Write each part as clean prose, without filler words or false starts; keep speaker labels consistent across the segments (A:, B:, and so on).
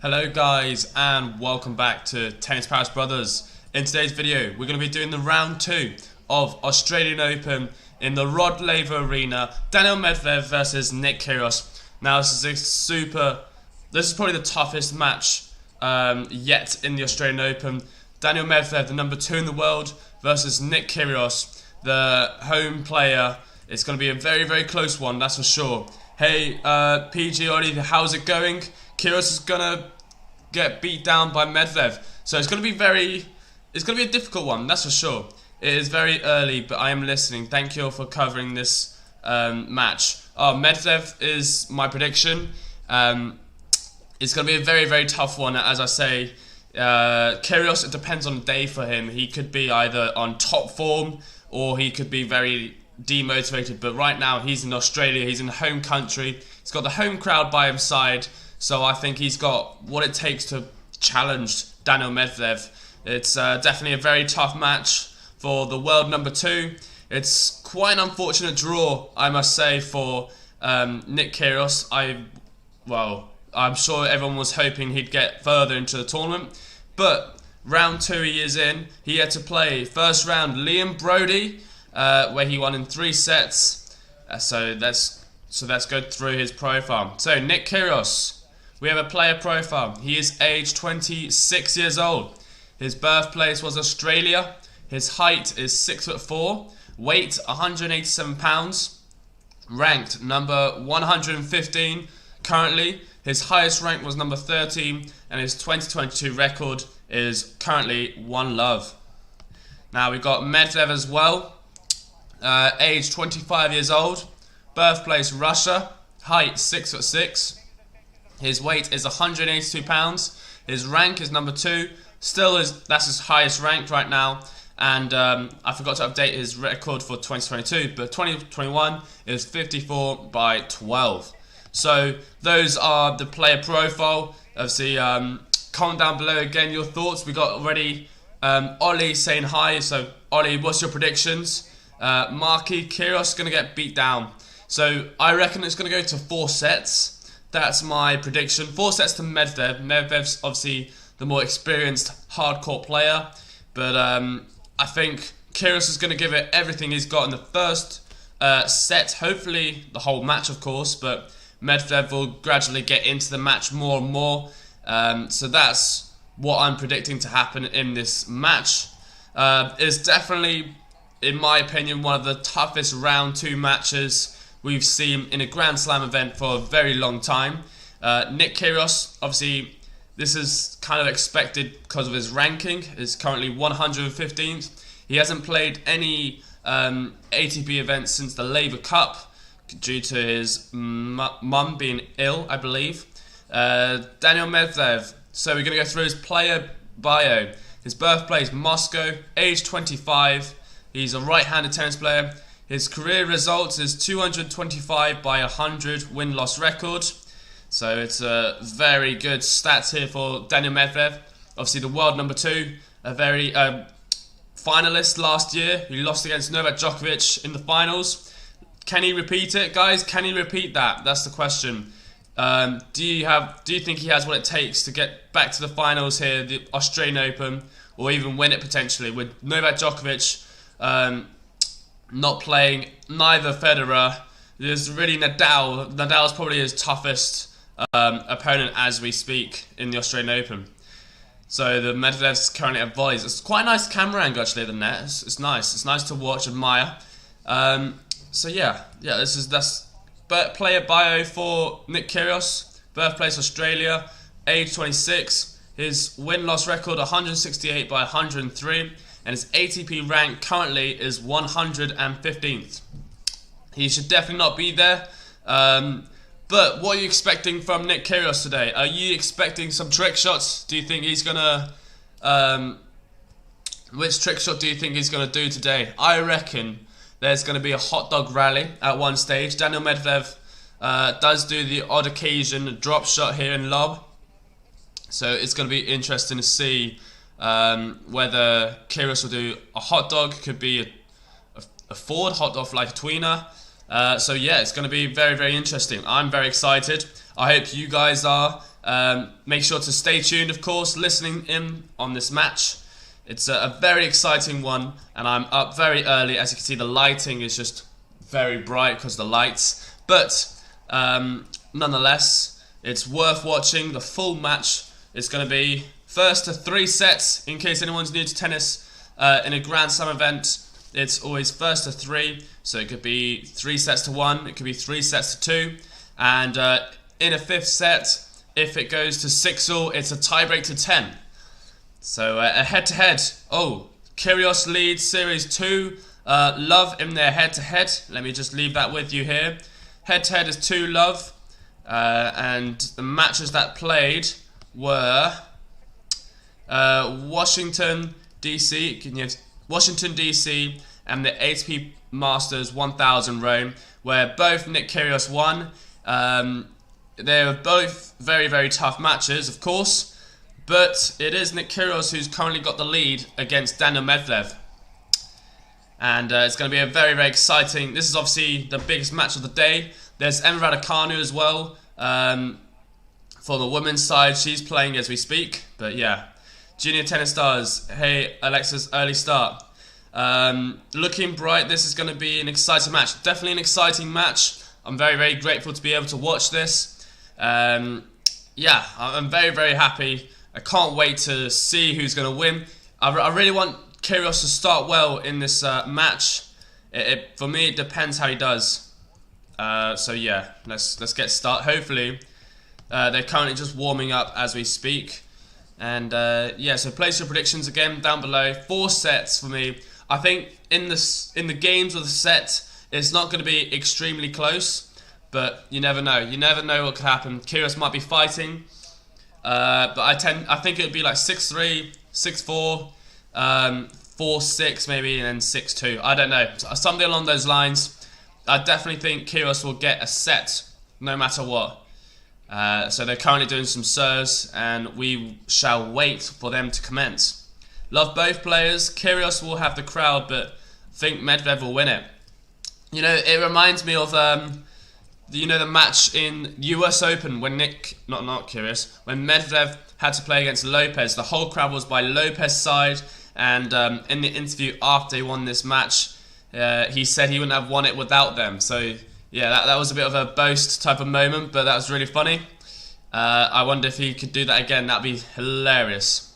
A: Hello guys and welcome back to Tennis Paris Brothers. In today's video we're going to be doing the round 2 of Australian Open in the Rod Laver Arena. Daniil Medvedev versus Nick Kyrgios. Now this is probably the toughest match yet in the Australian Open. Daniil Medvedev, the number 2 in the world, versus Nick Kyrgios, the home player. It's going to be a very close one, that's for sure. Hey PG Ollie, how's it going? Kyrgios is going to get beat down by Medvedev, so it's going to be a difficult one, that's for sure. It is very early, but I am listening. Thank you all for covering this match. Medvedev is my prediction. It's going to be a very tough one, as I say. Kyrgios, it depends on the day for him. He could be either on top form or he could be very demotivated, but right now he's in Australia, he's in home country, he's got the home crowd by his side, so I think he's got what it takes to challenge Daniil Medvedev. It's definitely a very tough match for the world number 2. It's quite an unfortunate draw, I must say, for Nick Kyrgios. I'm sure everyone was hoping he'd get further into the tournament, but round 2 he is in. He had to play first round Liam Brody, where he won in 3 sets. So let's go through his profile. So Nick Kyrgios, we have a player profile. He is aged 26 years old. His birthplace was Australia. His height is 6'4", weight 187 pounds, ranked number 115 currently. His highest rank was number 13, and his 2022 record is currently 1-love. Now we've got Medvedev as well, age 25 years old, birthplace Russia, height 6'6", his weight is 182 pounds, his rank is number 2, that's his highest rank right now, and I forgot to update his record for 2022, but 2021 is 54 by 12. So those are the player profile. Obviously, comment down below again your thoughts. We got already Ollie saying hi. So Ollie, what's your predictions? Marky, Kyrgios going to get beat down. So I reckon it's going to go to 4 sets. That's my prediction. 4 sets to Medvedev. Medvedev's obviously the more experienced hardcore player, but I think Kyrgios is going to give it everything he's got in the first set. Hopefully the whole match, of course, but Medvedev will gradually get into the match more and more. So that's what I'm predicting to happen in this match. It's definitely, in my opinion, one of the toughest round 2 matches we've seen in a Grand Slam event for a very long time. Nick Kyrgios, obviously, this is kind of expected because of his ranking. Is currently 115th. He hasn't played any ATP events since the Laver Cup, due to his mum being ill, I believe. Daniil Medvedev, so we're going to go through his player bio. His birthplace, Moscow, age 25. He's a right-handed tennis player. His career results is 225 by 100 win-loss record. So it's a very good stats here for Daniil Medvedev. Obviously the world number 2, a very finalist last year. He lost against Novak Djokovic in the finals. Can he repeat it, guys? Can he repeat that? That's the question. Do you think he has what it takes to get back to the finals here, the Australian Open, or even win it potentially? With Novak Djokovic not playing, neither Federer, there's really Nadal. Nadal's probably his toughest opponent as we speak in the Australian Open. So the Medvedev's currently at volleys. It's quite a nice camera angle actually at the net. It's nice. It's nice to watch, admire. So that's player bio for Nick Kyrgios. Birthplace Australia, age 26. His win-loss record 168 by 103, and his ATP rank currently is 115th. He should definitely not be there. But what are you expecting from Nick Kyrgios today? Are you expecting some trick shots? Do you think he's gonna? Which trick shot do you think he's gonna do today? I reckon there's going to be a hot dog rally at one stage. Daniil Medvedev does do the odd occasion drop shot here in lob. So it's going to be interesting to see whether Kyrgios will do a hot dog. Could be a forward hot dog like a tweener. So yeah, it's going to be very, very interesting. I'm very excited. I hope you guys are. Make sure to stay tuned, of course, listening in on this match. It's a very exciting one, and I'm up very early. As you can see, the lighting is just very bright because of the lights. But nonetheless, it's worth watching. The full match is going to be first to 3 sets. In case anyone's new to tennis, in a Grand Slam event, it's always first to 3. So it could be 3 sets to 1. It could be 3 sets to 2. And in a 5th set, if it goes to 6-all, it's a tiebreak to 10. So a head-to-head. Oh, Kyrgios leads Series 2. Love in their head-to-head. Let me just leave that with you here. Head-to-head is 2-love. And the matches that played were Washington, D.C. Washington, D.C. and the ATP Masters 1000 Rome, where both Nick Kyrgios won. They were both very, very tough matches, of course. But it is Nick Kyrgios who's currently got the lead against Daniil Medvedev. And it's going to be a very, very exciting... This is obviously the biggest match of the day. There's Emma Raducanu as well. For the women's side, she's playing as we speak. But yeah, Junior Tennis Stars. Hey, Alexa's early start. Looking bright. This is going to be an exciting match. Definitely an exciting match. I'm very, very grateful to be able to watch this. Yeah, I'm very, very happy. I can't wait to see who's going to win. I really want Kyrgios to start well in this match. For me, it depends how he does. So yeah, let's get started. Hopefully, they're currently just warming up as we speak. And yeah, so place your predictions again down below. 4 sets for me. I think in the games of the set, it's not going to be extremely close. But you never know. You never know what could happen. Kyrgios might be fighting. But I think it would be like 6-3, 6-4, 4-6 maybe, and then 6-2. I don't know. Something along those lines. I definitely think Kyrgios will get a set no matter what. So they're currently doing some serves, and we shall wait for them to commence. Love both players. Kyrgios will have the crowd, but I think Medvedev will win it. You know, it reminds me of the match in US Open when when Medvedev had to play against Lopez. The whole crowd was by Lopez's side, and in the interview after he won this match, he said he wouldn't have won it without them. So yeah, that was a bit of a boast type of moment, but that was really funny. I wonder if he could do that again. That'd be hilarious.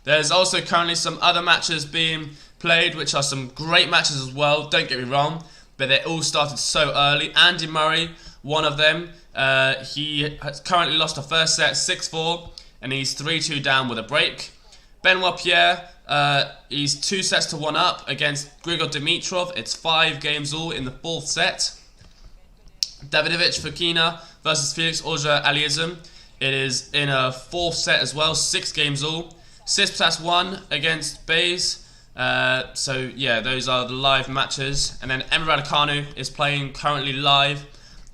A: There's also currently some other matches being played, which are some great matches as well, don't get me wrong, but they all started so early. Andy Murray, one of them, he has currently lost the first set 6-4, and he's 3-2 down with a break. Benoit Pierre, he's 2 sets to 1 up against Grigor Dimitrov. It's 5 games all in the 4th set. Davidovich Fokina versus Felix Auger-Aliassime. It is in a 4th set as well, 6 games all. Tsitsipas 1 against Baez. So yeah, those are the live matches. And then Emma Raducanu is playing currently live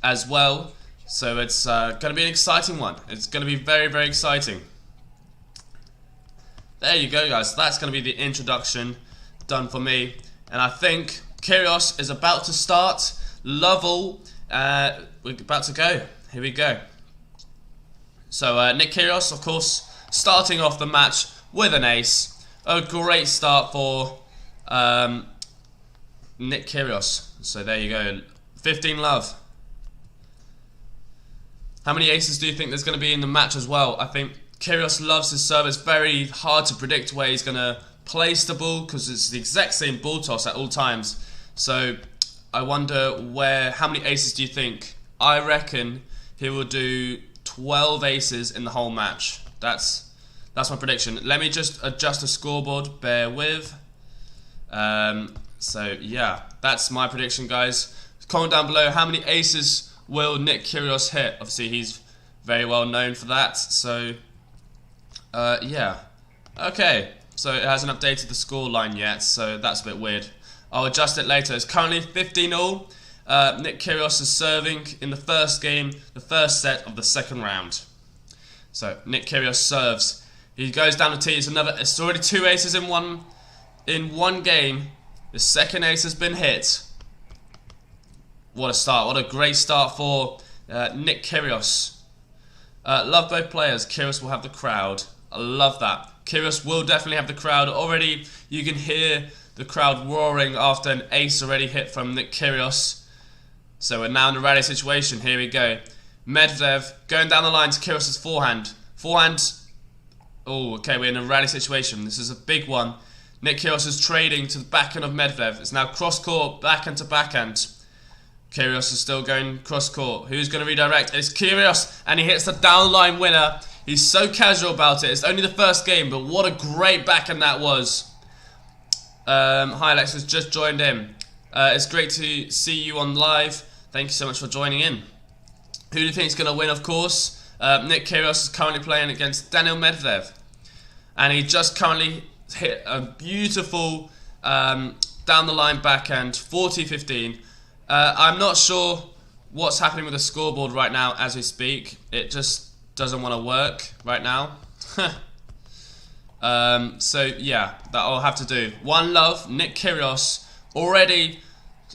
A: as well. So it's going to be an exciting one. It's going to be very, very exciting. There you go, guys. That's going to be the introduction done for me. And I think Kyrgios is about to start. Love all. We're about to go. Here we go. So Nick Kyrgios, of course, starting off the match with an ace. A great start for Nick Kyrgios. So there you go. 15-love. How many aces do you think there's going to be in the match as well? I think Kyrgios loves his serve. It's very hard to predict where he's going to place the ball because it's the exact same ball toss at all times. So I wonder how many aces do you think? I reckon he will do 12 aces in the whole match. That's my prediction. Let me just adjust the scoreboard. Bear with. So yeah, that's my prediction, guys. Comment down below how many aces will Nick Kyrgios hit. Obviously, he's very well known for that. So yeah. Okay. So it hasn't updated the score line yet. So that's a bit weird. I'll adjust it later. It's currently 15-all. Nick Kyrgios is serving in the first game, the first set of the second round. So Nick Kyrgios serves. He goes down the tee. It's already 2 aces in one game. The second ace has been hit. what a start. What a great start for Nick Kyrgios. Love both players. Kyrgios will have the crowd. I love that. Kyrgios will definitely have the crowd. Already you can hear the crowd roaring after an ace already hit from Nick Kyrgios. So we're now in a rally situation. Here we go. Medvedev going down the line to Kyrgios' forehand. Forehand. Oh, okay, we're in a rally situation. This is a big one. Nick Kyrgios is trading to the backhand of Medvedev. It's now cross-court, backhand to backhand. Kyrgios is still going cross-court. Who's going to redirect? It's Kyrgios, and he hits the down-line winner. He's so casual about it. It's only the first game, but what a great backhand that was. Hi, Alex has just joined in. It's great to see you on live. Thank you so much for joining in. Who do you think is going to win, of course? Nick Kyrgios is currently playing against Daniil Medvedev. And he just currently hit a beautiful down-the-line backhand, 40-15. I'm not sure what's happening with the scoreboard right now as we speak. It just doesn't want to work right now. So yeah, that I'll have to do. One love, Nick Kyrgios. Already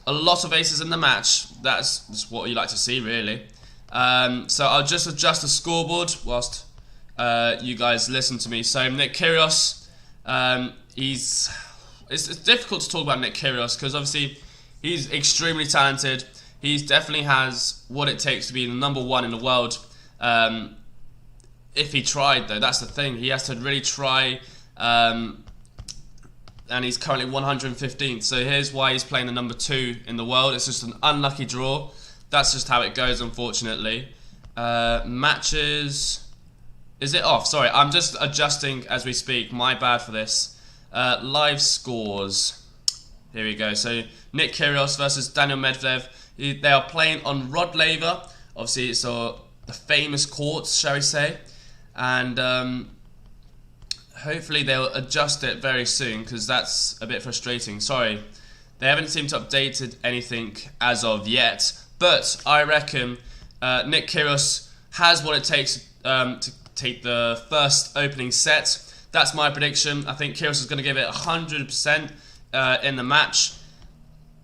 A: a lot of aces in the match. That's what you like to see, really. So I'll just adjust the scoreboard whilst you guys listen to me. So Nick Kyrgios, it's difficult to talk about Nick Kyrgios because obviously he's extremely talented. He definitely has what it takes to be the #1 in the world. If he tried, though, that's the thing. He has to really try, and he's currently 115th. So here's why he's playing the #2 in the world. It's just an unlucky draw. That's just how it goes, unfortunately. Matches. Is it off? Sorry, I'm just adjusting as we speak. My bad for this. Live scores. Here we go. So Nick Kyrgios versus Daniil Medvedev. They are playing on Rod Laver. Obviously, it's the famous courts, shall we say. And hopefully they'll adjust it very soon because that's a bit frustrating. Sorry, they haven't seemed to updated anything as of yet. But I reckon Nick Kyrgios has what it takes to take the first opening set. That's my prediction. I think Kyrgios is going to give it 100% in the match.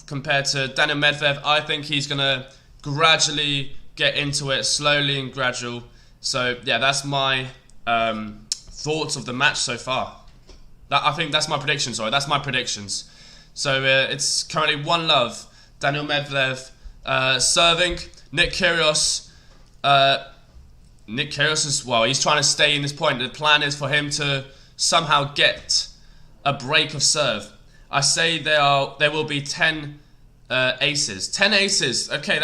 A: Compared to Daniil Medvedev, I think he's going to gradually get into it, slowly and gradual. So yeah, that's my thoughts of the match so far. I think that's my prediction. Sorry, that's my predictions. So it's currently 1-love. Daniil Medvedev serving. Nick Kyrgios. Nick Kyrgios is, well, he's trying to stay in this point. The plan is for him to somehow get a break of serve. I say there will be 10 aces. 10 aces. Okay,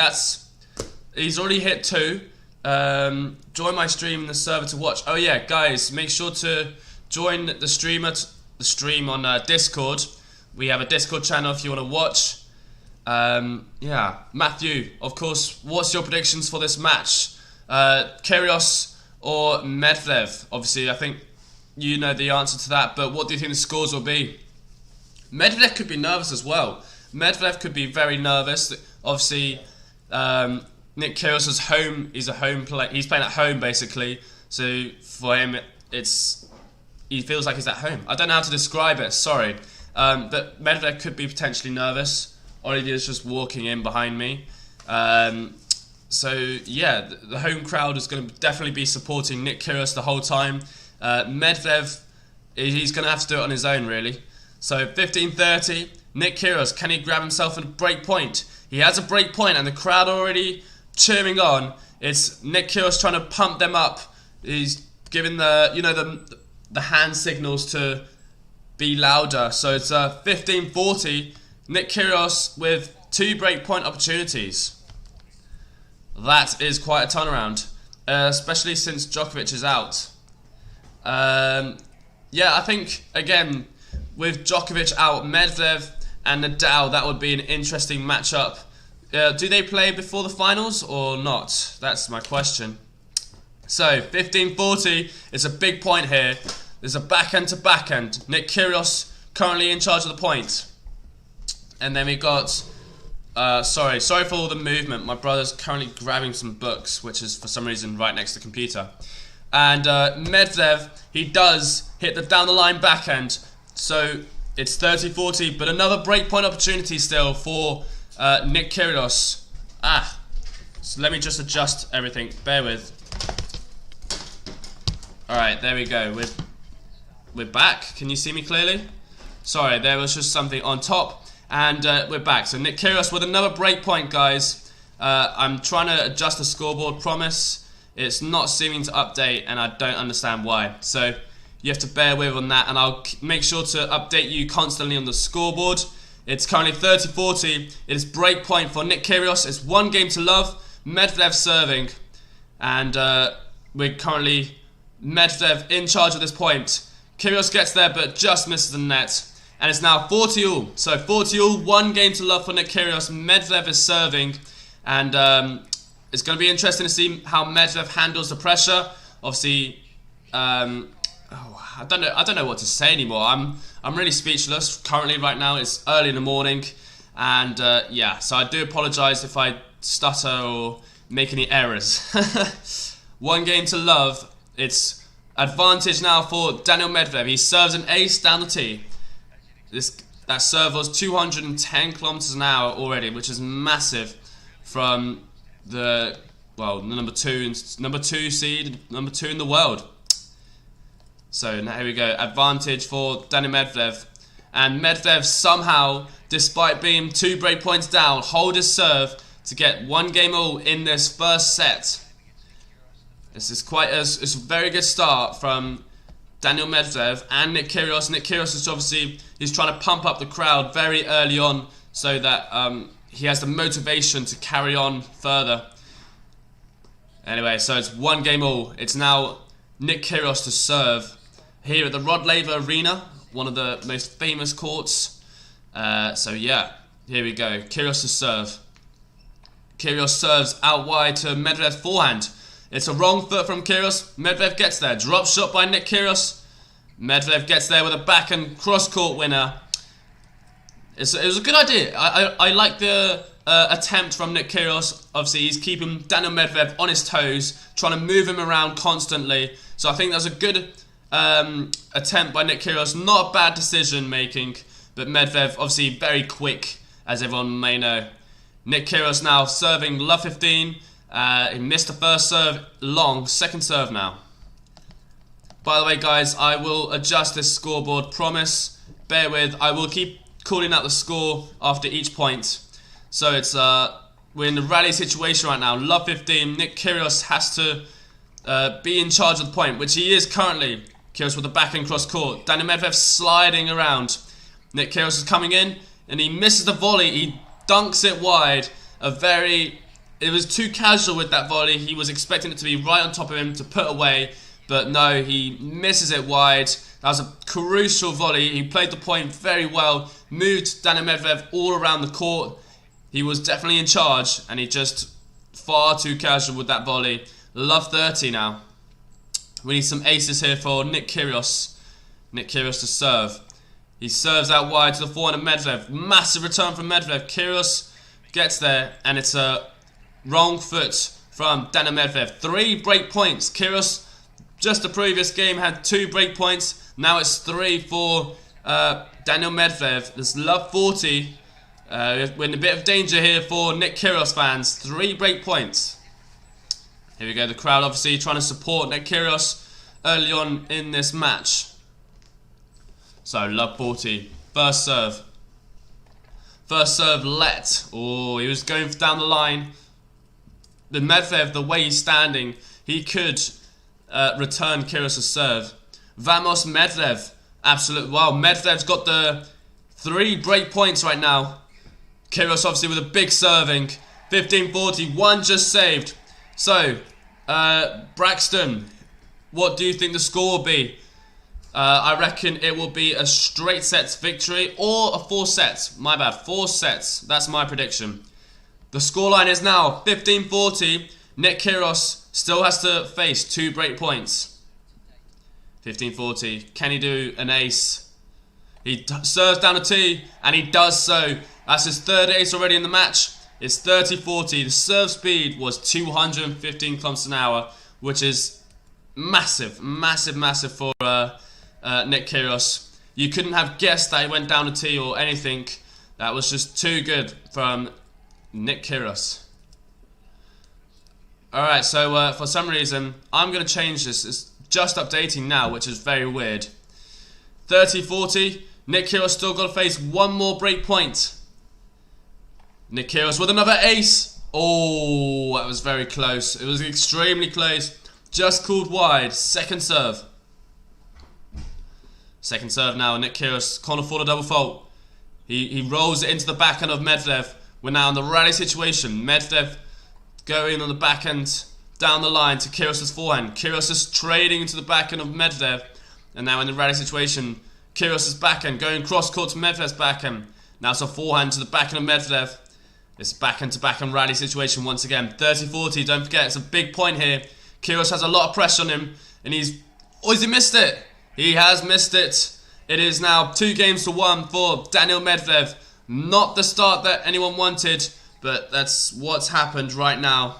A: he's already hit 2. Join my stream in the server to watch. Oh yeah, guys, make sure to join the stream on Discord. We have a Discord channel if you want to watch. Yeah, Matthew, of course, what's your predictions for this match? Kyrgios or Medvedev? Obviously, I think you know the answer to that, but what do you think the scores will be? Medvedev could be nervous as well. Medvedev could be very nervous. Obviously, Nick Kyrgios is home. He's a home play. He's playing at home basically. So for him, he feels like he's at home. I don't know how to describe it. Sorry, but Medvedev could be potentially nervous. Olivier's just walking in behind me. So yeah, the home crowd is going to definitely be supporting Nick Kyrgios the whole time. Medvedev, he's going to have to do it on his own, really. So 15-30, Nick Kyrgios, can he grab himself a break point? He has a break point and the crowd already cheering on. It's Nick Kyrgios trying to pump them up. He's giving the hand signals to be louder. So it's 15-40, Nick Kyrgios with 2 break point opportunities. That is quite a turnaround, especially since Djokovic is out. Yeah, I think, again, with Djokovic out, Medvedev and Nadal, that would be an interesting matchup. Do they play before the finals or not? That's my question. So, 15-40, it's a big point here. There's a backhand to backhand. Nick Kyrgios currently in charge of the point. And then we got... sorry for all the movement. My brother's currently grabbing some books, which is for some reason right next to the computer. And Medvedev, he does hit the down the line backhand. So it's 30-40, but another breakpoint opportunity still for Nick Kyrgios. So let me just adjust everything. Bear with. Alright, there we go. We're back. Can you see me clearly? Sorry, there was just something on top. And we're back. So Nick Kyrgios with another break point, guys. I'm trying to adjust the scoreboard, promise. It's not seeming to update, and I don't understand why. So you have to bear with on that, and I'll make sure to update you constantly on the scoreboard. It's currently 30-40. It is break point for Nick Kyrgios. It's 1 game to love. Medvedev serving. And we're currently Medvedev in charge of this point. Kyrgios gets there but just misses the net. And it's now 40-all. So 40-all, 1 game to love for Nick Kyrgios. Medvedev is serving. And it's going to be interesting to see how Medvedev handles the pressure. Obviously, I don't know what to say anymore. I'm really speechless currently right now. It's early in the morning. And yeah, so I do apologise if I stutter or make any errors. 1 game to love. It's advantage now for Daniil Medvedev. He serves an ace down the tee. That serve was 210 kilometers an hour already, which is massive from the number two seed, number 2 in the world. So now here we go. Advantage for Daniil Medvedev. And Medvedev somehow, despite being 2 break points down, hold his serve to get 1 game all in this first set. This is it's a very good start from Daniil Medvedev and Nick Kyrgios. Nick Kyrgios is obviously, he's trying to pump up the crowd very early on so that he has the motivation to carry on further. Anyway, so it's 1 game all. It's now Nick Kyrgios to serve here at the Rod Laver Arena, one of the most famous courts. So yeah, here we go. Kyrgios to serve. Kyrgios serves out wide to Medvedev's forehand. It's a wrong foot from Kyrgios. Medvedev gets there. Drop shot by Nick Kyrgios. Medvedev gets there with a backhand cross-court winner. It was a good idea. I like the attempt from Nick Kyrgios. Obviously, he's keeping Daniil Medvedev on his toes, trying to move him around constantly. So I think that's a good attempt by Nick Kyrgios. Not a bad decision making, but Medvedev obviously very quick, as everyone may know. Nick Kyrgios now serving love 15. He missed the first serve long, second serve now. By the way, guys, I will adjust this scoreboard, promise. Bear with, I will keep calling out the score after each point. So it's we're in the rally situation right now. Love 15. Nick Kyrgios has to be in charge of the point, which he is currently. Kyrgios with the backhand cross court. Daniil Medvedev sliding around. Nick Kyrgios is coming in and he misses the volley. He dunks it wide. It was too casual with that volley. He was expecting it to be right on top of him to put away, but no, he misses it wide. That was a crucial volley. He played the point very well, moved Daniil Medvedev all around the court. He was definitely in charge, and he just far too casual with that volley. Love 30 now. We need some aces here for Nick Kyrgios. Nick Kyrgios to serve. He serves out wide to the forehand of Medvedev. Massive return from Medvedev. Kyrgios gets there, and it's a wrong foot from Daniil Medvedev. 3 break points. Kyrgios, just the previous game, had 2 break points. Now it's 3 for Daniil Medvedev. There's love 40. We're in a bit of danger here for Nick Kyrgios fans. 3 break points. Here we go. The crowd obviously trying to support Nick Kyrgios early on in this match. So love 40. First serve. First serve let. Oh, he was going down the line. The Medvedev, the way he's standing, he could return Kyrgios' serve. Vamos Medvedev. Absolute. Wow, Medvedev's got the 3 break points right now. Kyrgios obviously with a big serving. 15-40. 1 just saved. So, Braxton, what do you think the score will be? I reckon it will be a straight sets victory or a 4 sets. My bad, 4 sets. That's my prediction. The scoreline is now 15-40. Nick Kyrgios still has to face 2 break points. 15-40. Can he do an ace? He serves down the tee, and he does so. That's his 3rd ace already in the match. It's 30-40. The serve speed was 215 kilometers an hour, which is massive, massive, massive for Nick Kyrgios. You couldn't have guessed that he went down the tee or anything. That was just too good from Nick Kyrgios. Alright, so for some reason, I'm going to change this. It's just updating now, which is very weird. 30-40. Nick Kyrgios still got to face one more break point. Nick Kyrgios with another ace. Oh, that was very close. It was extremely close. Just called wide. Second serve. Second serve now. Nick Kyrgios can't afford a double fault. He rolls it into the backhand of Medvedev. We're now in the rally situation. Medvedev going on the backhand down the line to Kyrgios' forehand. Kyrgios is trading into the backhand of Medvedev. And now in the rally situation, Kyrgios' backhand going cross court to Medvedev's backhand. Now it's a forehand to the backhand of Medvedev. It's backhand to backhand rally situation once again. 30-40, don't forget, it's a big point here. Kyrgios has a lot of pressure on him. And he's... Oh, has he missed it? He has missed it. It is now 2-1 for Daniil Medvedev. Not the start that anyone wanted, but that's what's happened right now.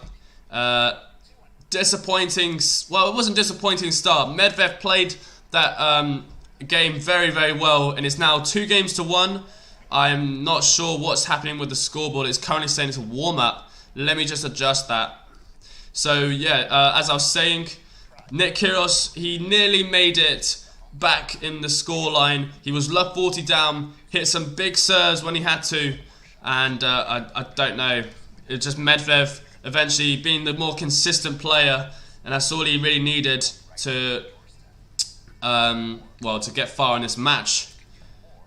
A: Disappointing. Well, it wasn't disappointing start. Medvedev played that game very, very well, and it's now 2-1. I'm not sure what's happening with the scoreboard. It's currently saying it's a warm-up. Let me just adjust that. So yeah, as I was saying, Nick Kyrgios, he nearly made it back in the scoreline. He was love 40 down, hit some big serves when he had to, and I don't know. It's just Medvedev eventually being the more consistent player, and that's all he really needed to, well, to get far in this match.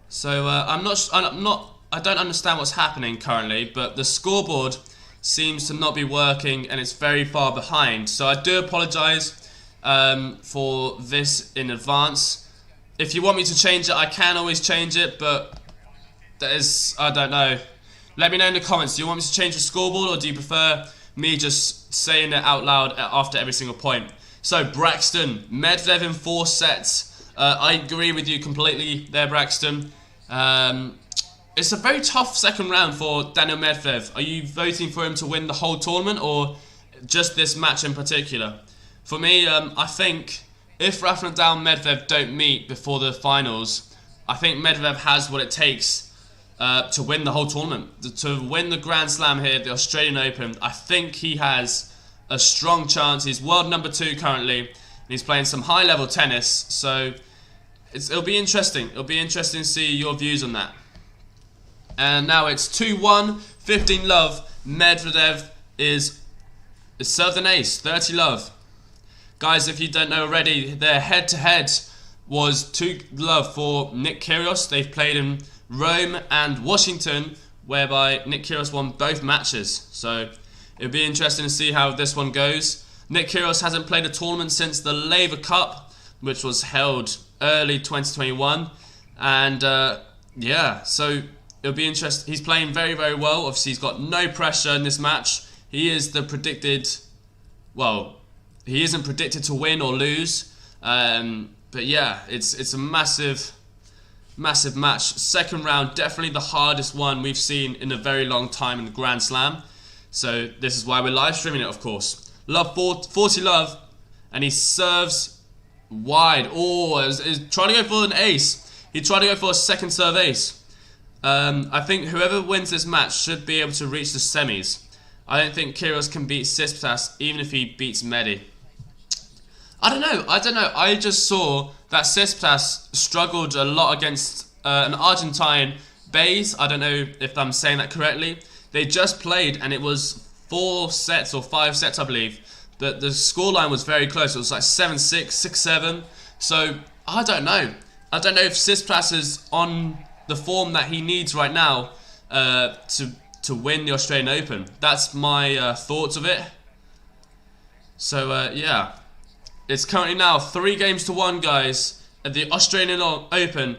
A: So I don't understand what's happening currently, but the scoreboard seems to not be working, and it's very far behind. So I do apologise for this in advance. If you want me to change it, I can always change it, but that is, I don't know. Let me know in the comments. Do you want me to change the scoreboard, or do you prefer me just saying it out loud after every single point? So Braxton, Medvedev in 4 sets. I agree with you completely there, Braxton. It's a very tough second round for Daniil Medvedev. Are you voting for him to win the whole tournament, or just this match in particular? For me, I think if Rafa Nadal and Medvedev don't meet before the finals, I think Medvedev has what it takes to win the whole tournament. To win the Grand Slam here, the Australian Open, I think he has a strong chance. He's world number 2 currently, and he's playing some high-level tennis, so it'll be interesting. It'll be interesting to see your views on that. And now it's 2-1, 15-love. Medvedev is served an ace, 30-love. Guys, if you don't know already, their head-to-head was 2-love for Nick Kyrgios. They've played in Rome and Washington, whereby Nick Kyrgios won both matches. So it'll be interesting to see how this one goes. Nick Kyrgios hasn't played a tournament since the Laver Cup, which was held early 2021. And yeah, so it'll be interesting. He's playing very, very well. Obviously, he's got no pressure in this match. He is the predicted, well, he isn't predicted to win or lose. But yeah, it's a massive match. Second round, definitely the hardest one we've seen in a very long time in the Grand Slam. So this is why we're live streaming it, of course. Love 40-love, and he serves wide. Oh, he's trying to go for an ace. He tried to go for a second serve ace. I think whoever wins this match should be able to reach the semis. I don't think Kyrgios can beat Tsitsipas, even if he beats Medi. I don't know. I just saw that Tsitsipas struggled a lot against an Argentine Baez. I don't know if I'm saying that correctly. They just played, and it was 4 sets or 5 sets, I believe. The scoreline was very close. It was like 7-6, 6-7. So I don't know. I don't know if Tsitsipas is on the form that he needs right now to win the Australian Open. That's my thoughts of it. So yeah, it's currently now 3-1, guys, at the Australian Open.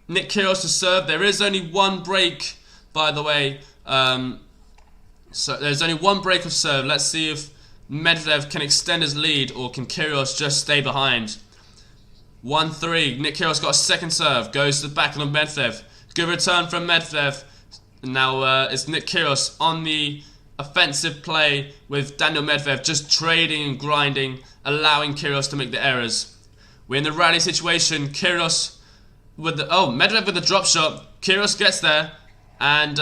A: Nick Kyrgios to serve. There is only 1 break, by the way. So there's only 1 break of serve. Let's see if Medvedev can extend his lead, or can Kyrgios just stay behind. 1-3. Nick Kyrgios got a second serve. Goes to the backhand of Medvedev. Good return from Medvedev. Now it's Nick Kyrgios on the offensive play, with Daniil Medvedev just trading and grinding, allowing Kyrgios to make the errors. We're in the rally situation. Kyrgios with the Medvedev with the drop shot. Kyrgios gets there, and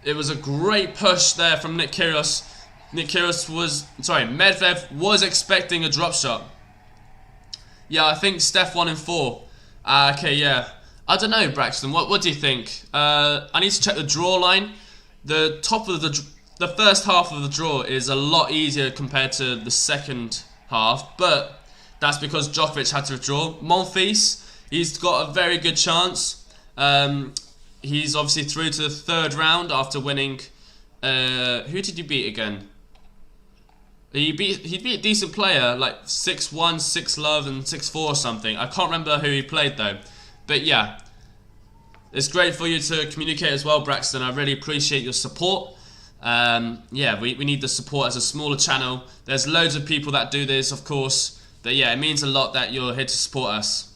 A: it was a great push there from Nick Kyrgios. Medvedev was expecting a drop shot. Yeah, I think Steph won in 4. Okay, yeah. I don't know, Braxton. What do you think? I need to check the draw line. The top of the first half of the draw is a lot easier compared to the second half, but that's because Djokovic had to withdraw. Monfils, he's got a very good chance. He's obviously through to the 3rd round after winning. Who did he beat again? He beat a decent player, like 6-1, 6-love, and 6-4 or something. I can't remember who he played though. But yeah, it's great for you to communicate as well, Braxton. I really appreciate your support. Yeah, we need the support as a smaller channel. There's loads of people that do this, of course. But yeah, it means a lot that you're here to support us.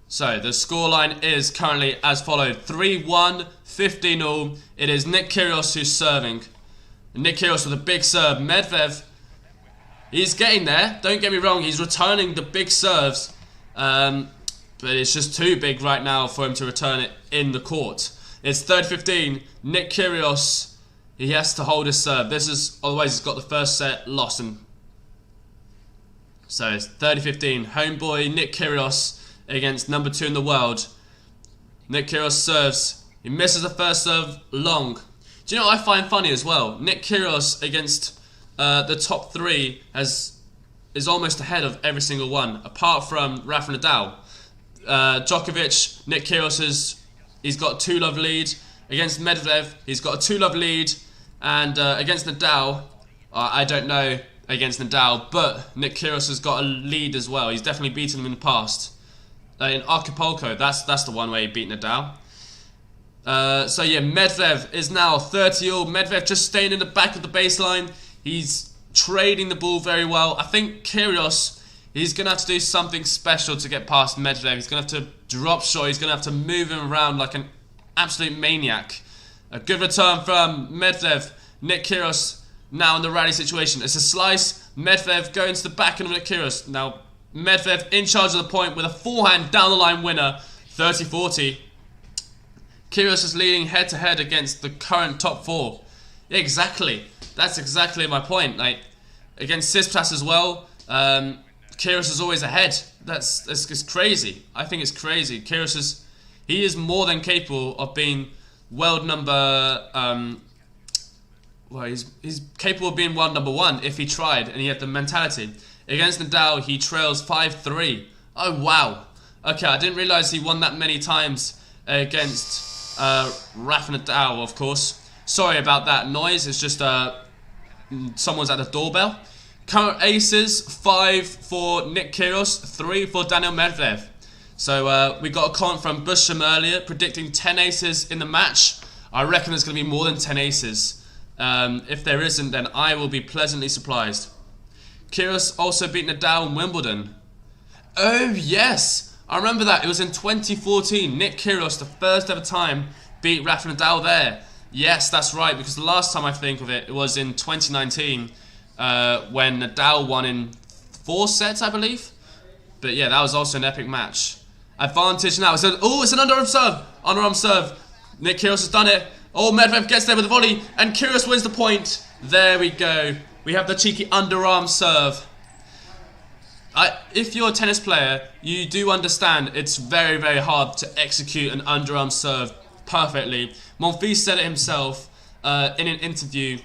A: So, the scoreline is currently as followed. 3-1, 15-all. It is Nick Kyrgios who's serving. Nick Kyrgios with a big serve. Medvedev, he's getting there. Don't get me wrong, he's returning the big serves. But it's just too big right now for him to return it in the court. It's 3-15. Nick Kyrgios, he has to hold his serve. Otherwise he's got the first set lost. So it's 30-15. Homeboy Nick Kyrgios against number 2 in the world. Nick Kyrgios serves. He misses the first serve long. Do you know what I find funny as well? Nick Kyrgios against the top 3 is almost ahead of every single one, apart from Rafa Nadal. Djokovic, Nick Kyrgios he's got a 2-love lead. Against Medvedev, he's got a 2-love lead. And against Nadal, I don't know against Nadal, but Nick Kyrgios has got a lead as well. He's definitely beaten him in the past. In Acapulco, that's the one where he beat Nadal. So yeah, Medvedev is now 30-all. Medvedev just staying in the back of the baseline. He's trading the ball very well. I think Kyrgios, he's going to have to do something special to get past Medvedev. He's going to have to drop shot. He's going to have to move him around like an absolute maniac. A good return from Medvedev. Nick Kyrgios now in the rally situation. It's a slice. Medvedev going to the backhand of Nick Kyrgios. Now Medvedev in charge of the point with a forehand down the line winner. 30-40. Kyrgios is leading head to head against the current top 4. Exactly. That's exactly my point. Like against Tsipras as well. Kyrgios is always ahead. It's crazy. I think it's crazy. Kyrgios is more than capable of being world number. Well, he's capable of being world number 1 if he tried and he had the mentality. Against Nadal, he trails 5-3. Oh wow. Okay, I didn't realize he won that many times against Rafa Nadal, of course. Sorry about that noise. It's just someone's at the doorbell. Current aces: 5 for Nick Kyrgios, 3 for Daniil Medvedev. So we got a comment from Busham earlier predicting 10 aces in the match. I reckon there's going to be more than 10 aces. If there isn't, then I will be pleasantly surprised. Kyrgios also beat Nadal in Wimbledon. Oh yes, I remember that. It was in 2014. Nick Kyrgios, the first ever time, beat Rafa Nadal there. Yes, that's right, because the last time I think of it, it was in 2019 when Nadal won in 4 sets, I believe. But yeah, that was also an epic match. Advantage now. It's an underarm serve. Underarm serve. Nick Kyrgios has done it. Oh, Medvedev gets there with a volley, and Kyrgios wins the point. There we go. We have the cheeky underarm serve. If you're a tennis player, you do understand it's very, very hard to execute an underarm serve perfectly. Monfils said it himself in an interview.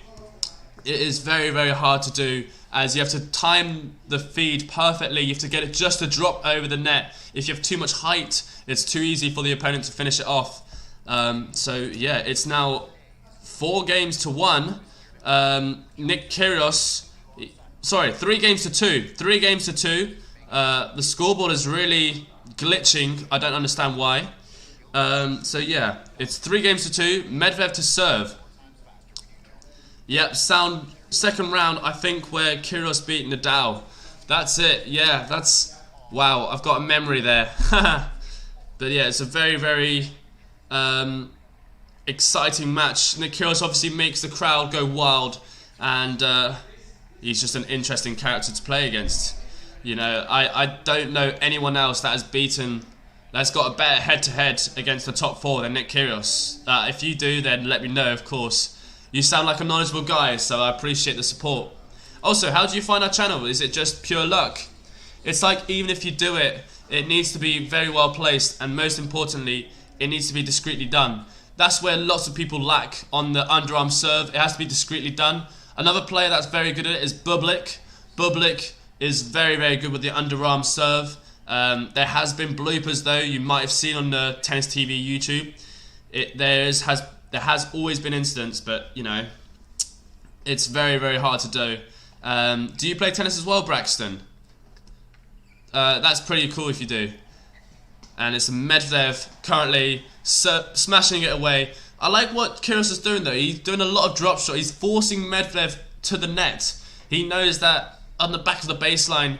A: It is very, very hard to do, as you have to time the feed perfectly. You have to get it just to drop over the net. If you have too much height, it's too easy for the opponent to finish it off. So yeah, it's now 4-1. Nick Kyrgios, sorry, 3-2. 3-2. The scoreboard is really glitching. I don't understand why. So yeah, it's 3-2. Medvedev to serve. Yep, second round, I think, where Kyrgios beat Nadal. That's it. Yeah, wow. I've got a memory there. But yeah, it's a very, very exciting match. Nick Kyrgios obviously makes the crowd go wild, and he's just an interesting character to play against. You know, I don't know anyone else that's got a better head-to-head against the top 4 than Nick Kyrgios. If you do, then let me know, of course. You sound like a knowledgeable guy, so I appreciate the support. Also, how do you find our channel? Is it just pure luck? It's like, even if you do it, it needs to be very well placed, and most importantly, it needs to be discreetly done. That's where lots of people lack on the underarm serve. It has to be discreetly done. Another player that's very good at it is Bublik. Bublik is very, very good with the underarm serve. There has been bloopers though, you might have seen on the Tennis TV YouTube. There has always been incidents, but you know, it's very, very hard to do. Do you play tennis as well, Braxton? That's pretty cool if you do. And it's Medvedev currently smashing it away. I like what Kyrgios is doing though. He's doing a lot of drop shot. He's forcing Medvedev to the net. He knows that on the back of the baseline,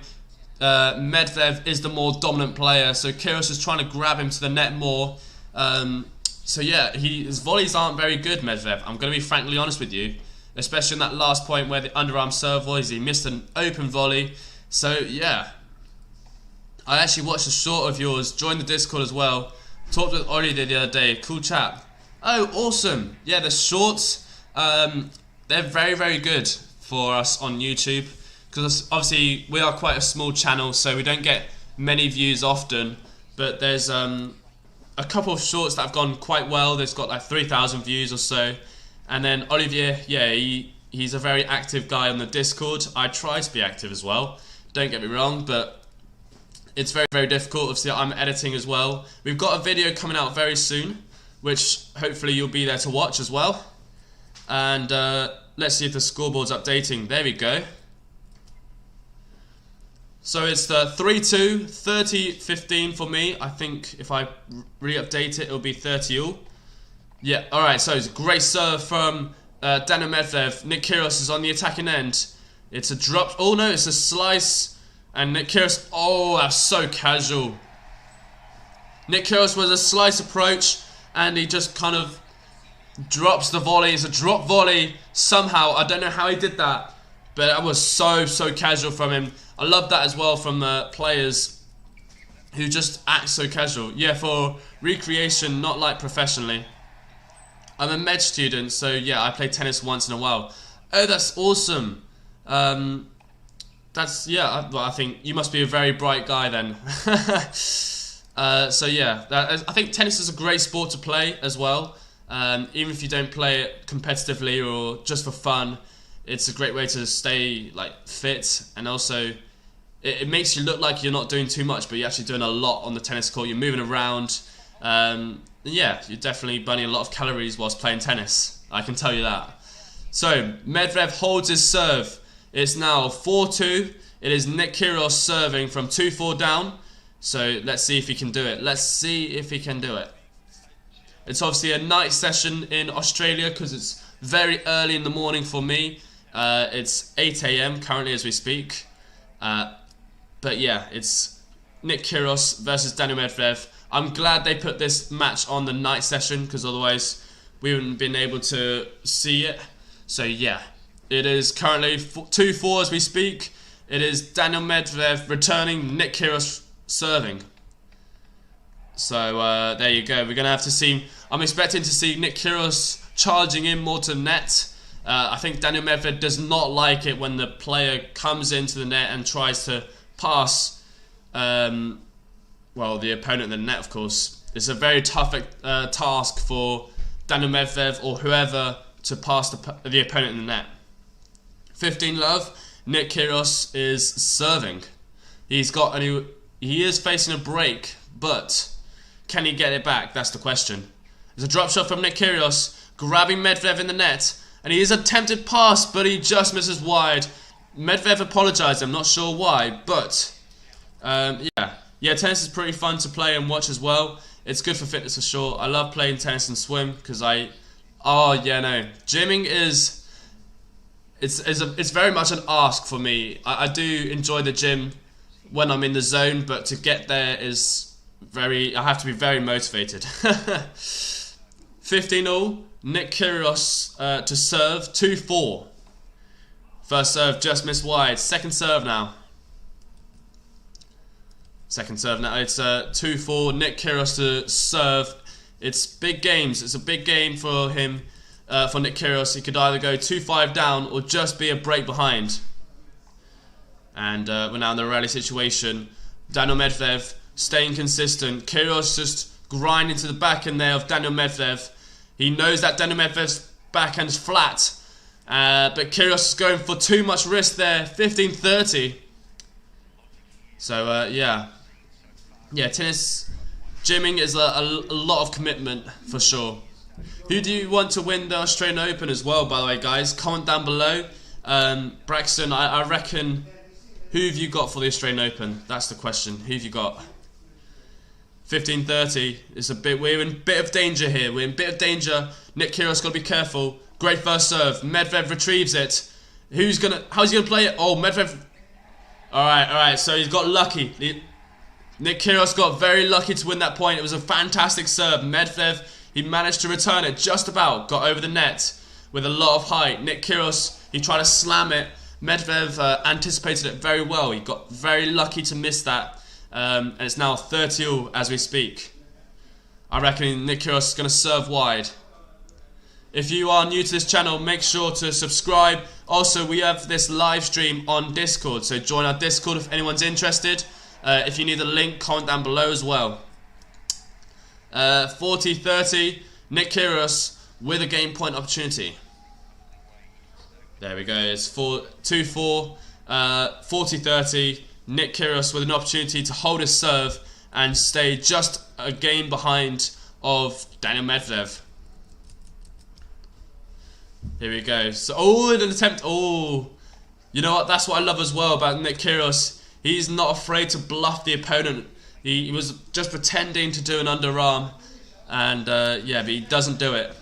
A: Medvedev is the more dominant player, so Kyrgios is trying to grab him to the net more. So yeah, his volleys aren't very good, Medvedev. I'm going to be frankly honest with you, especially in that last point where the underarm serve volleys, he missed an open volley. So yeah, I actually watched a short of yours, joined the Discord as well, talked with Olivier the other day, cool chap. Oh, awesome. Yeah, the shorts, they're very, very good for us on YouTube, because obviously we are quite a small channel, so we don't get many views often, but there's a couple of shorts that have gone quite well. There's got like 3,000 views or so. And then Olivier, yeah, he's a very active guy on the Discord. I try to be active as well, don't get me wrong, but it's very, very difficult. Obviously, I'm editing as well. We've got a video coming out very soon, which hopefully you'll be there to watch as well. And let's see if the scoreboard's updating. There we go. So it's the 3-2, 30-15 for me. I think if I re-update it, it'll be 30-all. Yeah, alright, so it's a great serve from Daniil Medvedev. Nick Kyrgios is on the attacking end. It's a drop. Oh no, it's a slice. And Nick Kyrgios, oh, that's so casual. Nick Kyrgios was a slice approach, and he just kind of drops the volley. It's a drop volley somehow. I don't know how he did that, but that was so casual from him. I love that as well from players who just act so casual. Yeah, for recreation, not like professionally. I'm a med student, so yeah, I play tennis once in a while. Oh, that's awesome. That's, yeah, I think you must be a very bright guy then. So yeah, I think tennis is a great sport to play as well. Even if you don't play it competitively or just for fun, it's a great way to stay like fit, and also it makes you look like you're not doing too much, but you're actually doing a lot on the tennis court. You're moving around. Yeah, you're definitely burning a lot of calories whilst playing tennis. I can tell you that. So Medvedev holds his serve. It's now 4-2. It is Nick Kyrgios serving from 2-4 down. So let's see if he can do it. Let's see if he can do it. It's obviously a night session in Australia because it's very early in the morning for me. It's 8 AM currently as we speak. But yeah, it's Nick Kyrgios versus Daniil Medvedev. I'm glad they put this match on the night session, because otherwise we wouldn't have been able to see it. So yeah, it is currently 2-4 as we speak. It is Daniil Medvedev returning, Nick Kyrgios serving. So there you go. We're going to have to see, I'm expecting to see Nick Kyrgios charging in more to net. I think Daniil Medvedev does not like it when the player comes into the net and tries to pass, well, the opponent in the net, of course. It's a very tough task for Daniil Medvedev or whoever to pass the opponent in the net. 15 love. Nick Kyrgios is serving. He is facing a break, but can he get it back? That's the question. There's a drop shot from Nick Kyrgios, grabbing Medvedev in the net, and he is attempted pass, but he just misses wide. Medvedev apologised. I'm not sure why, but yeah, tennis is pretty fun to play and watch as well. It's good for fitness for sure. I love playing tennis and swim because gymming is it's very much an ask for me. I do enjoy the gym when I'm in the zone, but to get there is I have to be very motivated. 15-all. Nick Kyrgios to serve. 2-4. First serve just missed wide. Second serve now. It's 2-4. Nick Kyrgios to serve. It's big games. It's a big game for him. for Nick Kyrgios. He could either go 2-5 down or just be a break behind. And we're now in the rally situation. Daniil Medvedev staying consistent. Kyrgios just grinding to the backhand there of Daniil Medvedev. He knows that Daniil Medvedev's backhand is flat. But Kyrgios is going for too much risk there. 15-30. So, yeah. Yeah, tennis gymming is a lot of commitment for sure. Who do you want to win the Australian Open as well, by the way, guys? Comment down below. Braxton, I reckon... Who have you got for the Australian Open? That's the question. Who have you got? 15-30. It's a bit. We're in a bit of danger here. We're in a bit of danger. Nick Kyrgios got to be careful. Great first serve. Medvedev retrieves it. How's he gonna play it? Oh, Medvedev. All right. So he's got lucky. Nick Kyrgios got very lucky to win that point. It was a fantastic serve. Medvedev, he managed to return it just about. Got over the net with a lot of height. Nick Kyrgios, he tried to slam it. Medvedev anticipated it very well. He got very lucky to miss that. And it's now 30-all as we speak. I reckon Nick Kyrgios is going to serve wide. If you are new to this channel, make sure to subscribe. Also, we have this live stream on Discord, so join our Discord if anyone's interested. If you need the link, comment down below as well. 40-30, Nick Kyrgios with a game point opportunity. There we go, it's 2-4, 40-30, Nick Kyrgios with an opportunity to hold his serve and stay just a game behind of Daniil Medvedev. Here we go, so, in an attempt, you know what, that's what I love as well about Nick Kyrgios. He's not afraid to bluff the opponent. He was just pretending to do an underarm, and yeah, but he doesn't do it.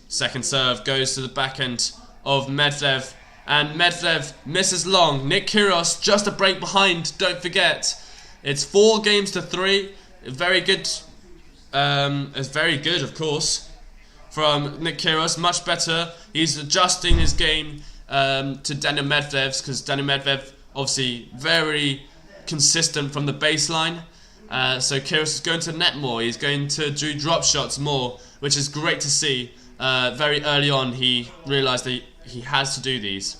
A: Second serve goes to the backhand of Medvedev, and Medvedev misses long. Nick Kyrgios just a break behind, don't forget. It's 4-3. Very good. It's very good, of course, from Nick Kyrgios. Much better. He's adjusting his game to Daniil Medvedev's, because Daniil Medvedev obviously very consistent from the baseline. So Kyrgios is going to net more. He's going to do drop shots more, which is great to see. Very early on, he realised that he has to do these.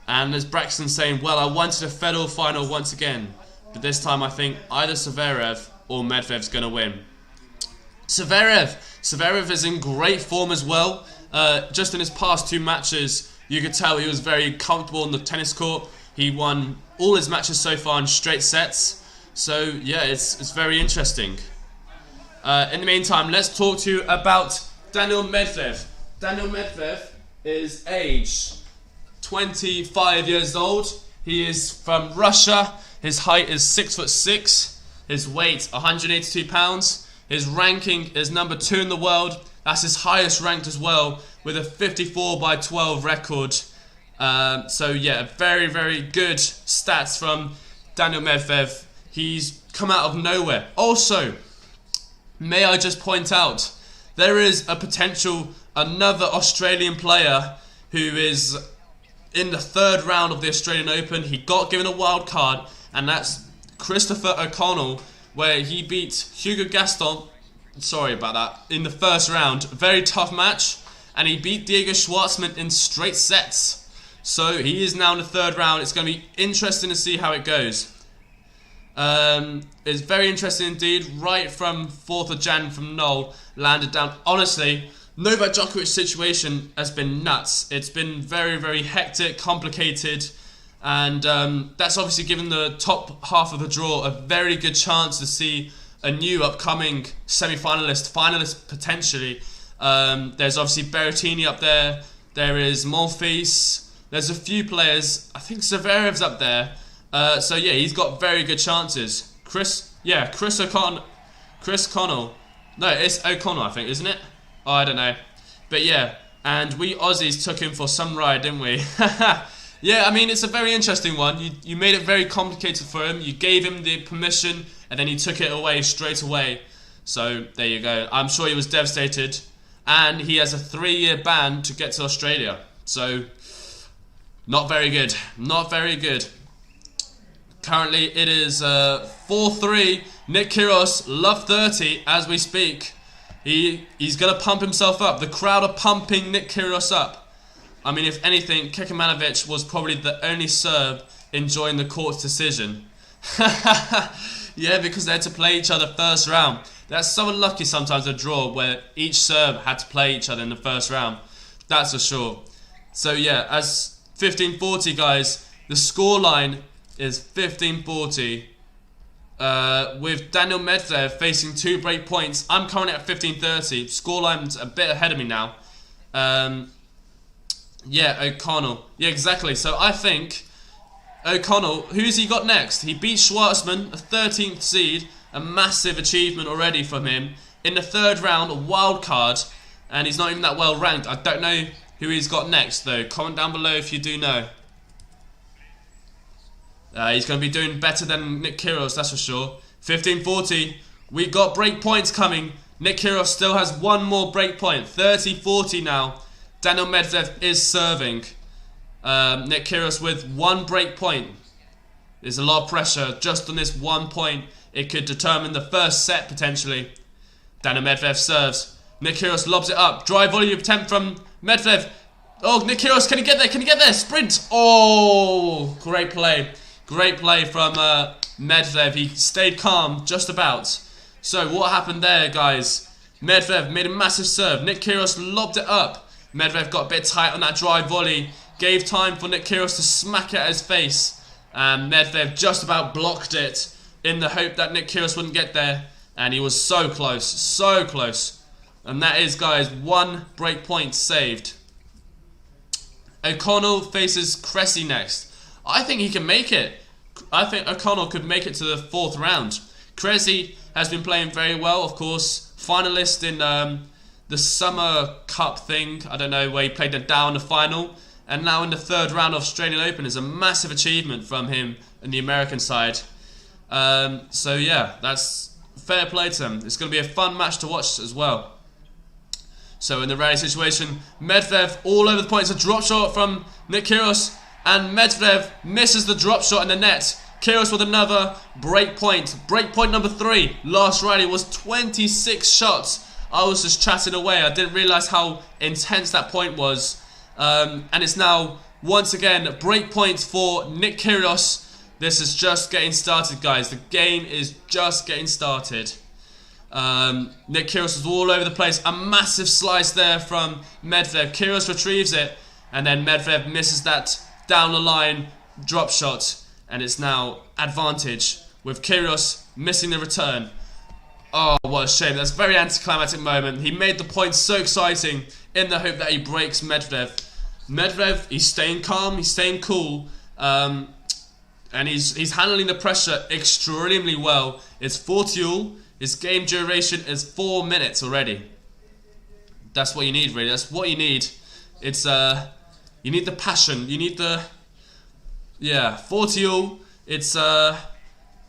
A: And as Braxton's saying, well, I wanted a Federal final once again, but this time I think either Zverev or Medvedev's going to win. Zverev is in great form as well. Just in his past 2 matches, you could tell he was very comfortable on the tennis court. He won all his matches so far in straight sets. So yeah, it's very interesting. In the meantime, let's talk to you about Daniil Medvedev. Daniil Medvedev is aged 25 years old. He is from Russia. His height is 6'6". His weight 182 pounds. His ranking is number 2 in the world. That's his highest ranked as well, with a 54/12 record. So yeah, very, very good stats from Daniil Medvedev. He's come out of nowhere. Also, may I just point out, there is a potential another Australian player who is in the 3rd round of the Australian Open. He got given a wild card, and that's Christopher O'Connell, where he beat Hugo Gaston, sorry about that, in the 1st round. Very tough match, and he beat Diego Schwartzman in straight sets. So he is now in the 3rd round. It's going to be interesting to see how it goes. It's very interesting indeed. Right from 4th of Jan from Noel, landed down. Honestly, Novak Djokovic's situation has been nuts. It's been very, very hectic, complicated, and that's obviously given the top half of the draw a very good chance to see a new upcoming semi-finalist, finalist potentially. There's obviously Berrettini up there. There is Monfils. There's a few players. I think Zverev's up there. So yeah, he's got very good chances. Chris Connell. No, it's O'Connell, I think, isn't it? Oh, I don't know. But yeah, and we Aussies took him for some ride, didn't we? Yeah, I mean, it's a very interesting one. You made it very complicated for him. You gave him the permission, and then he took it away straight away. So there you go. I'm sure he was devastated. And he has a 3-year ban to get to Australia. So, not very good. Not very good. Currently, it is 4-3. Nick Kyrgios, love 30 as we speak. He's going to pump himself up. The crowd are pumping Nick Kyrgios up. I mean, if anything, Kekmanovic was probably the only Serb enjoying the court's decision. Yeah, because they had to play each other first round. That's so unlucky sometimes, a draw where each Serb had to play each other in the first round. That's for sure. So yeah, as 15-40, guys, the scoreline is 15-40. With Daniil Medvedev facing 2 break points. I'm currently at 15-30. Scoreline's a bit ahead of me now. Yeah, O'Connell. Yeah, exactly. So I think O'Connell, who's he got next? He beat Schwartzman, a 13th seed. A massive achievement already from him. In the 3rd round, a wild card. And he's not even that well ranked. I don't know who he's got next, though. Comment down below if you do know. He's going to be doing better than Nick Kyrgios, that's for sure. 15-40. We got break points coming. Nick Kyrgios still has one more break point. 30-40 now. Daniil Medvedev is serving. Nick Kyrgios with 1 break point. There's a lot of pressure just on this 1 point. It could determine the first set potentially. Daniil Medvedev serves. Nick Kyrgios lobs it up. Dry volley attempt from Medvedev. Oh, Nick Kyrgios, can he get there? Can he get there? Sprint. Oh, great play. Great play from Medvedev. He stayed calm just about. So what happened there, guys? Medvedev made a massive serve. Nick Kyrgios lobbed it up. Medvedev got a bit tight on that dry volley. Gave time for Nick Kyrgios to smack it at his face. And Medvedev just about blocked it in the hope that Nick Kyrgios wouldn't get there. And he was so close. So close. And that is, guys, 1 break point saved. O'Connell faces Cressy next. I think he can make it. I think O'Connell could make it to the 4th round. Cressy has been playing very well, of course. Finalist in the Summer Cup thing. I don't know, where he played it down the final. And now in the 3rd round of Australian Open is a massive achievement from him and the American side. So yeah, that's fair play to him. It's going to be a fun match to watch as well. So in the rally situation, Medvedev all over the point. It's a drop shot from Nick Kyrgios. And Medvedev misses the drop shot in the net. Kyrgios with another break point. Break point number 3. Last rally was 26 shots. I was just chatting away. I didn't realise how intense that point was. And it's now, once again, break points for Nick Kyrgios. This is just getting started, guys. The game is just getting started. Nick Kyrgios is all over the place. A massive slice there from Medvedev. Kyrgios retrieves it. And then Medvedev misses that down the line drop shot. And it's now advantage with Kyrgios missing the return. Oh, what a shame. That's a very anticlimactic moment. He made the point so exciting in the hope that he breaks Medvedev. Medvedev, he's staying calm, he's staying cool. And he's handling the pressure extremely well. It's 4-all. His game duration is 4 minutes already. That's what you need, really. That's what you need. It's you need the passion. You need the 4-all. It's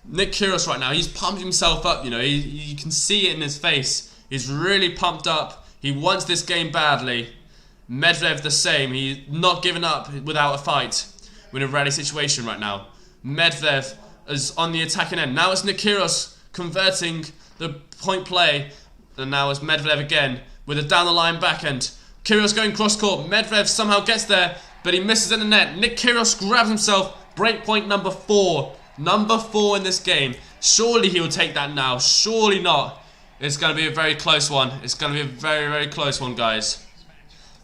A: Nick Kyrgios right now. He's pumped himself up. You know, you can see it in his face. He's really pumped up. He wants this game badly. Medvedev the same. He's not giving up without a fight. We're in a rally situation right now. Medvedev is on the attacking end. Now it's Nick Kyrgios converting the point play. And now it's Medvedev again with a down the line backhand. Kyrgios going cross court. Medvedev somehow gets there, but he misses in the net. Nick Kyrgios grabs himself. Break point number 4. Number 4 in this game. Surely he will take that now. Surely not. It's going to be a very close one. It's going to be a very, very close one, guys.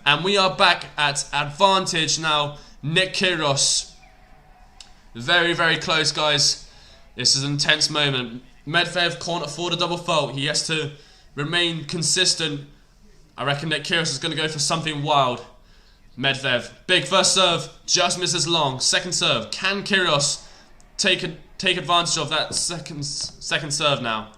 A: And we are back at advantage now. Nick Kyrgios. Very, very close, guys. This is an intense moment. Medvedev can't afford a double fault. He has to remain consistent. I reckon Nick Kyrgios is going to go for something wild. Medvedev, big first serve, just misses long. Second serve, can Kyrgios take advantage of that second serve now?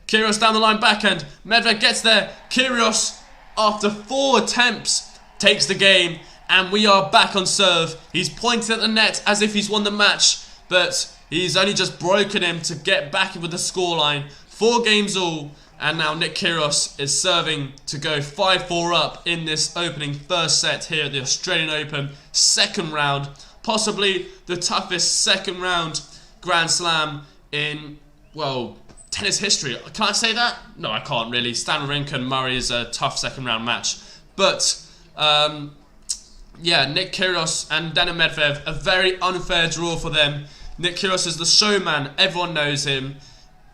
A: Kyrgios down the line backhand. Medvedev gets there. Kyrgios, after 4 attempts, takes the game. And we are back on serve. He's pointing at the net as if he's won the match. But he's only just broken him to get back with the scoreline. 4 games all. And now Nick Kyrgios is serving to go 5-4 up in this opening first set here at the Australian Open. Second round. Possibly the toughest second round Grand Slam in, well, tennis history. Can I say that? No, I can't really. Stan Wawrinka and Murray is a tough second round match. But, yeah, Nick Kyrgios and Daniil Medvedev, a very unfair draw for them. Nick Kyrgios is the showman. Everyone knows him.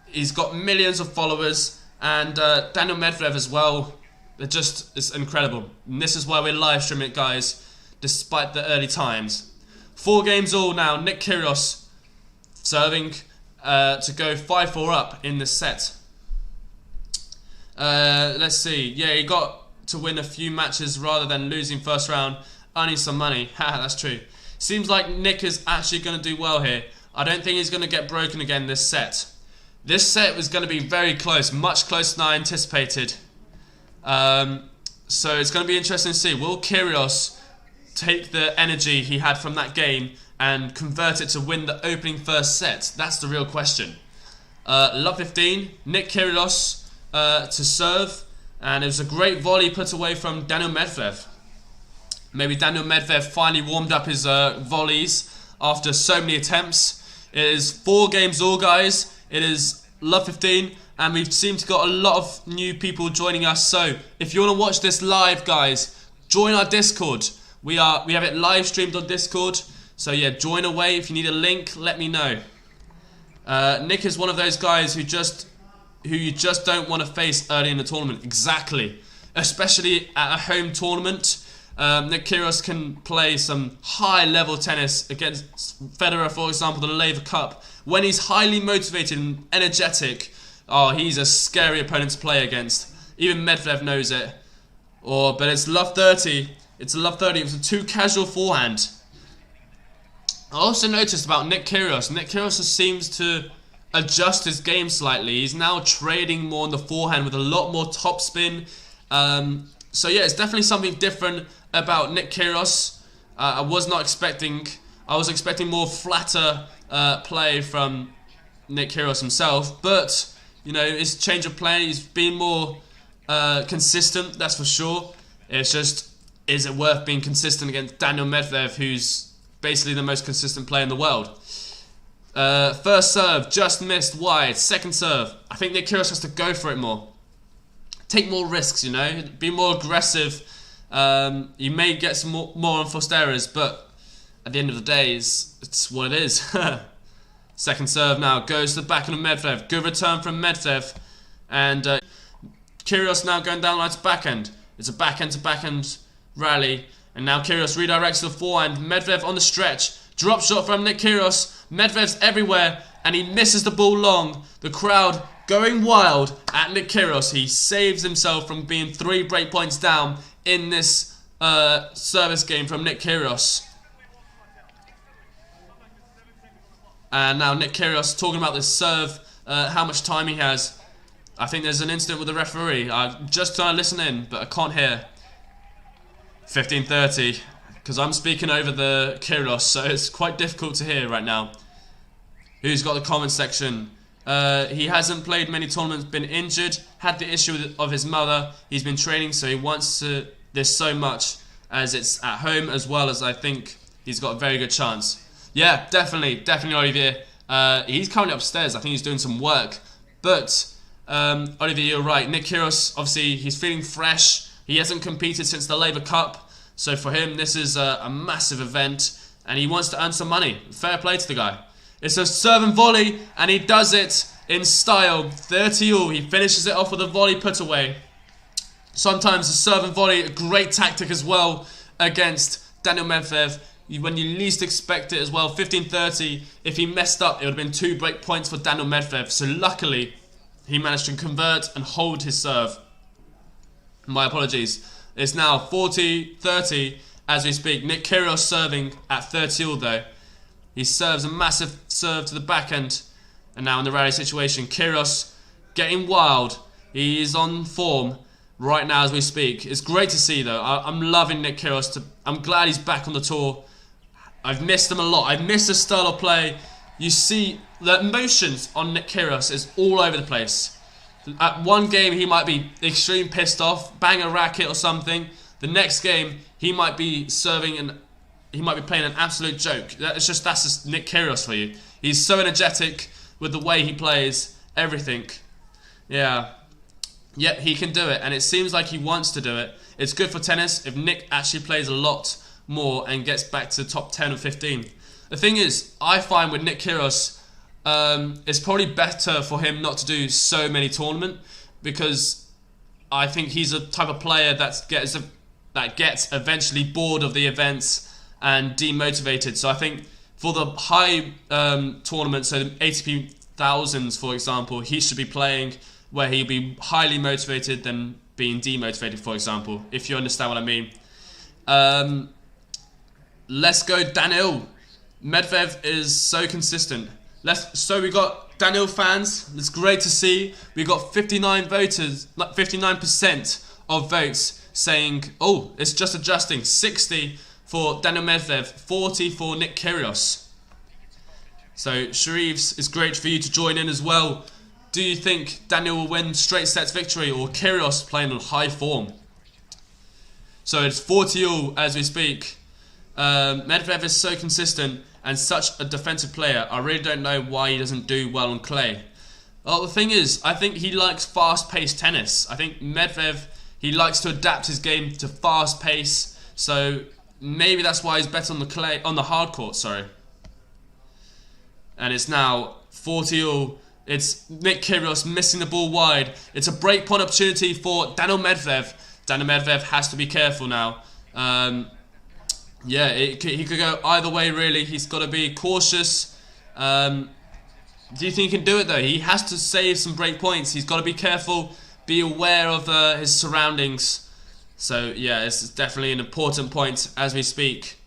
A: He's got millions of followers. And Daniil Medvedev as well. It's incredible. And this is why we're live streaming it, guys, despite the early times. 4 games all now. Nick Kyrgios serving to go 5-4 up in this set. Let's see. Yeah, he got to win a few matches rather than losing first round, earning some money. Haha, that's true. Seems like Nick is actually going to do well here. I don't think he's going to get broken again this set. This set was going to be very close, much closer than I anticipated. So it's going to be interesting to see. Will Kyrgios take the energy he had from that game and convert it to win the opening first set? That's the real question. Love 15, Nick Kyrgios to serve, and it was a great volley put away from Daniil Medvedev. Maybe Daniil Medvedev finally warmed up his volleys after so many attempts. It is 4 games all, guys. It is Love 15, and we've seemed to got a lot of new people joining us. So if you want to watch this live, guys, join our Discord. We have it live streamed on Discord. So yeah, join away. If you need a link, let me know. Nick is one of those guys who you just don't want to face early in the tournament. Exactly. Especially at a home tournament. Nick Kyrgios can play some high-level tennis against Federer, for example, the Laver Cup. When he's highly motivated and energetic, oh, he's a scary opponent to play against. Even Medvedev knows it. But it's Love 30. It's a Love 30. It was a too casual forehand. I also noticed about Nick Kyrgios. Nick Kyrgios seems to adjust his game slightly. He's now trading more on the forehand with a lot more topspin. So yeah, it's definitely something different about Nick Kyrgios. I was expecting more flatter play from Nick Kyrgios himself, but you know, his change of play, he's been more consistent, that's for sure. It's just, is it worth being consistent against Daniil Medvedev, who's basically the most consistent player in the world? First serve, just missed wide. Second serve, I think Nick Kyrgios has to go for it more. Take more risks, you know, be more aggressive. You may get some more unforced errors, but at the end of the day, it's what it is. Second serve now goes to the backhand of Medvedev. Good return from Medvedev. And Kyrgios now going down line to backhand. It's a backhand to backhand rally. And now Kyrgios redirects to the forehand. Medvedev on the stretch. Drop shot from Nick Kyrgios. Medvedev's everywhere. And he misses the ball long. The crowd going wild at Nick Kyrgios. He saves himself from being 3 break points down in this service game from Nick Kyrgios. And now Nick Kyrgios talking about this serve, how much time he has. I think there's an incident with the referee. I'm just trying to listen in, but I can't hear. 15:30, because I'm speaking over the Kyrgios, so it's quite difficult to hear right now. Who's got the comment section? He hasn't played many tournaments, been injured, had the issue of his mother. He's been training, so he wants this so much, as it's at home, as well as I think he's got a very good chance. Yeah, definitely Olivier. He's currently upstairs. I think he's doing some work. But Olivier, you're right. Nick Kyrgios, obviously, he's feeling fresh. He hasn't competed since the Laver Cup, so for him, this is a massive event, and he wants to earn some money. Fair play to the guy. It's a serve and volley, and he does it in style. 30-all. He finishes it off with a volley put away. Sometimes a serve and volley, a great tactic as well against Daniil Medvedev. When you least expect it as well. 15:30. If he messed up, it would have been 2 break points for Daniil Medvedev. So luckily, he managed to convert and hold his serve. My apologies. It's now 40-30 as we speak. Nick Kyrgios serving at 30-all though. He serves a massive serve to the backhand. And now in the rally situation, Kyrgios getting wild. He is on form right now as we speak. It's great to see though. I'm loving Nick Kyrgios. I'm glad he's back on the tour. I've missed him a lot. I've missed his style of play. You see the emotions on Nick Kyrgios is all over the place. At one game he might be extreme pissed off, bang a racket or something. The next game he might be serving and he might be playing an absolute joke. That's just Nick Kyrgios for you. He's so energetic with the way he plays, everything. Yeah. Yep, he can do it, and it seems like he wants to do it. It's good for tennis if Nick actually plays a lot more and gets back to the top 10 or 15. The thing is, I find with Nick Kyrgios, it's probably better for him not to do so many tournaments, because I think he's a type of player that gets eventually bored of the events and demotivated. So I think for the high tournaments, so the ATP thousands, for example, he should be playing where he'll be highly motivated than being demotivated, for example, if you understand what I mean. Let's go Daniil. Medvedev is so consistent. So we got Daniil fans. It's great to see. We got 59 voters, like 59% of votes saying, oh, it's just adjusting. 60 for Daniil Medvedev, 40 for Nick Kyrgios. So Sharifs, it's great for you to join in as well. Do you think Daniil will win straight sets victory, or Kyrgios playing on high form? So it's 40-all as we speak. Medvedev is so consistent and such a defensive player. I really don't know why he doesn't do well on clay. Well, the thing is, I think he likes fast-paced tennis. I think Medvedev, he likes to adapt his game to fast pace. So maybe that's why he's better on the clay, on the hard court. Sorry. And it's now 40-all. It's Nick Kyrgios missing the ball wide. It's a breakpoint opportunity for Daniil Medvedev. Daniil Medvedev has to be careful now. Yeah, he could go either way, really. He's got to be cautious. Do you think he can do it, though? He has to save some break points. He's got to be careful, be aware of his surroundings. So, yeah, it's definitely an important point as we speak.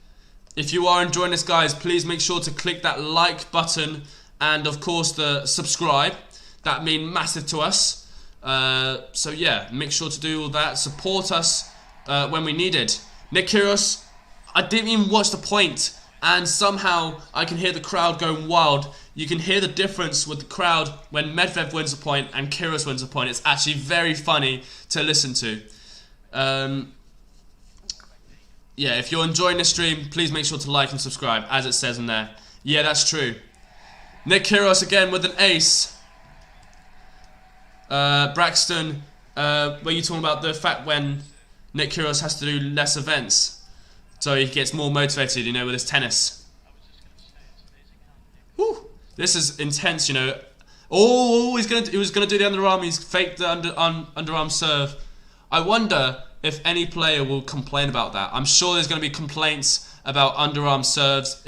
A: If you are enjoying this, guys, please make sure to click that like button and, of course, the subscribe. That means massive to us. So, yeah, make sure to do all that. Support us when we need it. Nick Kyrgios, I didn't even watch the point, and somehow I can hear the crowd going wild. You can hear the difference with the crowd when Medvedev wins a point and Kyrgios wins a point. It's actually very funny to listen to. Yeah, if you're enjoying this stream, please make sure to like and subscribe, as it says in there. Yeah, that's true. Nick Kyrgios again with an ace. Braxton, were you talking about the fact when Nick Kyrgios has to do less events? So he gets more motivated, you know, with his tennis. Whew, this is intense, you know. Oh, he was gonna do the underarm. He's faked the underarm serve. I wonder if any player will complain about that. I'm sure there's gonna be complaints about underarm serves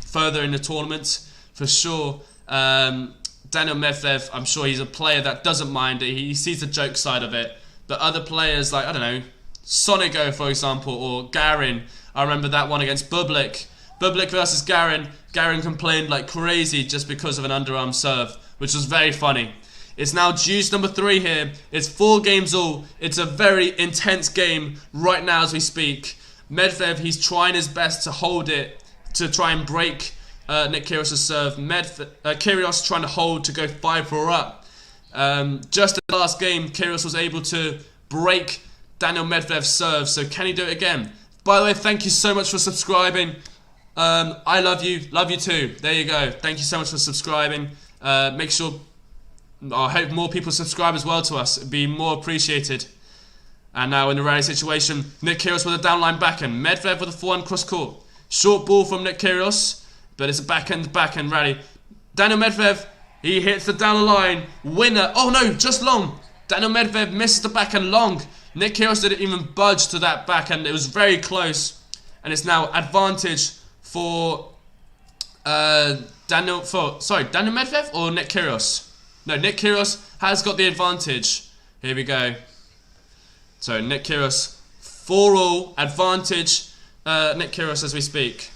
A: further in the tournament for sure. Daniil Medvedev, I'm sure he's a player that doesn't mind it. He sees the joke side of it. But other players like, I don't know, Sonigo, for example, or Garin. I remember that one against Bublik. Bublik versus Garin. Garin complained like crazy just because of an underarm serve, which was very funny. It's now juice number 3 here. It's 4 games all. It's a very intense game right now as we speak. Medvedev, he's trying his best to hold it, to try and break Nick Kyrgios' serve. Kyrgios trying to hold to go 5-4 up. Just in the last game, Kyrgios was able to break Daniil Medvedev's serve. So can he do it again? By the way, thank you so much for subscribing. I love you too. There you go. Thank you so much for subscribing. Make sure, I hope more people subscribe as well to us. It'd be more appreciated. And now in the rally situation, Nick Kyrgios with a downline backhand. Medvedev with a forehand cross court. Short ball from Nick Kyrgios, but it's a backhand rally. Daniil Medvedev, he hits the down the line. Winner. Oh no, just long. Daniil Medvedev misses the backhand long. Nick Kyrgios didn't even budge to that backhand. It was very close. And it's now advantage for Daniil Medvedev or Nick Kyrgios? No, Nick Kyrgios has got the advantage. Here we go. So Nick Kyrgios, 4-all, advantage Nick Kyrgios as we speak.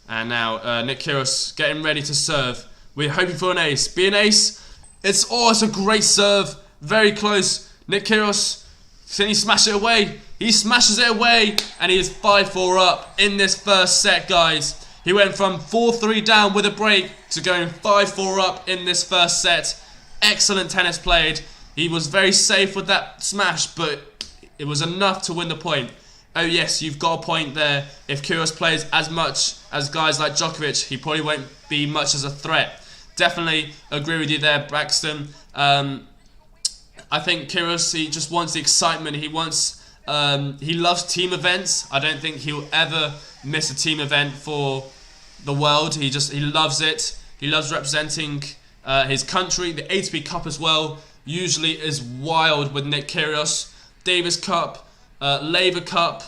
A: And now Nick Kyrgios getting ready to serve. We're hoping for an ace. Be an ace. It's a great serve. Very close. Nick Kyrgios, can he smash it away? He smashes it away, and he is 5-4 up in this first set, guys. He went from 4-3 down with a break to going 5-4 up in this first set. Excellent tennis played. He was very safe with that smash, but it was enough to win the point. Oh yes, you've got a point there. If Kyrgios plays as much as guys like Djokovic, he probably won't be much as a threat. definitely agree with you there, Braxton. I think Kyrgios, he just wants the excitement. He loves team events. I don't think he'll ever miss a team event for the world. He loves it. He loves representing his country. The ATP Cup as well usually is wild with Nick Kyrgios. Davis Cup, Labour Cup.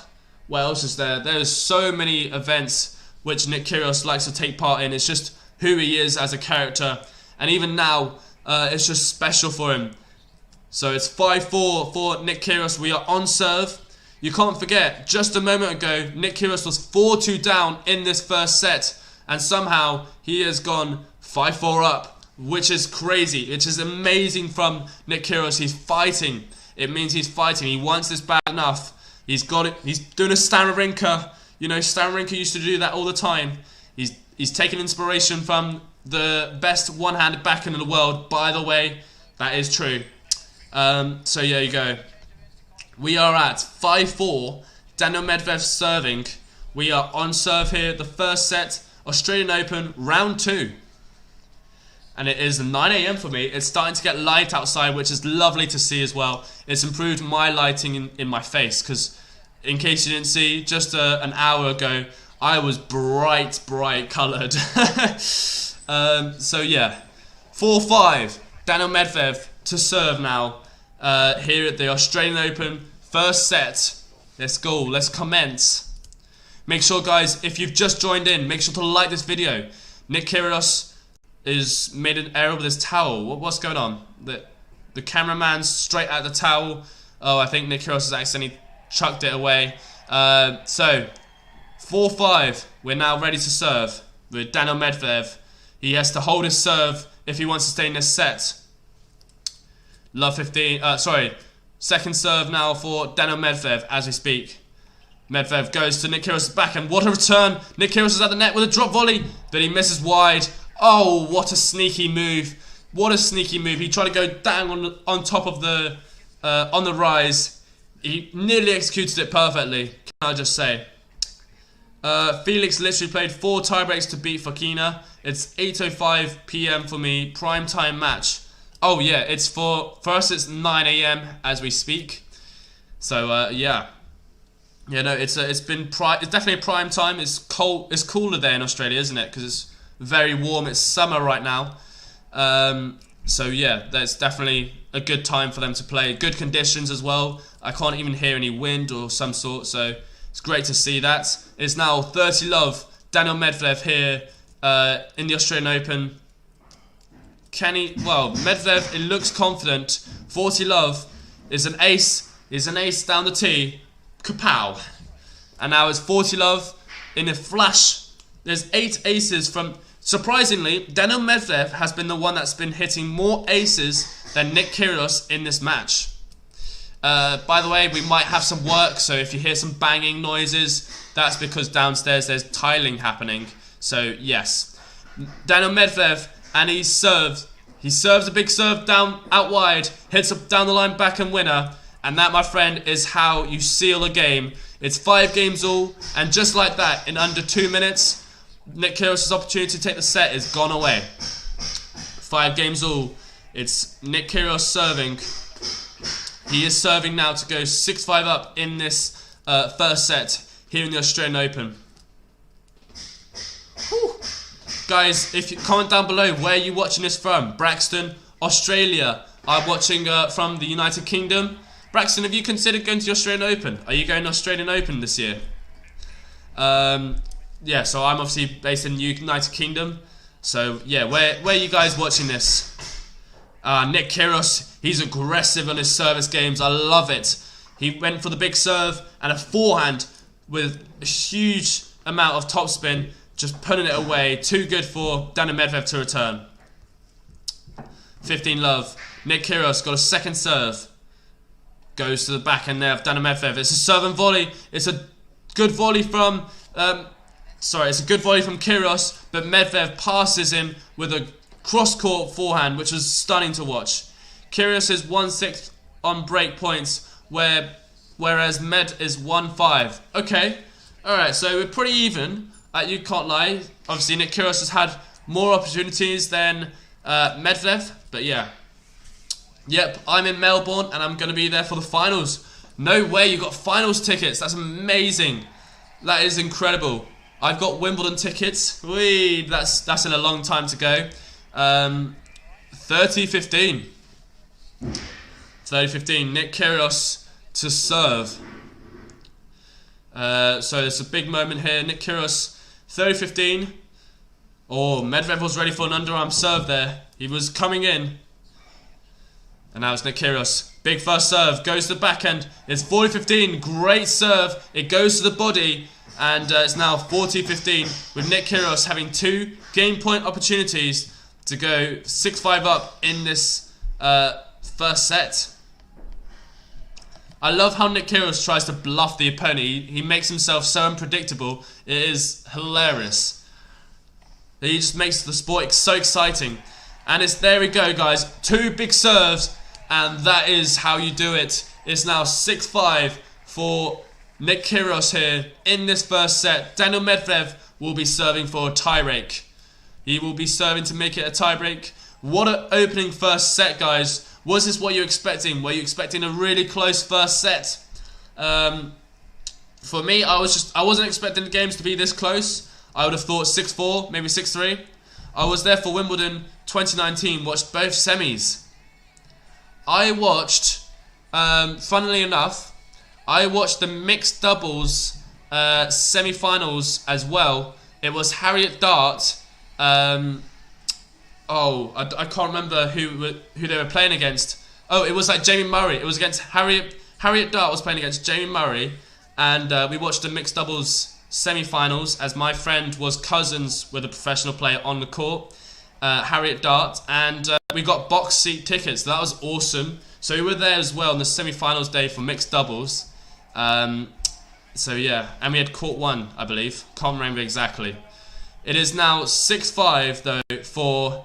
A: What else is there? There's so many events which Nick Kyrgios likes to take part in. It's just who he is as a character. And even now, it's just special for him. So it's 5-4 for Nick Kyrgios. We are on serve. You can't forget, just a moment ago, Nick Kyrgios was 4-2 down in this first set. And somehow, he has gone 5-4 up, which is crazy. Which is amazing from Nick Kyrgios. He's fighting. It means he's fighting. He wants this bad enough. He's got it. He's doing a Wawrinka. You know, Wawrinka used to do that all the time. He's taking inspiration from the best one-handed backhand in the world. By the way, that is true. So yeah, you go. We are at 5-4. Daniil Medvedev serving. We are on serve here. The first set, Australian Open, round 2. And it is 9 AM for me. It's starting to get light outside, which is lovely to see as well. It's improved my lighting in my face, because in case you didn't see, just an hour ago, I was bright coloured. So yeah, 4-5. Daniil Medvedev to serve now here at the Australian Open. First set. Let's go. Let's commence. Make sure, guys, if you've just joined in, make sure to like this video. Nick Kyrgios is made an error with his towel. What's going on? The cameraman's straight at the towel. Oh, I think Nick Kyrgios has accidentally chucked it away. So 4-5. We're now ready to serve with Daniil Medvedev. He has to hold his serve if he wants to stay in this set. Love 15. Second serve now for Daniil Medvedev as we speak. Medvedev goes to Nick Kyrgios' backhand. What a return! Nick Kyrgios is at the net with a drop volley, but he misses wide. Oh, what a sneaky move! What a sneaky move! He tried to go down on top of the on the rise. He nearly executed it perfectly. Can I just say? Felix literally played 4 tiebreaks to beat Fokina. It's 8:05 PM for me. Prime time match. Oh yeah, it's for us. It's 9 AM as we speak. So yeah. Yeah, no, it's definitely a prime time. It's cold. It's cooler there in Australia, isn't it? Because it's very warm. It's summer right now. So yeah, that's definitely a good time for them to play. Good conditions as well. I can't even hear any wind or some sort. So it's great to see that. It's now 30 love. Daniil Medvedev here in the Australian Open. Can he? Well, Medvedev, it looks confident. 40 love is an ace. Is an ace down the tee. Kapow. And now it's 40 love in a flash. There's 8 aces from... Surprisingly, Daniil Medvedev has been the one that's been hitting more aces than Nick Kyrgios in this match. By the way, we might have some work, so if you hear some banging noises, that's because downstairs there's tiling happening. So yes, Daniil Medvedev, and he serves a big serve down out wide, hits up down the line backhand winner. And that, my friend, is how you seal a game. It's 5 games all, and just like that, in under 2 minutes, Nick Kyrgios' opportunity to take the set is gone away. 5 games all. It's Nick Kyrgios serving. He is serving now to go 6-5 up in this first set here in the Australian Open. Whew. Guys, if you comment down below where you're watching this from. Braxton, Australia. I'm watching from the United Kingdom. Braxton, have you considered going to the Australian Open? Are you going to the Australian Open this year? Yeah, so I'm obviously based in the United Kingdom. So, yeah, where are you guys watching this? Nick Kyrgios, he's aggressive on his service games. I love it. He went for the big serve and a forehand with a huge amount of topspin, just putting it away. Too good for Daniil Medvedev to return. 15 love. Nick Kyrgios got a second serve. Goes to the backhand there of Daniil Medvedev. It's a serve and volley. It's a good volley from... it's a good volley from Kyrgios, but Medvedev passes him with a cross-court forehand, which was stunning to watch. Kyrgios is 1-6 on break points, whereas Med is 1-5. Okay, alright, so we're pretty even. You can't lie. Obviously, Nick Kyrgios has had more opportunities than Medvedev. But yeah. Yep, I'm in Melbourne and I'm going to be there for the finals. No way, you got finals tickets. That's amazing. That is incredible. I've got Wimbledon tickets. Whee, that's in a long time to go. 30-15. 30-15. Nick Kyrgios to serve. So it's a big moment here. Nick Kyrgios, 30-15. Oh, Medvedev was ready for an underarm serve there. He was coming in. And now it's Nick Kyrgios. Big first serve. Goes to the backhand. It's 40-15. Great serve. It goes to the body. And it's now 40-15 with Nick Kyrgios having 2 game point opportunities to go 6-5 up in this first set. I love how Nick Kyrgios tries to bluff the opponent. He makes himself so unpredictable. It is hilarious. He just makes the sport so exciting. And there we go, guys. 2 big serves. And that is how you do it. It's now 6-5 for Nick Kyrgios here in this first set. Daniil Medvedev will be serving for a tiebreak. He will be serving to make it a tiebreak. What an opening first set, guys. Was this what you were expecting? Were you expecting a really close first set? For me, I wasn't expecting the games to be this close. I would have thought 6-4, maybe 6-3. I was there for Wimbledon 2019, watched both semis. I watched, funnily enough, I watched the mixed doubles semi-finals as well. It was Harriet Dart. I can't remember who they were playing against. Oh, it was like Jamie Murray. It was against Harriet Dart was playing against Jamie Murray, and we watched the mixed doubles semi-finals as my friend was cousins with a professional player on the court, Harriet Dart, and we got box seat tickets. So that was awesome. So we were there as well on the semi-finals day for mixed doubles. So yeah, and we had court 1, I believe. Can't remember exactly. It is now 6-5 though for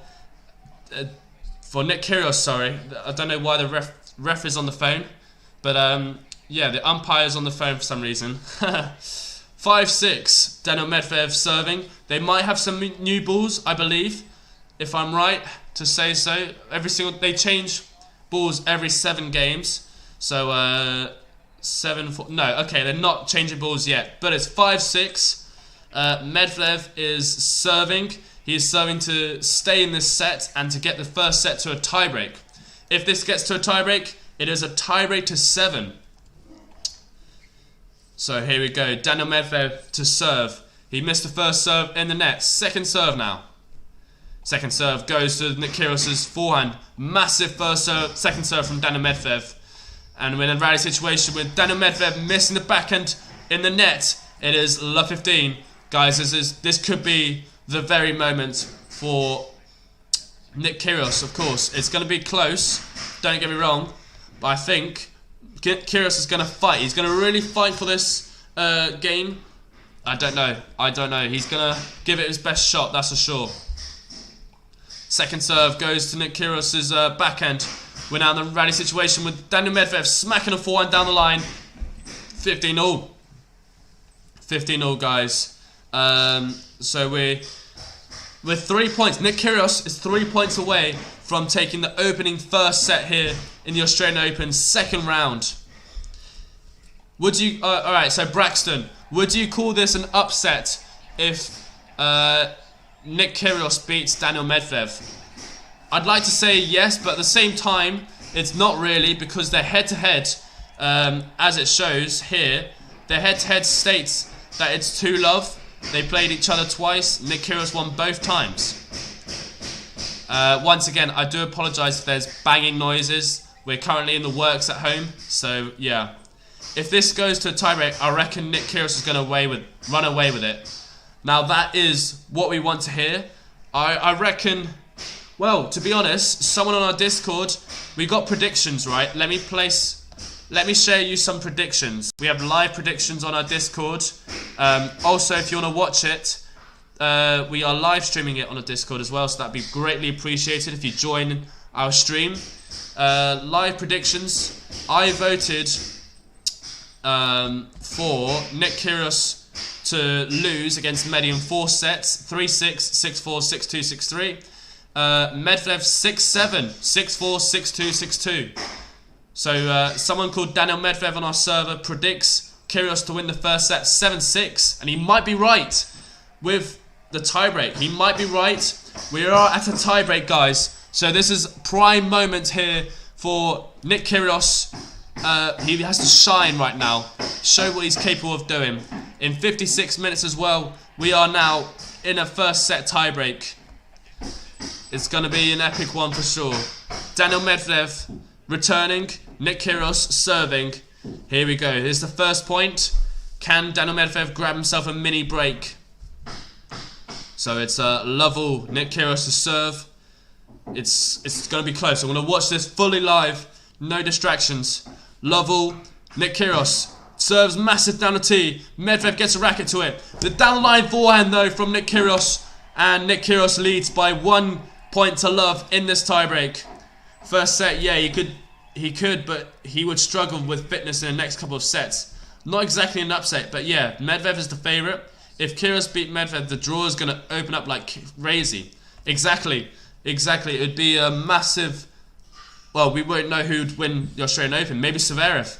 A: Nick Kyrgios. Sorry, I don't know why the ref is on the phone, but yeah, the umpire's on the phone for some reason. 5-6. Daniil Medvedev serving. They might have some new balls, I believe, if I'm right to say so. They change balls every 7 games. So 7-4. No, okay, they're not changing balls yet, but it's 5-6. Medvedev is serving. He is serving to stay in this set and to get the first set to a tiebreak. If this gets to a tiebreak, it is a tiebreak to 7. So here we go. Daniil Medvedev to serve. He missed the first serve in the net. Second serve now. Second serve goes to Nick Kyrgios' forehand. Massive first serve, second serve from Daniil Medvedev. And we're in a rally situation with Daniil Medvedev missing the backhand in the net. It is love 15. Guys, this could be the very moment for Nick Kyrgios, of course. It's going to be close, don't get me wrong, but I think Kyrgios is going to fight. He's going to really fight for this game. I don't know. He's going to give it his best shot, that's for sure. Second serve goes to Nick Kyrgios' backhand. We're now in the rally situation with Daniil Medvedev smacking a forehand down the line. 15-all. 15-all, guys. So we're 3 points. Nick Kyrgios is 3 points away from taking the opening first set here in the Australian Open second round. Would you... Alright, so Braxton, would you call this an upset if Nick Kyrgios beats Daniil Medvedev? I'd like to say yes, but at the same time, it's not really, because they're head-to-head, as it shows here. Their head-to-head states that it's 2-love. They played each other twice. Nick Kyrgios won both times. Once again, I do apologise if there's banging noises. We're currently in the works at home, so yeah. If this goes to a tiebreak, I reckon Nick Kyrgios is going to run away with it. Now that is what we want to hear. I reckon, well, to be honest, someone on our Discord, we got predictions, right? Let me share you some predictions. We have live predictions on our Discord. Also, if you want to watch it, we are live streaming it on the Discord as well, so that'd be greatly appreciated if you join our stream. Live predictions. I voted for Nick Kyrgios to lose against Medi in 4 sets, 3-6, 6-4, 6-2, 6-3. Medvedev 6-7, 6-4, 6-2, 6-2. So someone called Daniil Medvedev on our server predicts Kyrgios to win the first set 7-6, and he might be right with the tiebreak. He might be right. We are at a tiebreak, guys. So this is prime moment here for Nick Kyrgios. He has to shine right now, show what he's capable of doing. In 56 minutes as well, we are now in a first set tiebreak. It's going to be an epic one for sure. Daniil Medvedev returning, Nick Kyrgios serving. Here we go. Here's the first point. Can Daniil Medvedev grab himself a mini break? So it's Lovell, Nick Kyrgios to serve. It's going to be close. I'm going to watch this fully live. No distractions. Lovell, Nick Kyrgios serves massive down the tee. Medvedev gets a racket to it. The down the line forehand though from Nick Kyrgios. And Nick Kyrgios leads by 1 point to love in this tiebreak. First set, yeah, he could, but he would struggle with fitness in the next couple of sets. Not exactly an upset, but yeah, Medvedev is the favourite. If Kyrgios beat Medvedev, the draw is going to open up like crazy. Exactly. It would be a massive... Well, we won't know who'd win the Australian Open. Maybe Zverev.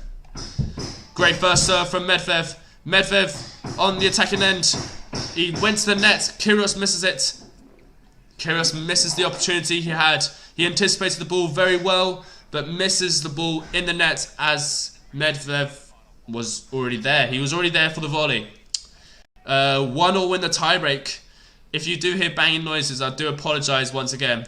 A: Great first serve from Medvedev. Medvedev on the attacking end. He went to the net. Kyrgios misses it. Kyrgios misses the opportunity he had. He anticipated the ball very well, but misses the ball in the net as Medvedev was already there. He was already there for the volley. 1-1 in the tiebreak. If you do hear banging noises, I do apologise once again.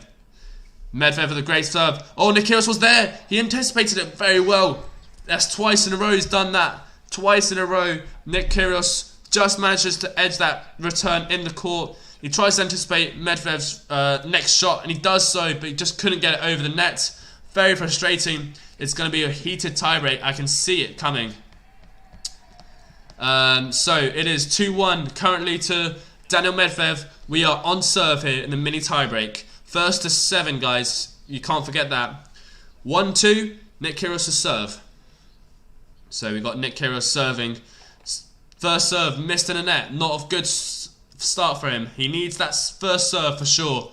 A: Medvedev with a great serve. Oh, Nick Kyrgios was there. He anticipated it very well. That's twice in a row he's done that. Twice in a row, Nick Kyrgios just manages to edge that return in the court. He tries to anticipate Medvedev's next shot, and he does so, but he just couldn't get it over the net. Very frustrating. It's going to be a heated tiebreak. I can see it coming. So it is 2-1 currently to Daniil Medvedev. We are on serve here in the mini tiebreak. First to 7, guys. You can't forget that. 1-2, Nick Kyrgios to serve. So we got Nick Kyrgios serving. First serve missed in the net. Not a good start for him. He needs that first serve for sure.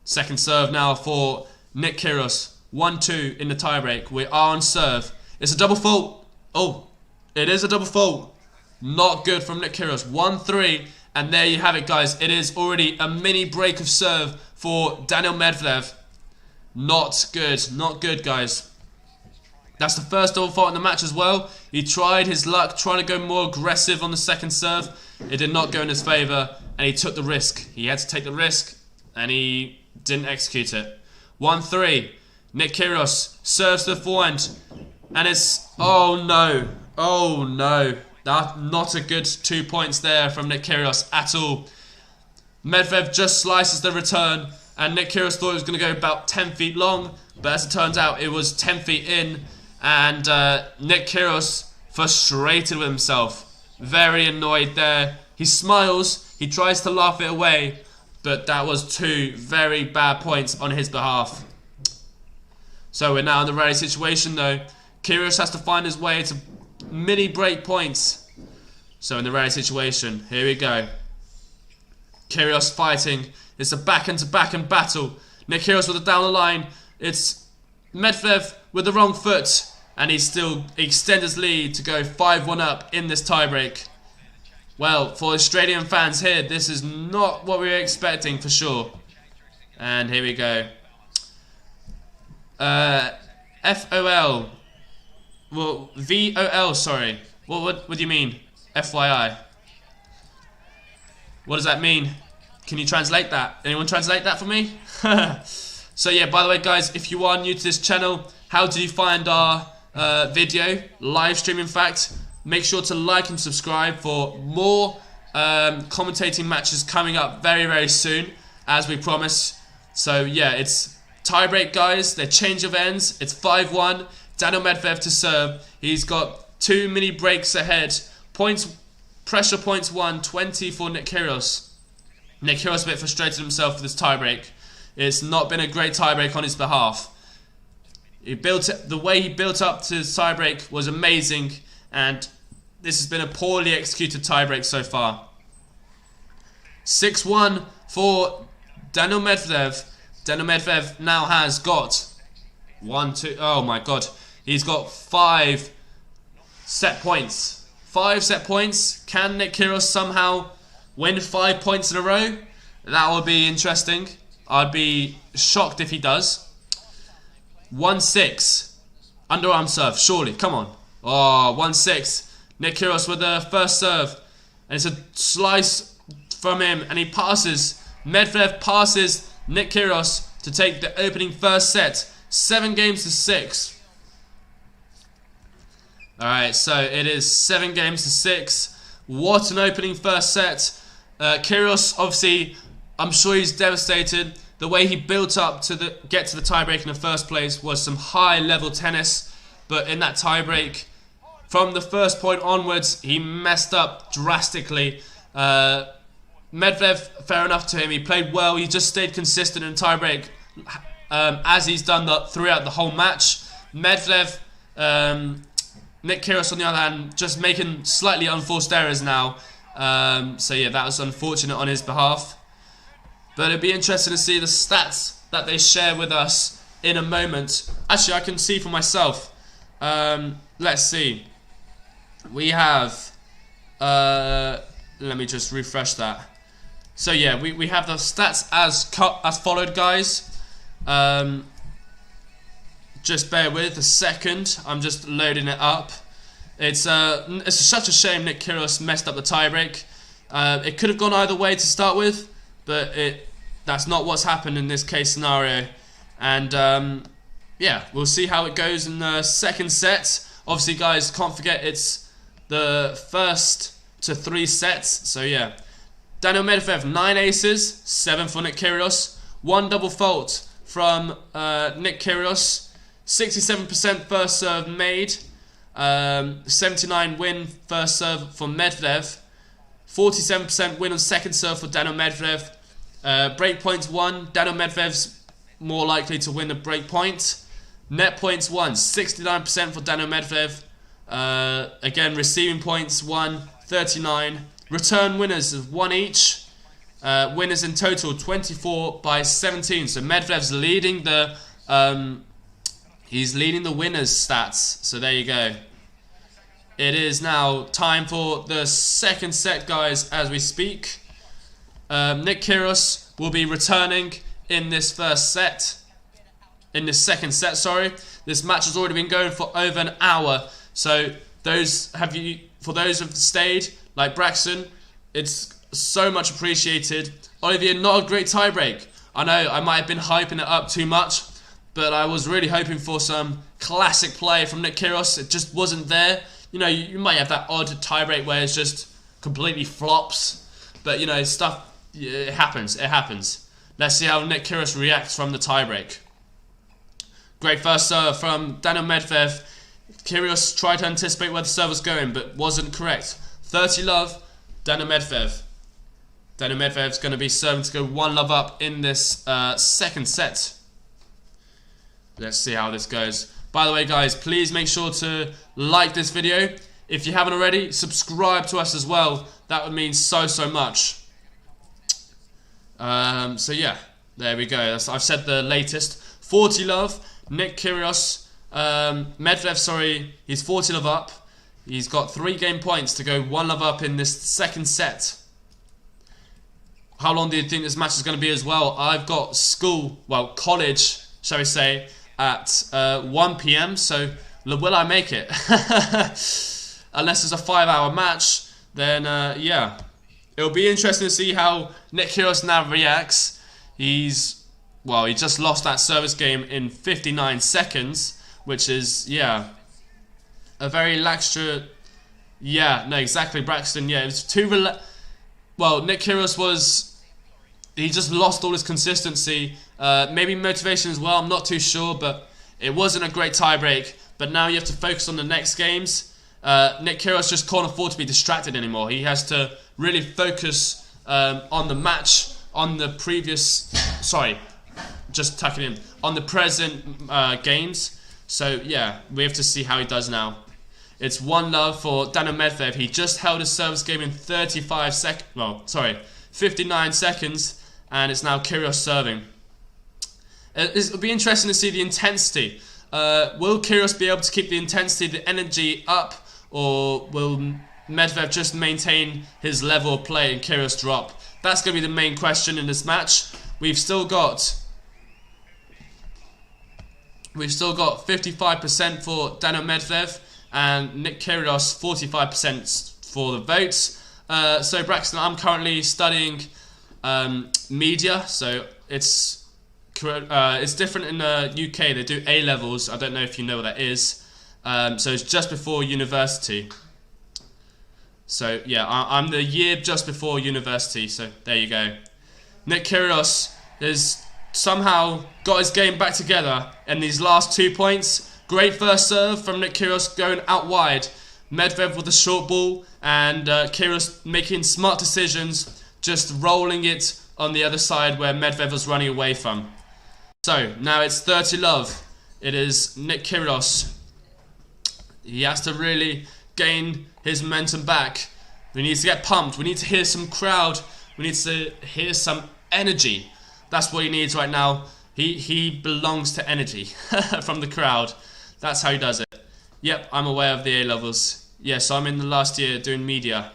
A: Second serve now for Nick Kyrgios. 1-2 in the tiebreak. We are on serve. It's a double fault. Oh, it is a double fault. Not good from Nick Kyrgios. 1-3. And there you have it, guys. It is already a mini break of serve for Daniil Medvedev. Not good. Not good, guys. That's the first double fault in the match as well. He tried his luck, trying to go more aggressive on the second serve. It did not go in his favour, and he took the risk. He had to take the risk, and he didn't execute it. 1-3. Nick Kyrgios serves to the forehand, and it's... Oh, no. Oh, no. Not a good 2 points there from Nick Kyrgios at all. Medvedev just slices the return, and Nick Kyrgios thought it was going to go about 10 feet long, but as it turns out, it was 10 feet in, and Nick Kyrgios frustrated with himself. Very annoyed there. He smiles, he tries to laugh it away, but that was 2 very bad points on his behalf. So we're now in the rally situation though. Kyrgios has to find his way to mini break points. So in the rally situation, here we go. Kyrgios fighting. It's a back-and-to-back-and battle. Nick Kyrgios with it down the line. It's Medvedev with the wrong foot, and he still extends his lead to go 5-1 up in this tiebreak. Well, for Australian fans here, this is not what we were expecting for sure. And here we go. FOL. Well, VOL, sorry. What do you mean? FYI. What does that mean? Can you translate that? Anyone translate that for me? So yeah, by the way guys, if you are new to this channel, how did you find our video, live stream in fact? Make sure to like and subscribe for more commentating matches coming up very, very soon, as we promised. So yeah, it's tiebreak guys, they're change of ends, it's 5-1, Daniil Medvedev to serve. He's got 2 mini breaks ahead. Points, pressure points 1, 20 for Nick Kyrgios. Nick Kyrgios a bit frustrated himself for this tiebreak. It's not been a great tiebreak on his behalf. The way he built up to his tiebreak was amazing, and This has been a poorly executed tiebreak so far. 6-1 for Daniil Medvedev. Daniil Medvedev now has got 1, 2, oh my god. He's got 5 set points. 5 set points. Can Nick Kyrgios somehow win 5 points in a row? That would be interesting. I'd be shocked if he does. 1-6. Underarm serve, surely. Come on. Oh, 1-6. Nick Kyrgios with the first serve. And it's a slice from him. And he passes. Medvedev passes Nick Kyrgios to take the opening first set. 7-6. Alright, so it is 7-6. What an opening first set. Kyrgios, obviously, I'm sure he's devastated. The way he built up to get to the tiebreak in the first place was some high-level tennis. But in that tiebreak, from the first point onwards, he messed up drastically. Medvedev, fair enough to him. He played well. He just stayed consistent in tiebreak, as he's done throughout the whole match. Medvedev, Nick Kyrgios on the other hand, just making slightly unforced errors now. So yeah, that was unfortunate on his behalf. But it'd be interesting to see the stats that they share with us in a moment. Actually, I can see for myself. Let's see. We have... let me just refresh that. So yeah, we have the stats as followed, guys. Just bear with a second. I'm just loading it up. It's such a shame Nick Kyrgios messed up the tiebreak. It could have gone either way to start with, but that's not what's happened in this case scenario. And yeah, we'll see how it goes in the second set. Obviously, guys, can't forget it's the first to 3 sets. So yeah, Daniil Medvedev 9 aces, 7 for Nick Kyrgios, 1 double fault from Nick Kyrgios, 67% first serve made, 79 win first serve for Medvedev, 47% win on second serve for Daniil Medvedev. Break points 1, Daniil Medvedev's more likely to win the break point. Net points 1, 69% for Daniil Medvedev. Again, receiving points 1, 39. Return winners of 1 each. Winners in total 24 by 17. So Medvedev's leading the he's leading the winners stats. So there you go. It is now time for the second set, guys, as we speak. Nick Kyrgios will be returning in this first set. In this second set, sorry. This match has already been going for over an hour. So for those who've stayed, like Braxton, it's so much appreciated. Olivier, not a great tiebreak. I know I might have been hyping it up too much, but I was really hoping for some classic play from Nick Kyrgios. It just wasn't there. You know, you might have that odd tiebreak where it's just completely flops. But, you know, stuff, it happens. It happens. Let's see how Nick Kyrgios reacts from the tiebreak. Great first serve from Daniil Medvedev. Kyrgios tried to anticipate where the serve was going, but wasn't correct. 30-love, Daniil Medvedev. Daniil Medvedev's going to be serving to go 1-love up in this second set. Let's see how this goes. By the way, guys, please make sure to like this video. If you haven't already, subscribe to us as well. That would mean so much. So yeah, there we go. I've said the latest. 40-love, Nick Kyrgios. Medvedev, sorry, he's 40-love up. He's got 3 game points to go 1-love up in this second set. How long do you think this match is going to be as well? I've got college, shall we say, at 1 PM, so will I make it? Unless it's a 5-hour match, then yeah. It'll be interesting to see how Nick Kyrgios now reacts. He just lost that service game in 59 seconds, which is, yeah, a very laxative. Yeah, no, exactly, Braxton. Yeah, it was too Nick Kyrgios he just lost all his consistency. Maybe motivation as well, I'm not too sure, but it wasn't a great tiebreak. But now you have to focus on the next games. Nick Kyrgios just can't afford to be distracted anymore. He has to really focus on the match, on the on the present games. So yeah, we have to see how he does now. It's 1-0 for Daniil Medvedev. He just held his service game in 59 seconds, and it's now Kyrgios serving. It'll be interesting to see the intensity. Will Kyrgios be able to keep the intensity, the energy up, or will Medvedev just maintain his level of play and Kyrgios drop? That's going to be the main question in this match. We've still got 55% for Daniil Medvedev and Nick Kyrgios 45% for the votes. So Braxton, I'm currently studying media, so it's different in the UK. They do A levels. I don't know if you know what that is. So it's just before university. So yeah, I'm the year just before university. So there you go. Nick Kyrgios has somehow got his game back together in these last 2 points. Great first serve from Nick Kyrgios going out wide. Medvedev with the short ball, and Kyrgios making smart decisions, just rolling it on the other side where Medvedev was running away from. So now it's 30-love. It is Nick Kyrgios. He has to really gain his momentum back. We need to get pumped. We need to hear some crowd. We need to hear some energy. That's what he needs right now. He belongs to energy from the crowd. That's how he does it. Yep, I'm aware of the A levels. Yes, I'm in the last year doing media,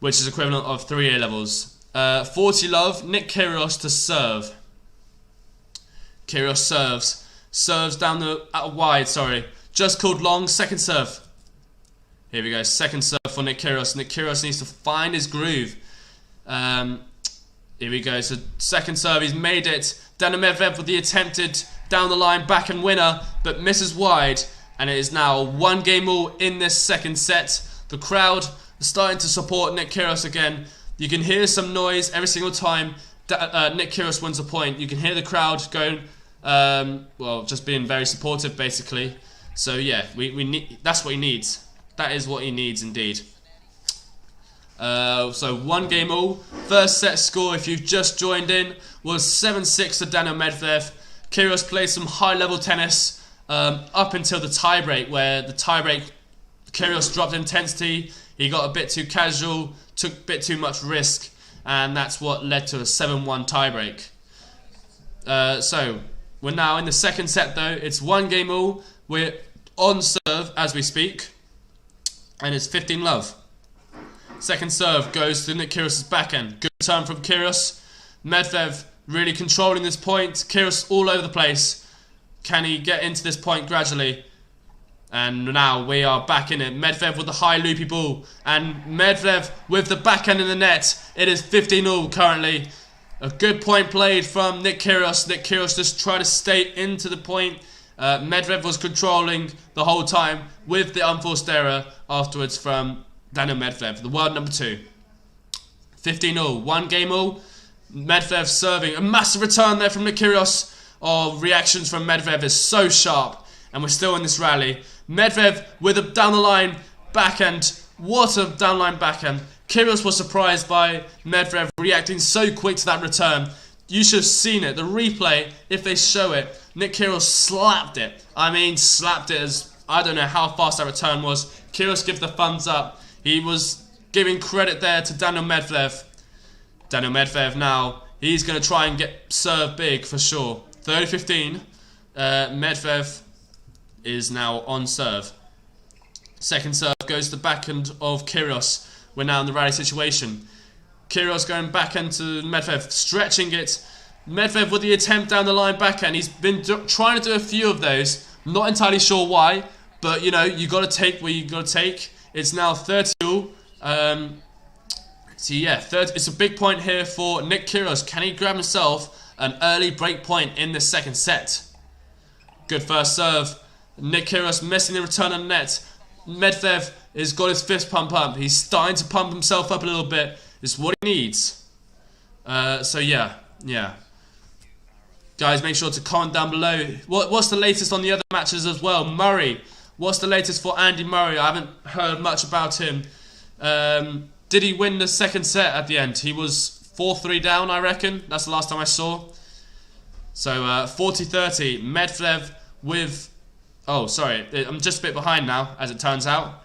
A: which is equivalent of 3 A levels. 40-love, Nick Kyrgios to serve. Kyrgios serves down the wide. Just called long. Second serve. Here we go. Second serve for Nick Kyrgios. Nick Kyrgios needs to find his groove. Here we go. So second serve, he's made it. Daniil Medvedev with the attempted down the line backhand winner, but misses wide, and it is now 1-game-all in this second set. The crowd are starting to support Nick Kyrgios again. You can hear some noise every single time Nick Kyrgios wins a point. You can hear the crowd going, well, just being very supportive, basically. So yeah, we need. That's what he needs. That is what he needs indeed. So 1-game-all. First set score, if you've just joined in, was 7-6 to Daniil Medvedev. Kyrgios played some high-level tennis up until the tiebreak, where the tiebreak, Kyrgios dropped intensity. He got a bit too casual, took a bit too much risk, and that's what led to a 7-1 tiebreak. So we're now in the second set though. It's 1-game-all. We're on serve as we speak, and it's 15-love. Second serve goes to Nick Kyrgios' backhand. Good turn from Kyrgios. Medvedev really controlling this point. Kyrgios all over the place. Can he get into this point gradually? And now we are back in it. Medvedev with the high loopy ball, and Medvedev with the backhand in the net. It is 15-all currently. A good point played from Nick Kyrgios. Nick Kyrgios just tried to stay into the point. Medvedev was controlling the whole time with the unforced error afterwards from Daniil Medvedev, the world number 2. 15-all, 1-game-all. Medvedev serving. A massive return there from Nick Kyrgios. Oh, reactions from Medvedev is so sharp. And we're still in this rally. Medvedev with a down the line backhand. What a down line backhand. Kyrgios was surprised by Medvedev reacting so quick to that return. You should have seen it. The replay, if they show it, Nick Kyrgios slapped it. I mean, slapped it as, I don't know how fast that return was. Kyrgios give the thumbs up. He was giving credit there to Daniil Medvedev. Daniil Medvedev now, he's going to try and get served big for sure. 30-15. Medvedev is now on serve. Second serve goes to the backhand of Kyrgios. We're now in the rally situation. Kyrgios going backhand to Medvedev, stretching it. Medvedev with the attempt down the line backhand. He's been trying to do a few of those. Not entirely sure why, but you know, you got to take what you got to take. It's now 30-all. So yeah, it's a big point here for Nick Kyrgios. Can he grab himself an early break point in the second set? Good first serve. Nick Kyrgios missing the return on net. Medvedev has got his fist pump up. He's starting to pump himself up a little bit. It's what he needs. So yeah. Guys, make sure to comment down below. What's the latest on the other matches as well? Murray. What's the latest for Andy Murray? I haven't heard much about him. Did he win the second set at the end? He was 4-3 down, I reckon. That's the last time I saw. So 40-30. Medvedev with Oh, sorry, I'm just a bit behind now, as it turns out.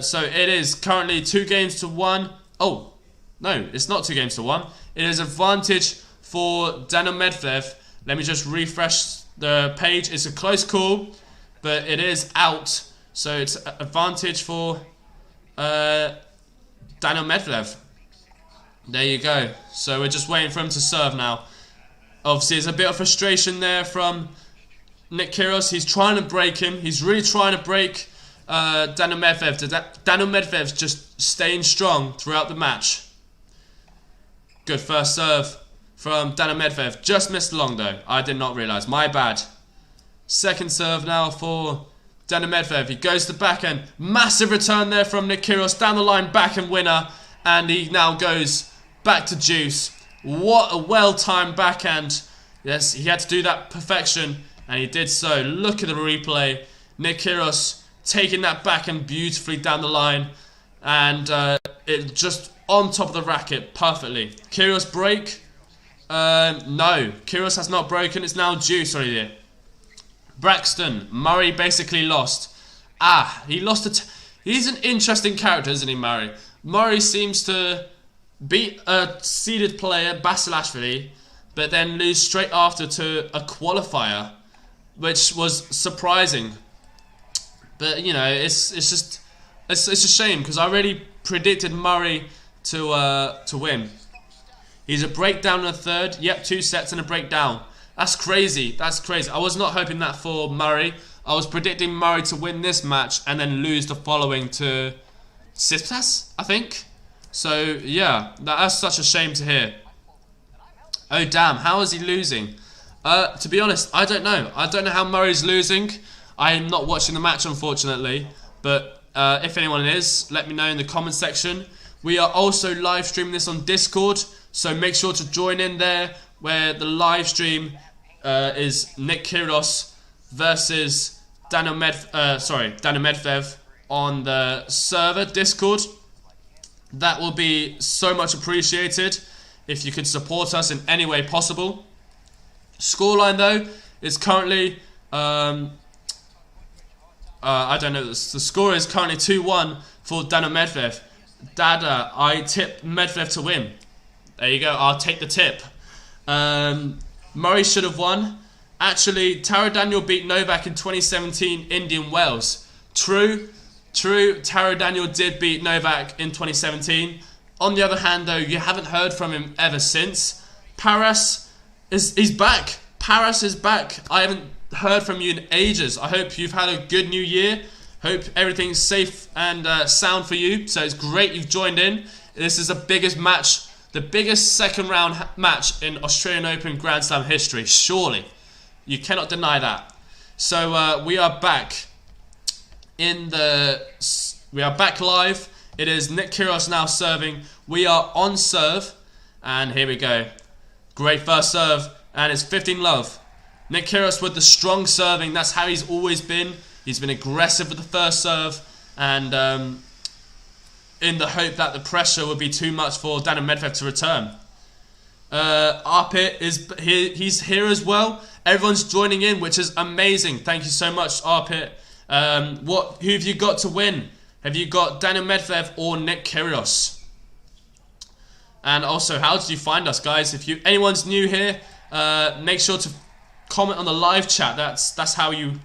A: So it is currently 2-1. Oh, no, it's not 2-1. It is advantage for Daniil Medvedev. Let me just refresh the page. It's a close call, but it is out. So it's advantage for Daniil Medvedev. There you go. So we're just waiting for him to serve now. Obviously, there's a bit of frustration there from Nick Kyrgios. He's trying to break him. He's really trying to break Daniil Medvedev. Daniil Medvedev's just staying strong throughout the match. Good first serve from Daniil Medvedev. Just missed long though. I did not realise. My bad. Second serve now for Daniil Medvedev. He goes to backhand. Massive return there from Nick Kyrgios. Down the line, backhand winner. And he now goes back to deuce. What a well-timed backhand. Yes, he had to do that perfection. And he did so. Look at the replay. Nick Kyrgios taking that backhand beautifully down the line. And it just on top of the racket perfectly. Kyrgios break? No. Kyrgios has not broken. It's now deuce right here. Braxton. Murray basically lost. He lost he's an interesting character, isn't he, Murray? Murray seems to beat a seeded player, Basilashvili, but then lose straight after to a qualifier, which was surprising. But you know, it's a shame because I really predicted Murray to win. He's a breakdown in a third. Yep, 2 sets and a breakdown. That's crazy. That's crazy. I was not hoping that for Murray. I was predicting Murray to win this match and then lose the following to Tsitsipas, I think. So yeah, that's such a shame to hear. Oh damn, how is he losing? To be honest, I don't know. I don't know how Murray's losing. I am not watching the match, unfortunately. But if anyone is, let me know in the comment section. We are also live streaming this on Discord, so make sure to join in there, where the live stream is Nick Kyrgios versus Daniil Medvedev on the server Discord. That will be so much appreciated if you could support us in any way possible. Scoreline though is currently I don't know, the score is currently 2-1 for Daniil Medvedev. Dada, I tip Medvedev to win. There you go, I'll take the tip. Murray should have won. Actually, Taro Daniel beat Novak in 2017 Indian Wells. True, Taro Daniel did beat Novak in 2017. On the other hand though, you haven't heard from him ever since. Paras he's back. Paras is back. I haven't heard from you in ages. I hope you've had a good new year. Hope everything's safe and sound for you. So it's great you've joined in. This is the biggest match, the biggest second round match in Australian Open Grand Slam history. Surely. You cannot deny that. So we are back we are back live. It is Nick Kyrgios now serving. We are on serve. And here we go. Great first serve. And it's 15-love. Nick Kyrgios with the strong serving. That's how he's always been. He's been aggressive with the first serve. And in the hope that the pressure would be too much for Daniil Medvedev to return. Arpit is here. He's here as well. Everyone's joining in, which is amazing. Thank you so much, Arpit. Who have you got to win? Have you got Daniil Medvedev or Nick Kyrgios? And also, how did you find us, guys? If anyone's new here, make sure to comment on the live chat. That's how you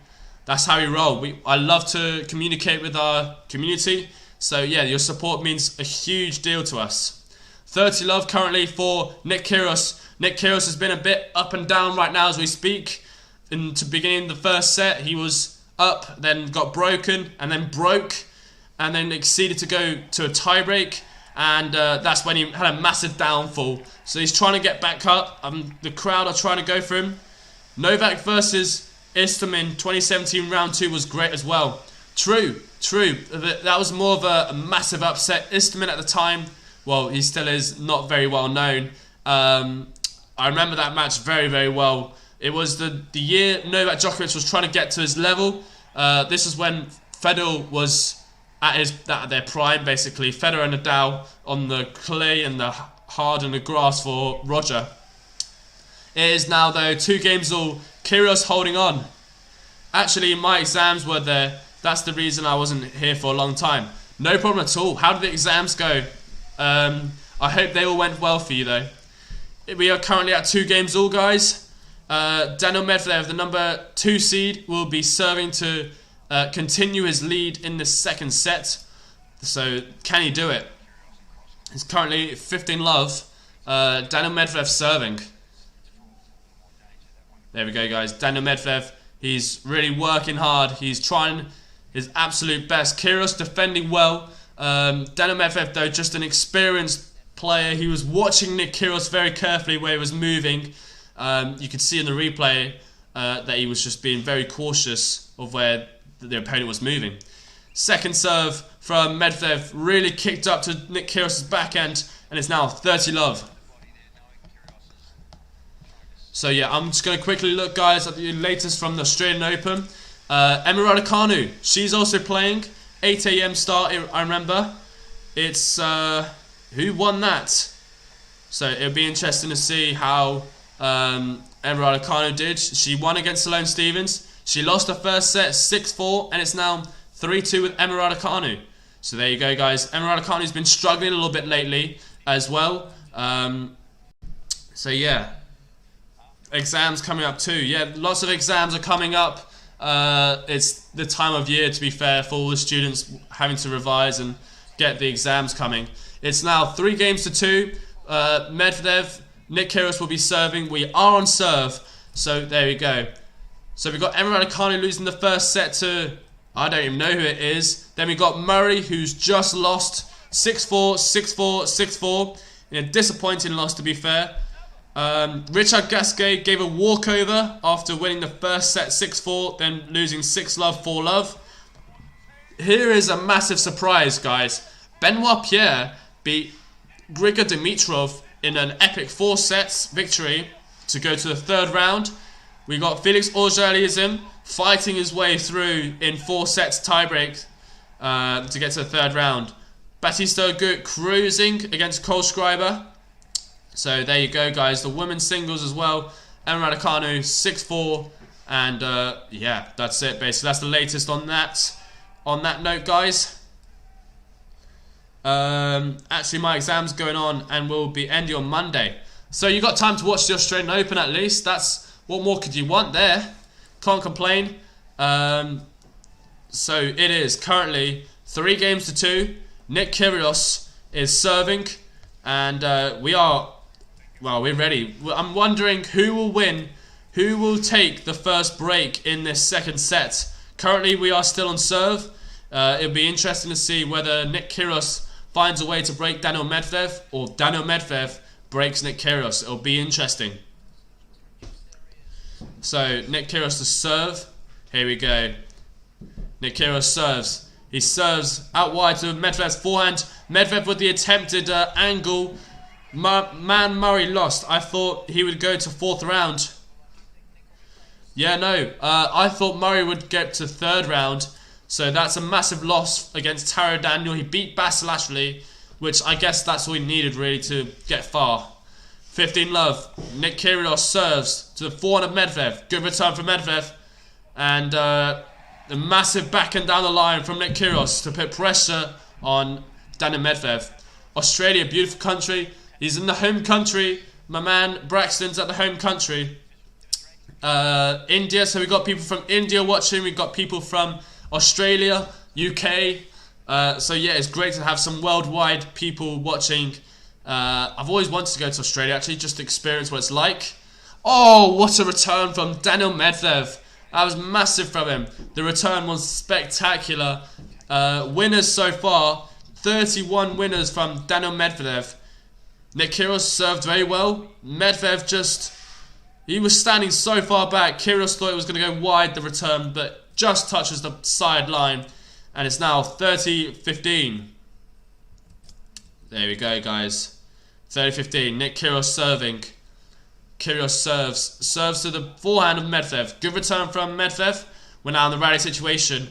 A: roll. I love to communicate with our community. So yeah, your support means a huge deal to us. 30 love currently for Nick Kyrgios. Nick Kyrgios has been a bit up and down right now as we speak. To begin the first set, he was up, then got broken, and then broke, and then exceeded to go to a tiebreak, and that's when he had a massive downfall. So he's trying to get back up. The crowd are trying to go for him. Novak versus Istomin 2017 round 2 was great as well. True. That was more of a massive upset. Istomin at the time, well, he still is not very well known. I remember that match very, very well. It was the year Novak Djokovic was trying to get to his level. This is when Federer was at their prime, basically. Federer and Nadal on the clay and the hard and the grass for Roger. It is now, though, 2 games all. Kyrgios holding on. Actually, my exams were there. That's the reason I wasn't here for a long time. No problem at all. How did the exams go? I hope they all went well for you though. We are currently at 2 games all, guys. Daniil Medvedev, the number 2 seed, will be serving to continue his lead in the second set. So, can he do it? He's currently 15-love. Daniil Medvedev serving. There we go, guys. Daniil Medvedev, he's really working hard. He's trying his absolute best. Kyrgios defending well. Daniil Medvedev, though, just an experienced player. He was watching Nick Kyrgios very carefully where he was moving. You could see in the replay that he was just being very cautious of where the opponent was moving. Second serve from Medvedev really kicked up to Nick Kyrgios' backhand, and it's now 30-love. So yeah, I'm just going to quickly look, guys, at the latest from the Australian Open. Emma Raducanu, she's also playing. 8 AM start, I remember. It's who won that? So it'll be interesting to see how Emma Raducanu did. She won against Sloane Stephens. She lost her first set 6-4, and it's now 3-2 with Emma Raducanu. So there you go, guys. Emma Raducanu's been struggling a little bit lately as well. So yeah, exams coming up too. Yeah, lots of exams are coming up. It's the time of year, to be fair, for all the students having to revise and get the exams coming. It's now 3 games to 2. Medvedev, Nick Kyrgios will be serving. We are on serve. So there we go. So we've got Emma Raducanu losing the first set to, I don't even know who it is. Then we got Murray, who's just lost 6-4, 6-4, 6-4. In a disappointing loss, to be fair. Richard Gasquet gave a walkover after winning the first set 6-4, then losing 6-love, 4-love. Here is a massive surprise, guys. Benoit Pierre beat Grigor Dimitrov in an epic 4 sets victory to go to the 3rd round. We got Felix Auger-Aliassime fighting his way through in 4 sets tiebreak to get to the 3rd round. Batista Agut cruising against Cole Schreiber. So there you go, guys. The women's singles as well. Emma Raducanu 6-4, and yeah, that's it. Basically, that's the latest on that. On that note, guys. Actually, my exam's going on and will be ending on Monday. So you got time to watch the Australian Open at least. That's what more could you want there? Can't complain. So it is currently 3 games to 2. Nick Kyrgios is serving, and we're ready. I'm wondering who will win, who will take the first break in this second set. Currently, we are still on serve. It'll be interesting to see whether Nick Kyrgios finds a way to break Daniil Medvedev, or Daniil Medvedev breaks Nick Kyrgios. It'll be interesting. So, Nick Kyrgios to serve. Here we go. Nick Kyrgios serves. He serves out wide to Medvedev's forehand. Medvedev with the attempted angle. Murray lost. I thought he would go to 4th round. Yeah, no. I thought Murray would get to 3rd round. So that's a massive loss against Taro Daniel. He beat Basilashvili, which I guess that's all he needed really to get far. 15-love. Nick Kyrgios serves to the forehand of Medvedev. Good return from Medvedev. And a massive backhand down the line from Nick Kyrgios to put pressure on Daniil Medvedev. Australia, beautiful country. He's in the home country. My man Braxton's at the home country. India, so we've got people from India watching. We've got people from Australia, UK. So yeah, it's great to have some worldwide people watching. I've always wanted to go to Australia, actually, just to experience what it's like. Oh, what a return from Daniil Medvedev. That was massive from him. The return was spectacular. Winners so far, 31 winners from Daniil Medvedev. Nick Kyrgios served very well. Medvedev he was standing so far back. Kyrgios thought it was going to go wide, the return, but just touches the sideline. And it's now 30-15. There we go, guys. 30-15. Nick Kyrgios serving. Kyrgios serves to the forehand of Medvedev. Good return from Medvedev. We're now in the rally situation.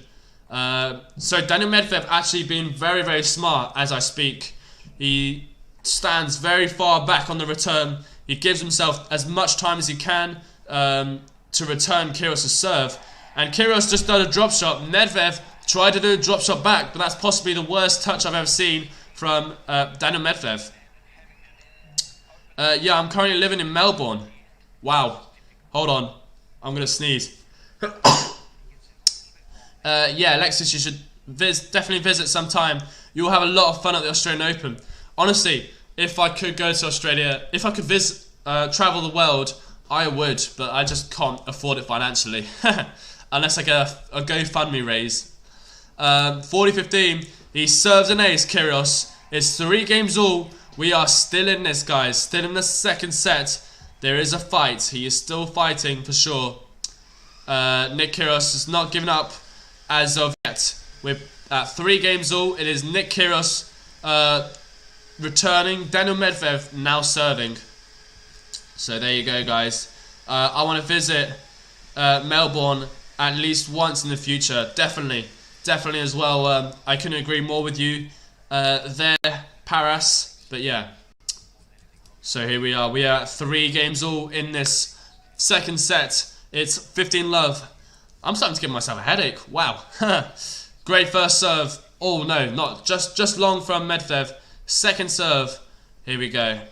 A: So Daniil Medvedev actually being very, very smart as I speak. He stands very far back on the return. He gives himself as much time as he can to return Kyrgios' serve. And Kyrgios just did a drop shot. Medvedev tried to do a drop shot back, but that's possibly the worst touch I've ever seen from Daniil Medvedev. Yeah, I'm currently living in Melbourne. Wow. Hold on. I'm going to sneeze. Yeah, Alexis, you should definitely visit sometime. You'll have a lot of fun at the Australian Open. Honestly, if I could go to Australia, if I could visit, travel the world, I would, but I just can't afford it financially. Unless I get a GoFundMe raise. 40-15, he serves an ace, Kyrgios. It's 3 games all. We are still in this, guys. Still in the second set. There is a fight. He is still fighting for sure. Nick Kyrgios has not given up as of yet. We're at 3 games all. It is Nick Kyrgios returning. Daniil Medvedev now serving. So there you go, guys. I want to visit Melbourne at least once in the future. Definitely as well. I couldn't agree more with you there, Paris. But yeah. So here we are. We are at 3 games all in this second set. It's 15-love. I'm starting to give myself a headache. Wow. Great first serve. Oh no, not just long from Medvedev. Second serve. Here we go.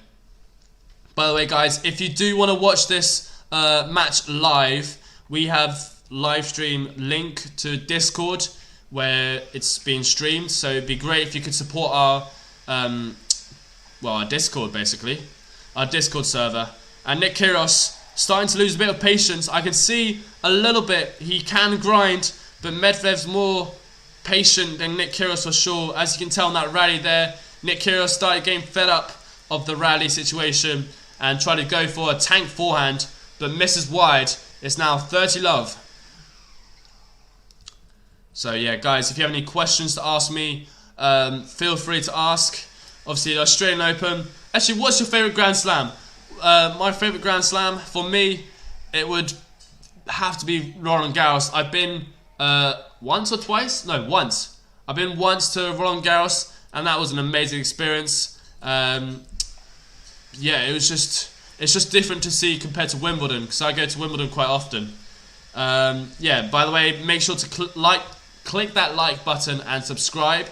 A: By the way, guys, if you do want to watch this match live, we have live stream link to Discord where it's being streamed. So it'd be great if you could support our our Discord, basically, our Discord server. And Nick Kyrgios starting to lose a bit of patience. I can see a little bit he can grind, but Medvedev's more patient than Nick Kyrgios for sure. As you can tell in that rally there, Nick Kyrgios started getting fed up of the rally situation and tried to go for a tank forehand, but misses wide. It's now 30-love. So yeah, guys, if you have any questions to ask me, feel free to ask. Obviously, the Australian Open. Actually, what's your favourite Grand Slam? My favourite Grand Slam, for me, it would have to be Roland Garros. I've been once or twice? No, once. I've been once to Roland Garros, and that was an amazing experience. Yeah, it's just different to see compared to Wimbledon, because I go to Wimbledon quite often. Yeah, by the way, make sure to click that like button and subscribe.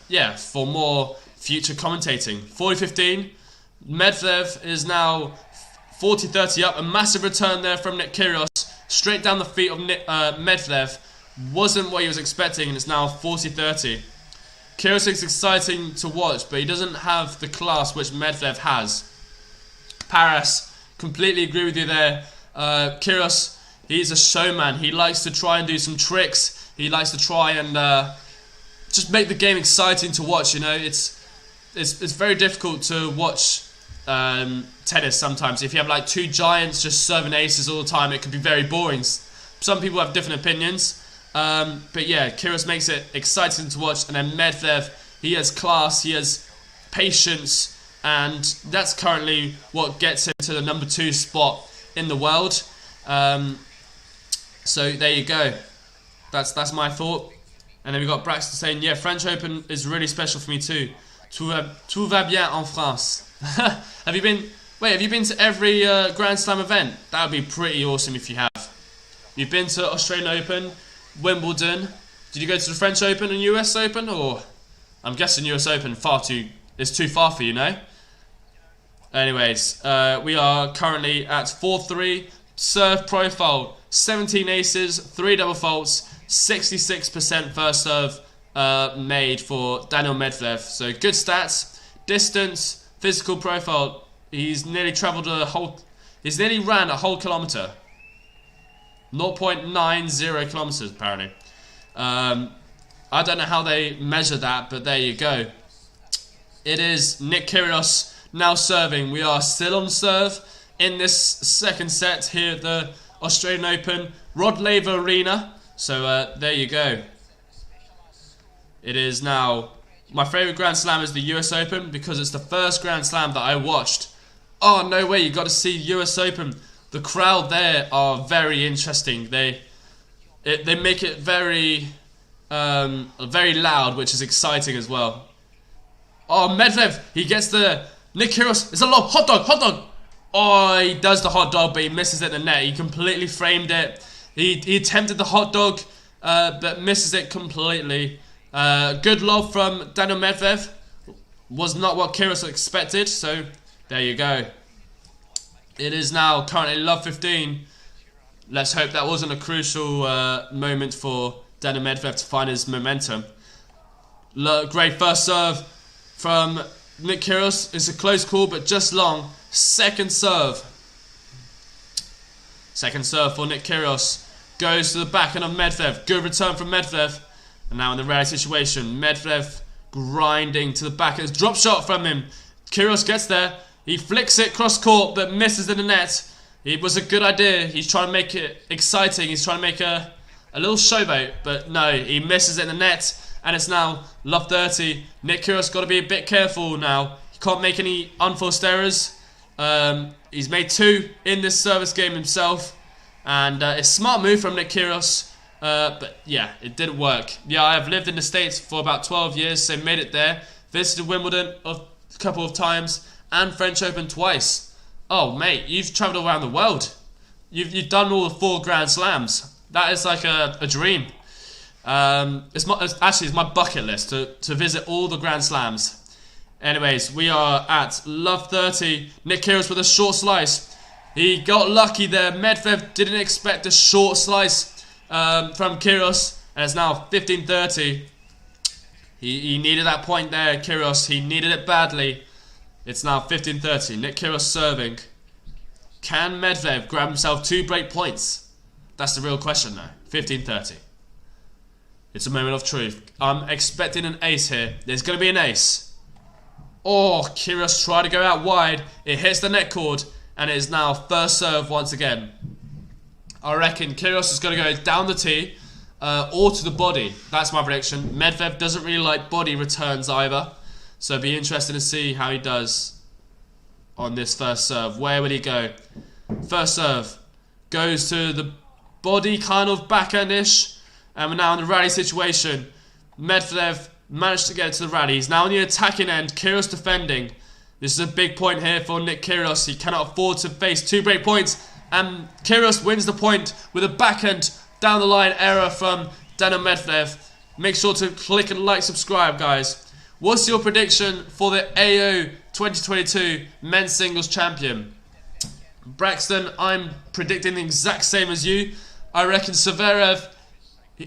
A: Yeah, for more future commentating. 40-15. Medvedev is now 40-30 up. A massive return there from Nick Kyrgios. Straight down the feet of Medvedev. Wasn't what he was expecting, and it's now 40-30. Kyrgios is exciting to watch, but he doesn't have the class which Medvedev has. Paris, completely agree with you there. Kyrgios, he's a showman. He likes to try and do some tricks. He likes to try and just make the game exciting to watch. You know, it's very difficult to watch tennis sometimes. If you have like 2 giants just serving aces all the time, it can be very boring. Some people have different opinions. But yeah, Kyrgios makes it exciting to watch. And then Medvedev, he has class, he has patience, and that's currently what gets him to the number 2 spot in the world. So there you go. That's my thought. And then we got Braxton saying, yeah, French Open is really special for me too. Tout va bien en France. Have you been to every Grand Slam event? That would be pretty awesome if you have. You've been to Australian Open, Wimbledon. Did you go to the French Open and US Open? Or I'm guessing US Open is too far for you, no? Anyways, we are currently at 4-3. Serve profile, 17 aces, 3 double faults, 66% first serve made for Daniil Medvedev. So good stats. Distance, physical profile. He's nearly ran a whole kilometre. 0.90 kilometres apparently. I don't know how they measure that, but there you go. It is Nick Kyrgios now serving. We are still on serve in this second set here at the Australian Open Rod Laver Arena. So there you go. It is now, my favourite Grand Slam is the US Open because it's the first Grand Slam that I watched. Oh no way, you got to see US Open. The crowd there are very interesting. They make it very loud, which is exciting as well. Oh, Medvedev, he gets the Nick Kyrgios. It's a lob, hot dog. Oh, he does the hot dog, but he misses it in the net. He completely framed it. He attempted the hot dog, but misses it completely. Good lob from Daniil Medvedev. Was not what Kyrgios expected, so there you go. It is now currently love 15. Let's hope that wasn't a crucial moment for Daniil Medvedev to find his momentum. Great first serve from Nick Kyrgios. It's a close call, but just long. Second serve. Second serve for Nick Kyrgios. Goes to the backhand of Medvedev. Good return from Medvedev. And now in the rare situation, Medvedev grinding to the backhand. Drop shot from him. Kyrgios gets there. He flicks it cross court, but misses in the net. It was a good idea. He's trying to make it exciting. He's trying to make a little showboat, but no, he misses it in the net. And it's now love 30. Nick Kyrgios got to be a bit careful now. He can't make any unforced errors. He's made 2 in this service game himself. And it's a smart move from Nick Kyrgios. But yeah, it didn't work. Yeah, I have lived in the States for about 12 years, so made it there. Visited Wimbledon a couple of times and French Open twice. Oh, mate, you've travelled around the world. You've done all the 4 Grand Slams. That is like a dream. It's my bucket list to visit all the Grand Slams. Anyways, we are at love 30. Nick Kyrgios with a short slice. He got lucky there. Medvedev didn't expect a short slice from Kyrgios, and it's now 15-30. He needed that point there, Kyrgios. He needed it badly. It's now 15-30. Nick Kyrgios serving. Can Medvedev grab himself 2 break points? That's the real question now. 15-30. It's a moment of truth. I'm expecting an ace here. There's going to be an ace. Oh, Kyrgios tried to go out wide. It hits the net cord, and it is now first serve once again. I reckon Kyrgios is going to go down the tee or to the body. That's my prediction. Medvedev doesn't really like body returns either. So it'll be interesting to see how he does on this first serve. Where would he go? First serve goes to the body, kind of backhand-ish. And we're now in the rally situation. Medvedev managed to get to the rally. He's now on the attacking end. Kyrgios defending. This is a big point here for Nick Kyrgios. He cannot afford to face 2 break points. And Kyrgios wins the point with a backhand down the line error from Daniil Medvedev. Make sure to click and like, subscribe, guys. What's your prediction for the AO 2022 men's singles champion? Braxton, I'm predicting the exact same as you. I reckon Zverev,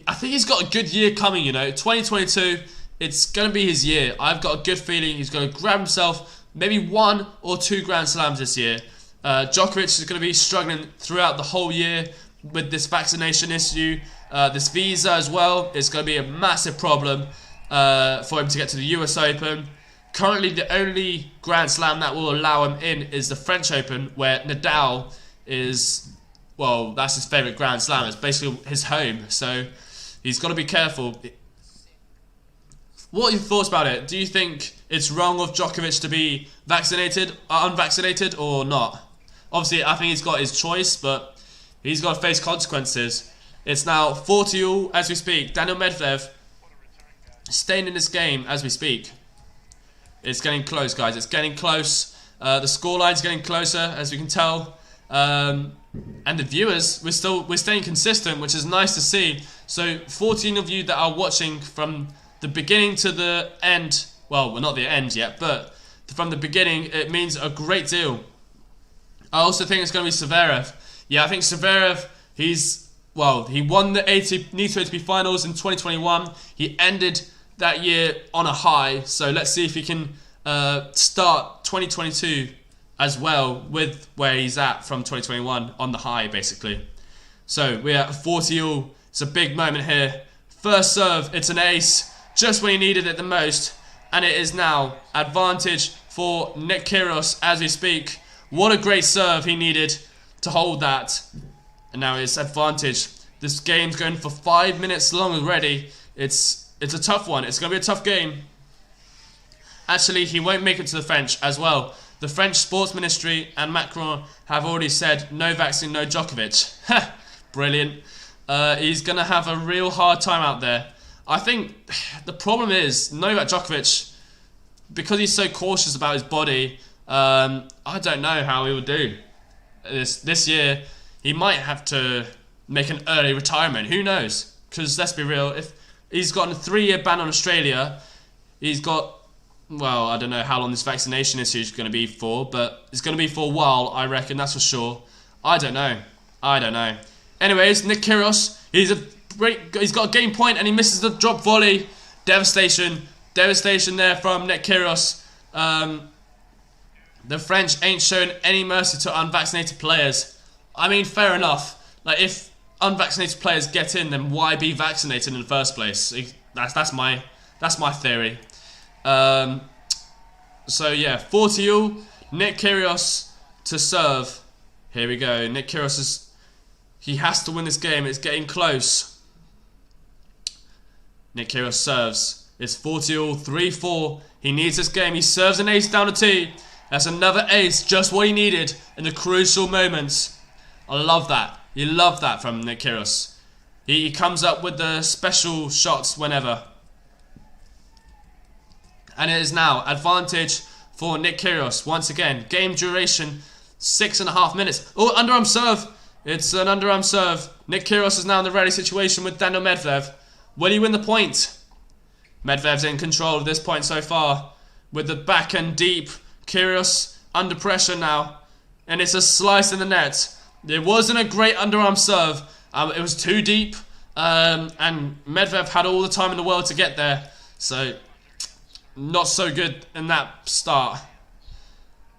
A: I think he's got a good year coming, you know. 2022, it's going to be his year. I've got a good feeling he's going to grab himself maybe 1 or 2 Grand Slams this year. Djokovic is going to be struggling throughout the whole year with this vaccination issue. This visa as well is going to be a massive problem for him to get to the US Open. Currently, the only Grand Slam that will allow him in is the French Open, where Nadal is, well, that's his favourite Grand Slam. It's basically his home, so he's got to be careful. What are your thoughts about it? Do you think it's wrong of Djokovic to be vaccinated, unvaccinated, or not? Obviously, I think he's got his choice, but he's got to face consequences. It's now 4-all as we speak. Daniil Medvedev staying in this game as we speak. It's getting close, guys. It's getting close. The scoreline's getting closer, as we can tell. And the viewers, we're staying consistent, which is nice to see. So 14 of you that are watching from the beginning to the end. Well, we're not the end yet, but from the beginning, it means a great deal. I also think it's going to be Zverev. Yeah, I think Zverev, he won the ATP finals in 2021. He ended that year on a high. So let's see if he can start 2022 as well with where he's at from 2021 on the high, basically. So we're at 40-all. It's a big moment here. First serve, it's an ace, just when he needed it the most. And it is now advantage for Nick Kyrgios as we speak. What a great serve he needed to hold that. And now it's advantage. This game's going for 5 minutes long already. It's a tough one. It's going to be a tough game. Actually, he won't make it to the French as well. The French Sports Ministry and Macron have already said no vaccine, no Djokovic. Brilliant. He's going to have a real hard time out there. I think the problem is Novak Djokovic, because he's so cautious about his body, I don't know how he will do. This year, he might have to make an early retirement. Who knows? Because let's be real, if he's got a 3-year ban on Australia, he's got, well, I don't know how long this vaccination issue is going to be for, but it's going to be for a while, I reckon, that's for sure. I don't know. Anyways, Nick Kyrgios, he's got a game point and he misses the drop volley. Devastation there from Nick Kyrgios. The French ain't shown any mercy to unvaccinated players. I mean, fair enough. Like, if unvaccinated players get in, then why be vaccinated in the first place? That's my theory. So yeah, 40-all. Nick Kyrgios to serve. Here we go. Nick Kyrgios he has to win this game. It's getting close. Nick Kyrgios serves. It's 40-all, 3-4. He needs this game. He serves an ace down the tee. That's another ace, just what he needed in the crucial moments. I love that. You love that from Nick Kyrgios. He comes up with the special shots whenever. And it is now advantage for Nick Kyrgios. Once again, game duration 6.5 minutes. Oh, underarm serve. It's an underarm serve. Nick Kyrgios is now in the ready situation with Daniil Medvedev. Will he win the point? Medvedev's in control of this point so far. With the backhand deep. Kyrgios under pressure now. And it's a slice in the net. It wasn't a great underarm serve. It was too deep. And Medvedev had all the time in the world to get there. So, not so good in that start.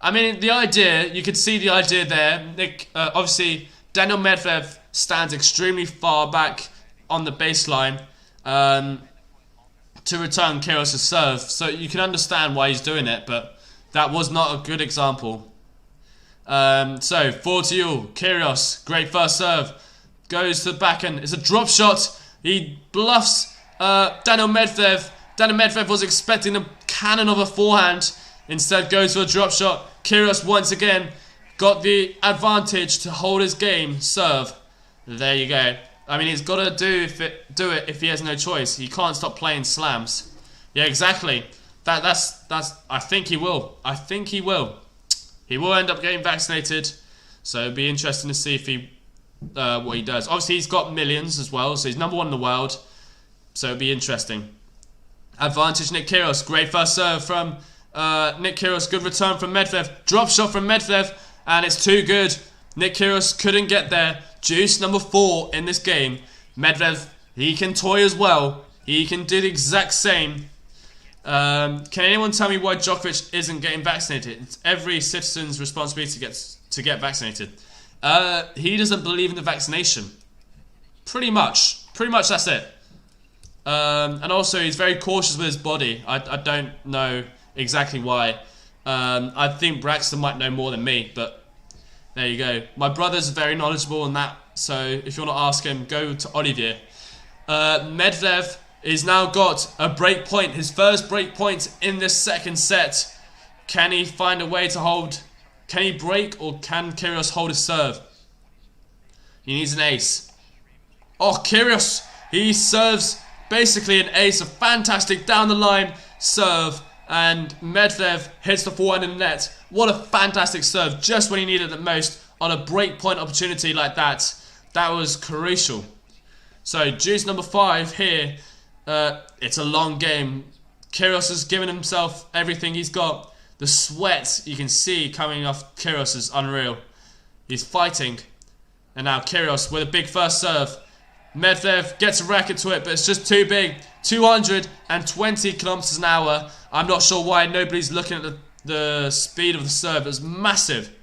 A: I mean, the idea, you could see the idea there. Obviously, Daniil Medvedev stands extremely far back on the baseline to return Kyrgios' serve. So you can understand why he's doing it, but that was not a good example. So, 40-all, Kyrgios, great first serve. Goes to the backhand. It's a drop shot. He bluffs Daniil Medvedev. Daniil Medvedev was expecting a cannon of a forehand. Instead goes for a drop shot. Kyrgios once again got the advantage to hold his game. Serve. There you go. I mean, he's got to do it if he has no choice. He can't stop playing slams. Yeah, exactly. That's. I think he will. He will end up getting vaccinated. So it'll be interesting to see if he what he does. Obviously, he's got millions as well, so he's number 1 in the world. So it'll be interesting. Advantage Nick Kyrgios. Great first serve from Nick Kyrgios. Good return from Medvedev. Drop shot from Medvedev. And it's too good. Nick Kyrgios couldn't get there. Juice number 4 in this game. Medvedev, he can toy as well. He can do the exact same. Can anyone tell me why Djokovic isn't getting vaccinated? It's every citizen's responsibility to get vaccinated. He doesn't believe in the vaccination. Pretty much that's it. And also he's very cautious with his body. I don't know exactly why. I think Braxton might know more than me, but there you go. My brother's very knowledgeable on that, so if you want to ask him, go to Olivier. Medvedev has now got a break point, his first break point in this second set. Can he find a way to hold? Can he break, or can Kyrgios hold his serve? He needs an ace. Oh, Kyrgios, he serves basically an ace, a fantastic down the line serve, and Medvedev hits the forehand in the net. What a fantastic serve, just when he needed it most on a break point opportunity like that. That was crucial. So, juice number 5 here. It's a long game. Kyrgios has given himself everything he's got. The sweat you can see coming off Kyrgios is unreal. He's fighting. And now Kyrgios with a big first serve. Medvedev gets a racket to it, but it's just too big. 220 kilometers an hour. I'm not sure why nobody's looking at the speed of the serve. It's massive.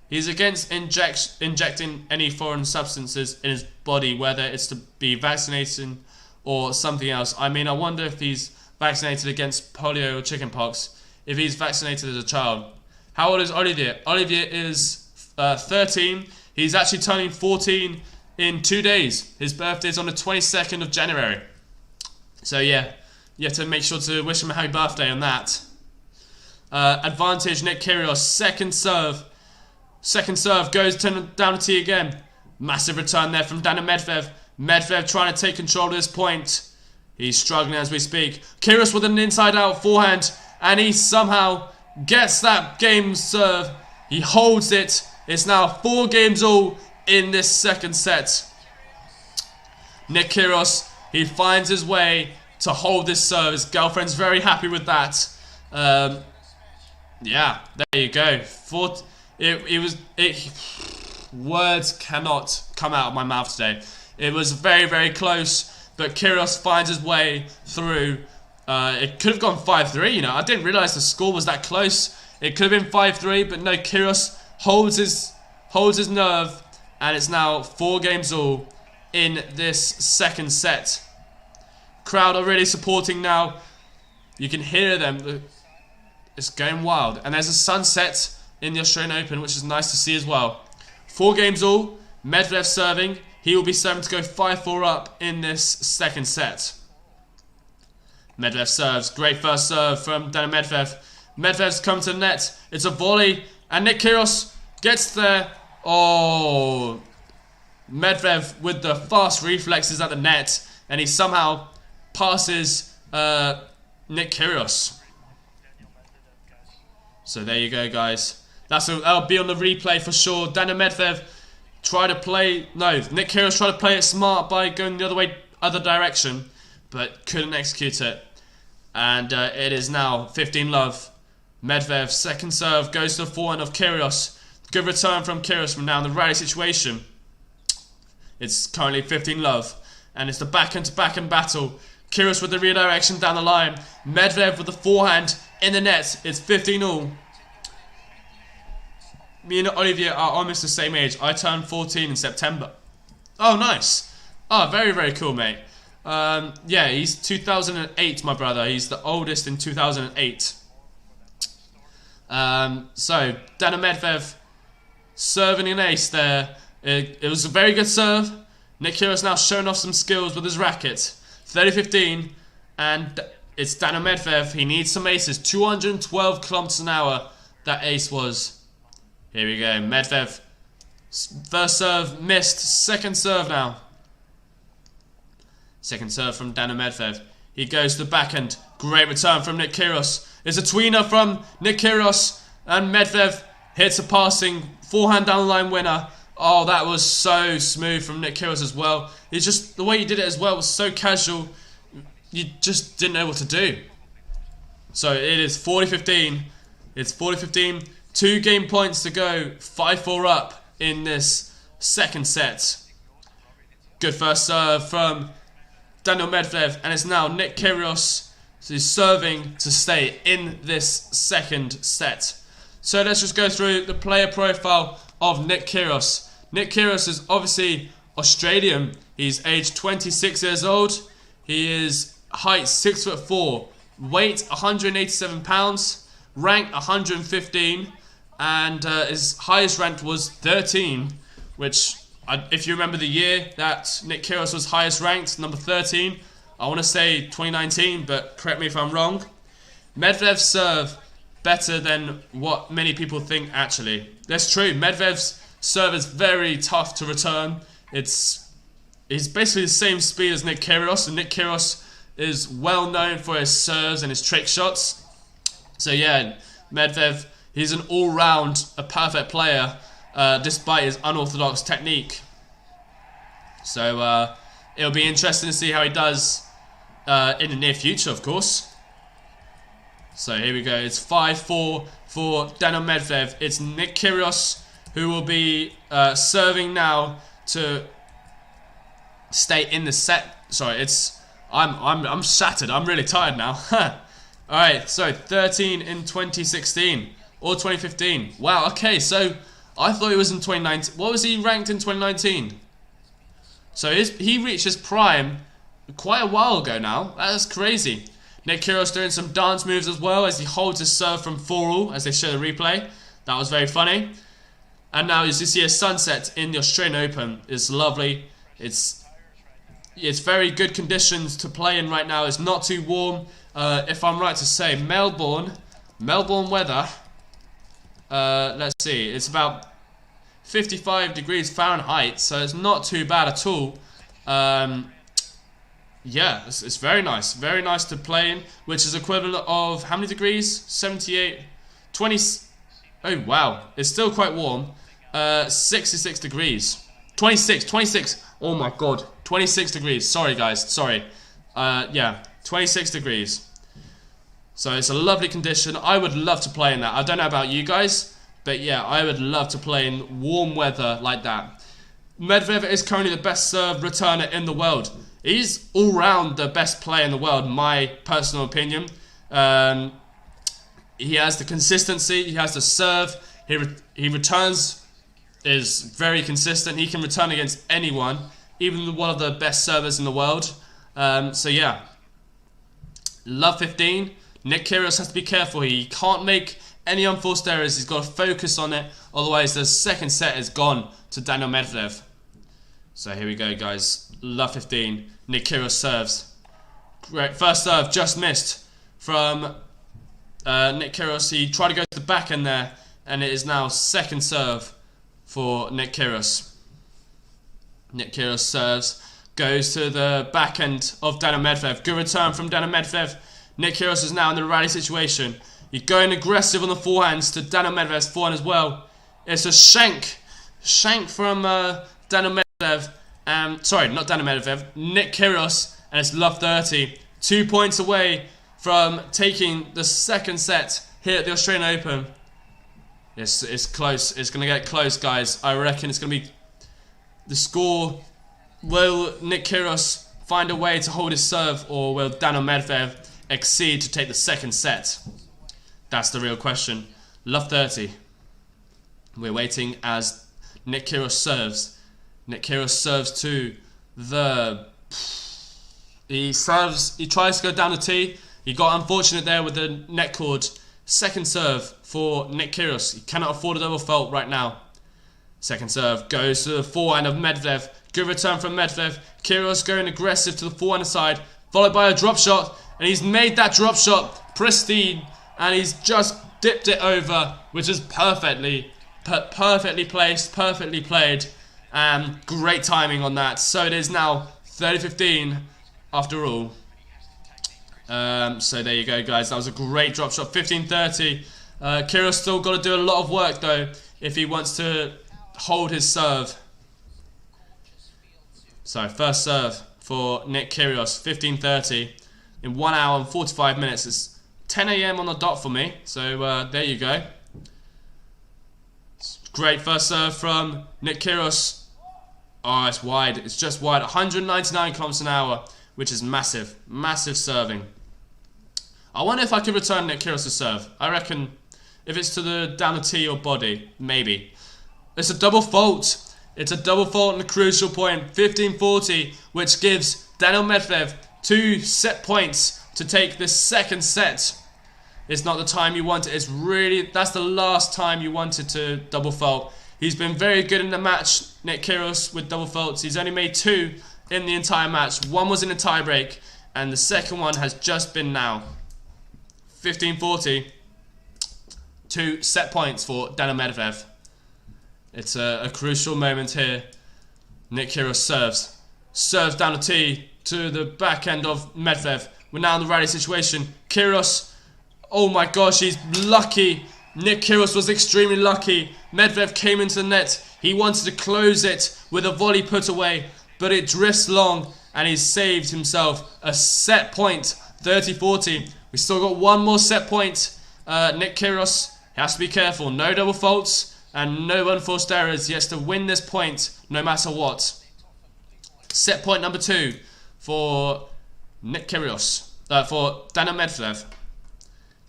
A: He's against injecting any foreign substances in his body, whether it's to be vaccinated or something else. I mean, I wonder if he's vaccinated against polio or chickenpox, if he's vaccinated as a child. How old is Olivier? Olivier is 13. He's actually turning 14 in 2 days. His birthday is on the 22nd of January. So yeah, you have to make sure to wish him a happy birthday on that. Advantage Nick Kyrgios. Second serve. Second serve goes down the tee again. Massive return there from Daniil Medvedev. Medvedev trying to take control of this point. He's struggling as we speak. Kyrgios with an inside-out forehand, and he somehow gets that game serve. He holds it. It's now 4 games all in this second set. Nick Kyrgios, he finds his way to hold this serve. His girlfriend's very happy with that. Yeah, there you go. Words cannot come out of my mouth today. It was very, very close, but Kyrgios finds his way through. It could have gone 5-3, you know. I didn't realise the score was that close. It could have been 5-3, but no, Kyrgios holds his nerve, and it's now 4 games all in this second set. Crowd are really supporting now. You can hear them. It's going wild. And there's a sunset in the Australian Open, which is nice to see as well. 4 games all. Medvedev serving. He will be serving to go 5-4 up in this second set. Medvedev serves. Great first serve from Daniil Medvedev. Medvedev's come to the net. It's a volley. And Nick Kyrgios gets there. Oh. Medvedev with the fast reflexes at the net. And he somehow passes Nick Kyrgios. So there you go, guys. That'll be on the replay for sure. Daniil Medvedev tried to play. No, Nick Kyrgios tried to play it smart by going the other direction, but couldn't execute it. And it is now 15-love. Medvedev second serve goes to the forehand of Kyrgios. Good return from Kyrgios from now in the rally situation. It's currently 15-love, and it's the backhand-to-backhand battle. Kyrgios with the redirection down the line. Medvedev with the forehand in the net. It's 15-all. Me and Olivier are almost the same age. I turned 14 in September. Oh, nice. Oh, very, very cool, mate. Yeah, he's 2008, my brother. He's the oldest in 2008. So, Daniil Medvedev serving an ace there. It was a very good serve. Nick Kyrgios now showing off some skills with his racket. 30-15, and it's Daniil Medvedev. He needs some aces. 212 kilometers an hour that ace was. Here we go. Medvedev. First serve missed. Second serve now. Second serve from Daniil Medvedev. He goes to the backhand. Great return from Nick Kyrgios. It's a tweener from Nick Kyrgios, and Medvedev hits a passing forehand down the line winner. Oh, that was so smooth from Nick Kyrgios as well. It's just the way he did it as well was so casual. You just didn't know what to do. So it is 40-15. It's 40-15. 2 game points to go. 5-4 up in this second set. Good first serve from Daniil Medvedev, and it's now Nick Kyrgios who's serving to stay in this second set. So let's just go through the player profile of Nick Kyrgios. Nick Kyrgios is obviously Australian. He's aged 26 years old. He is height 6'4", weight 187 pounds, rank 115, and his highest ranked was 13, which, if you remember the year that Nick Kyrgios was highest ranked, number 13, I want to say 2019, but correct me if I'm wrong. Medvedev's serve better than what many people think, actually. That's true. Medvedev's serve is very tough to return. He's basically the same speed as Nick Kyrgios, and Nick Kyrgios is well known for his serves and his trick shots. So yeah, Medvedev, he's an all-round, a perfect player, despite his unorthodox technique. So it'll be interesting to see how he does in the near future, of course. So here we go. It's 5-4 for Daniil Medvedev. It's Nick Kyrgios who will be serving now to stay in the set. Sorry, I'm shattered. I'm really tired now. All right. So 13 in 2016 or 2015. Wow. Okay. So I thought he was in 2019. What was he ranked in 2019? So he reached his prime quite a while ago now. That's crazy. Nick Kyrgios doing some dance moves as well as he holds his serve from 4-all as they show the replay. That was very funny. And now as you see a sunset in the Australian Open. It's lovely. It's very good conditions to play in right now. It's not too warm. If I'm right to say, Melbourne weather. Let's see. It's about 55 degrees Fahrenheit, so it's not too bad at all. Yeah, it's very nice. Very nice to play in, which is equivalent of how many degrees? 78, 20. Oh, wow. It's still quite warm. 66 degrees. 26. Oh, my God. 26 degrees. Sorry, guys. Sorry. Yeah, 26 degrees. So it's a lovely condition. I would love to play in that. I don't know about you guys, but yeah, I would love to play in warm weather like that. Medvedev is currently the best serve returner in the world. He's all round the best player in the world, my personal opinion. He has the consistency. He has the serve. He returns is very consistent. He can return against anyone, even one of the best servers in the world. So yeah, love 15. Nick Kyrgios has to be careful. He can't make any unforced errors. He's got to focus on it. Otherwise, the second set is gone to Daniil Medvedev. So here we go, guys. Love 15. Nick Kyrgios serves. Great. First serve just missed from Nick Kyrgios. He tried to go to the backhand there, and it is now second serve for Nick Kyrgios. Nick Kyrgios serves. Goes to the backhand of Daniil Medvedev. Good return from Daniil Medvedev. Nick Kyrgios is now in the rally situation. He's going aggressive on the forehands to Daniil Medvedev's forehand as well. It's a shank. Shank from Daniil Medvedev. Sorry, not Daniil Medvedev. Nick Kyrgios. And it's love 30. 2 points away from taking the second set here at the Australian Open. It's close. It's going to get close, guys. I reckon it's going to be the score. Will Nick Kyrgios find a way to hold his serve, or will Daniil Medvedev exceed to take the second set? That's the real question. Love 30. We're waiting as Nick Kyrgios serves. Nick Kyrgios serves to the... He tries to go down the tee. He got unfortunate there with the net cord. Second serve for Nick Kyrgios. He cannot afford a double fault right now. Second serve goes to the forehand of Medvedev. Good return from Medvedev. Kyrgios going aggressive to the forehand side, followed by a drop shot. And he's made that drop shot pristine. And he's just dipped it over, which is perfectly placed, perfectly played. Great timing on that. So it is now 30-15 after all. So there you go, guys. That was a great drop shot. 15-30. Kyrgios still got to do a lot of work, though, if he wants to hold his serve. So first serve for Nick Kyrgios. 15-30 in 1 hour and 45 minutes. It's 10 AM on the dot for me. So there you go. Great first serve from Nick Kyrgios. Oh, it's wide. It's just wide. 199 kilometers an hour, which is massive. Massive serving. I wonder if I could return Nick Kyrgios' serve. I reckon if it's to the down the tee or body, maybe. It's a double fault. It's a double fault and a crucial point. 15-40, which gives Daniil Medvedev 2 set points to take this second set. It's not the time you want it. It's really, that's the last time you wanted to double fault. He's been very good in the match, Nick Kyrgios, with double faults. He's only made 2 in the entire match. 1 was in a tiebreak, and the second one has just been now. 15-40. 2 set points for Daniil Medvedev. It's a crucial moment here. Nick Kyrgios serves. Serves down the tee to the back end of Medvedev. We're now in the rally situation. Kyrgios, oh my gosh, he's lucky. Nick Kyrgios was extremely lucky. Medvedev came into the net. He wanted to close it with a volley put away, but it drifts long, and he saved himself a set point. 30-40. We still got 1 more set point. Nick Kyrgios has to be careful. No double faults and no unforced errors. He has to win this point no matter what. Set point number 2 for Nick Kyrgios. For Daniil Medvedev.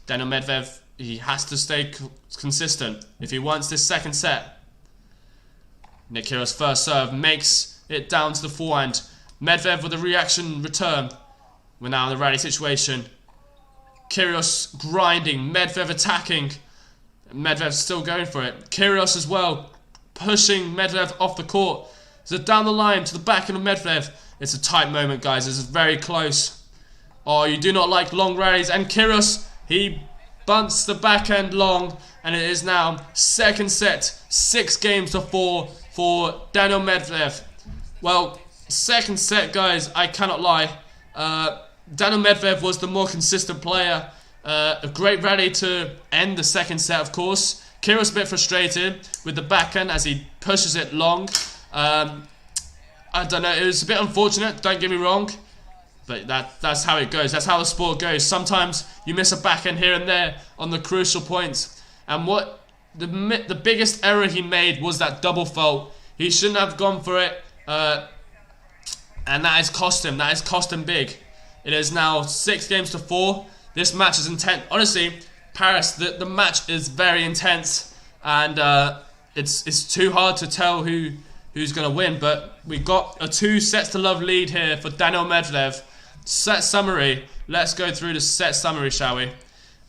A: Daniil Medvedev, he has to stay consistent if he wants this second set. Nick Kyrgios' first serve makes it down to the forehand. Medvedev with a reaction return. We're now in the rally situation. Kyrgios grinding, Medvedev attacking. Medvedev still going for it. Kyrgios as well, pushing Medvedev off the court. So down the line to the backhand of Medvedev. It's a tight moment, guys. This is very close. Oh, you do not like long rallies. And Kyrgios, he bunts the backhand long. And it is now second set. 6 games to 4 for Daniil Medvedev. Well, second set, guys, I cannot lie. Daniil Medvedev was the more consistent player. A great rally to end the second set, of course. Kyrgios a bit frustrated with the backhand as he pushes it long. I don't know, it was a bit unfortunate, don't get me wrong. But that's how it goes. That's how the sport goes. Sometimes you miss a backhand here and there on the crucial points. And what the biggest error he made was that double fault. He shouldn't have gone for it. And that has cost him. That has cost him big. It is now 6-4. This match is intense. Honestly, Paris, the match is very intense. And it's too hard to tell who's going to win. But we got a 2-sets-to-love lead here for Daniil Medvedev. Set summary. Let's go through the set summary, shall we?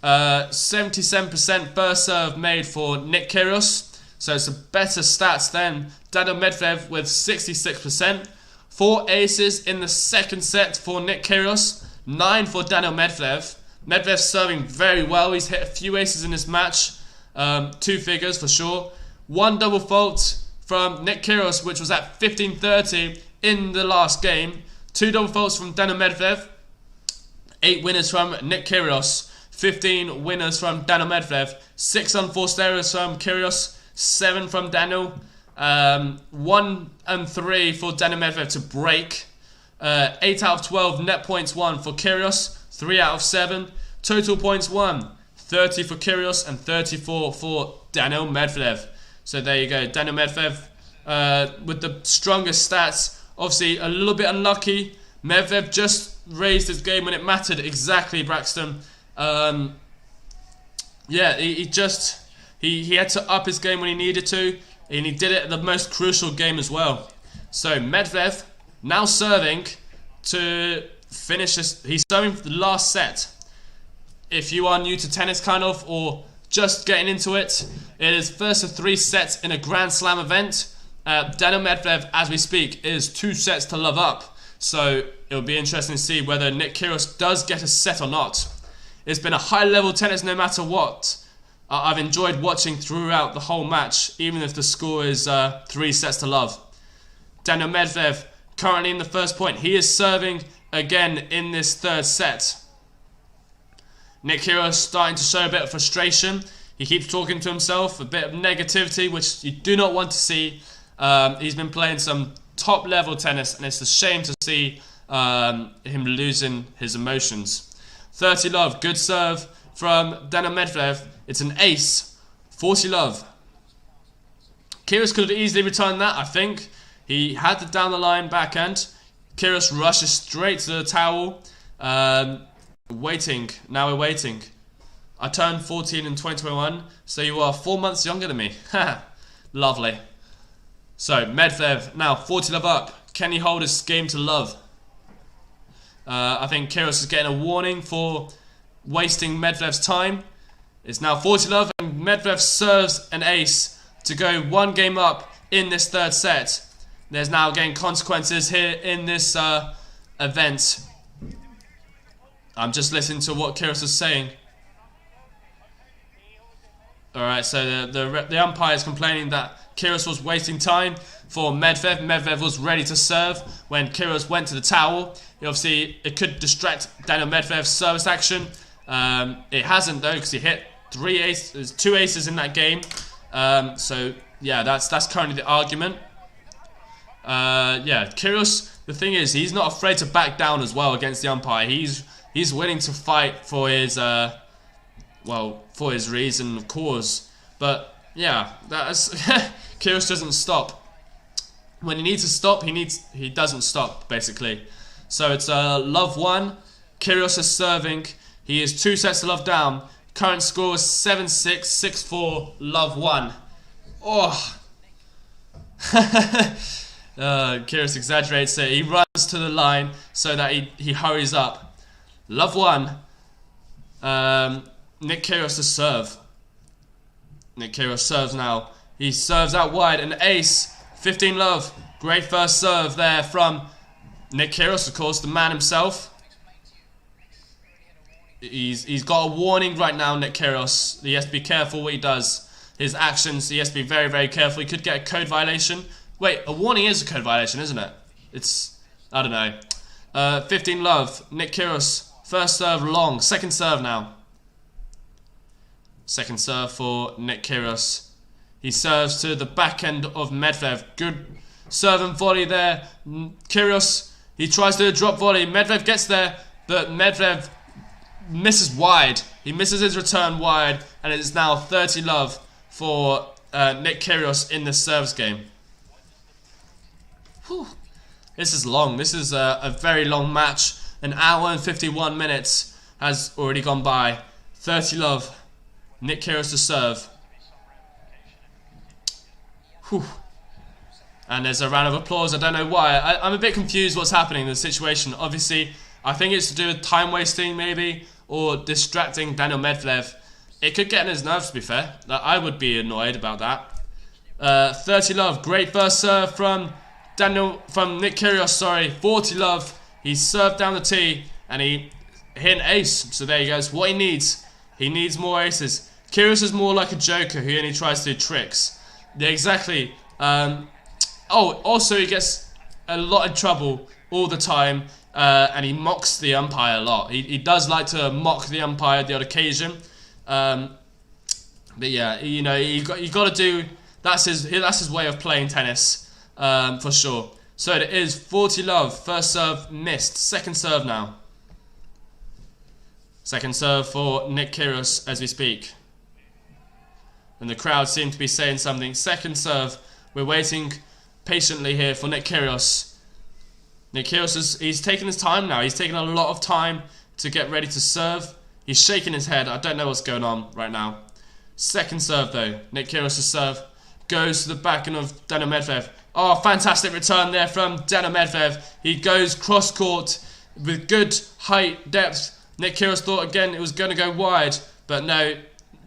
A: 77% first serve made for Nick Kyrgios. So it's a better stats than Daniil Medvedev with 66%. 4 aces in the second set for Nick Kyrgios. 9 for Daniil Medvedev. Medvedev serving very well. He's hit a few aces in this match. 2 figures for sure. 1 double fault from Nick Kyrgios, which was at 15-30 in the last game. 2 double faults from Daniil Medvedev. 8 winners from Nick Kyrgios. 15 winners from Daniil Medvedev. 6 unforced errors from Kyrgios. 7 from Daniil. 1 and 3 for Daniil Medvedev to break. 8 out of 12 net points won for Kyrgios. 3 out of 7. Total points won. 30 for Kyrgios and 34 for Daniil Medvedev. So there you go. Daniil Medvedev with the strongest stats. Obviously a little bit unlucky. Medvedev just raised his game when it mattered. Exactly, Braxton. Yeah, he had to up his game when he needed to, and he did it at the most crucial game as well. So Medvedev now serving to finish this. He's serving for the last set. If you are new to tennis kind of, or just getting into it, it is first of 3 sets in a Grand Slam event. Daniil Medvedev, as we speak, is 2 sets to love up. So it'll be interesting to see whether Nick Kyrgios does get a set or not. It's been a high-level tennis no matter what. I've enjoyed watching throughout the whole match, even if the score is 3 sets to love. Daniil Medvedev currently in the first point. He is serving again in this 3rd set. Nick Kyrgios starting to show a bit of frustration. He keeps talking to himself, a bit of negativity, which you do not want to see. He's been playing some top-level tennis, and it's a shame to see him losing his emotions. 30 love, good serve from Daniil Medvedev. It's an ace. 40 love. Kyrgios could have easily returned that, I think. He had the down the line backhand. Kyrgios rushes straight to the towel. Waiting. Now we're waiting. I turned 14 in 2021, so you are 4 months younger than me. Lovely. So Medvedev now 40 love up. Can he hold his game to love? I think Kyrgios is getting a warning for wasting Medvedev's time. It's now 40 love, and Medvedev serves an ace to go 1 game up in this 3rd set. There's now again consequences here in this event. I'm just listening to what Kyrgios is saying. Alright, so the umpire is complaining that Kyrgios was wasting time for Medvedev. Medvedev was ready to serve when Kyrgios went to the towel. Obviously, it could distract Daniil Medvedev's service action. It hasn't though, because he hit 2 aces in that game. So yeah, that's currently the argument. Yeah, Kyrgios. The thing is, he's not afraid to back down as well against the umpire. He's willing to fight for his for his reason, of course. But yeah, that's Kyrgios doesn't stop. When he needs to stop, he doesn't stop basically. So it's love 1. Kyrgios is serving. He is 2 sets to love down. Current score is 7-6, 6-4, love 1. Oh. Kyrgios exaggerates it. He runs to the line so that he hurries up. Love 1. Nick Kyrgios to serve. Nick Kyrgios serves now. He serves out wide. An ace. 15 love. Great first serve there from Nick Kyrgios, of course, the man himself. He's got a warning right now, Nick Kyrgios. He has to be careful what he does. His actions, he has to be very, very careful. He could get a code violation. Wait, a warning is a code violation, isn't it? It's, I don't know. 15 love. Nick Kyrgios. First serve long. Second serve now. Second serve for Nick Kyrgios. He serves to the back end of Medvedev. serve and volley there. Kyrgios, he tries to drop volley. Medvedev gets there, but Medvedev misses wide. He misses his return wide, and it is now 30-love for Nick Kyrgios in this service game. Whew. This is long. This is a very long match. An hour and 51 minutes has already gone by. 30-love. Nick Kyrgios to serve. Whew. And there's a round of applause. I don't know why. I'm a bit confused what's happening in the situation. Obviously, I think it's to do with time wasting maybe, or distracting Daniil Medvedev. It could get on his nerves, to be fair. I would be annoyed about that. 30-love. Great first serve from Nick Kyrgios, sorry. 40-love. He served down the tee and he hit an ace. So there he goes. What he needs. He needs more aces. Kyrgios is more like a joker who only tries to do tricks. Yeah, exactly. Also he gets a lot of trouble all the time, and he mocks the umpire a lot. He does like to mock the umpire at the odd occasion. But yeah, you know, you got to do. That's his way of playing tennis, for sure. So it is 40-love. First serve missed. Second serve now. Second serve for Nick Kyrgios as we speak. And the crowd seem to be saying something. Second serve. We're waiting patiently here for Nick Kyrgios. Nick Kyrgios he's taking his time now. He's taking a lot of time to get ready to serve. He's shaking his head. I don't know what's going on right now. Second serve though. Nick Kyrgios' serve goes to the back end of Daniil Medvedev. Oh, fantastic return there from Daniil Medvedev. He goes cross court with good height, depth. Nick Kyrgios thought again it was going to go wide, but no.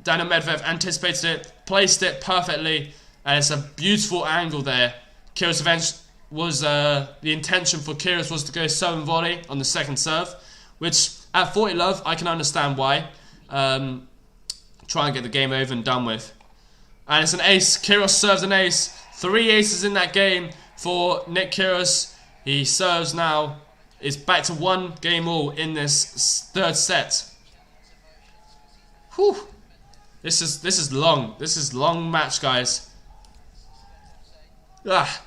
A: Daniil Medvedev anticipated it, placed it perfectly, and it's a beautiful angle there. Kyrgios was the intention for Kyrgios was to go serve and volley on the second serve, which at 40-love I can understand why. Try and get the game over and done with. And it's an ace. Kyrgios serves an ace. 3 aces in that game for Nick Kyrgios. He serves now. It's back to 1 game all in this third set. Whew. This is long. This is long match, guys.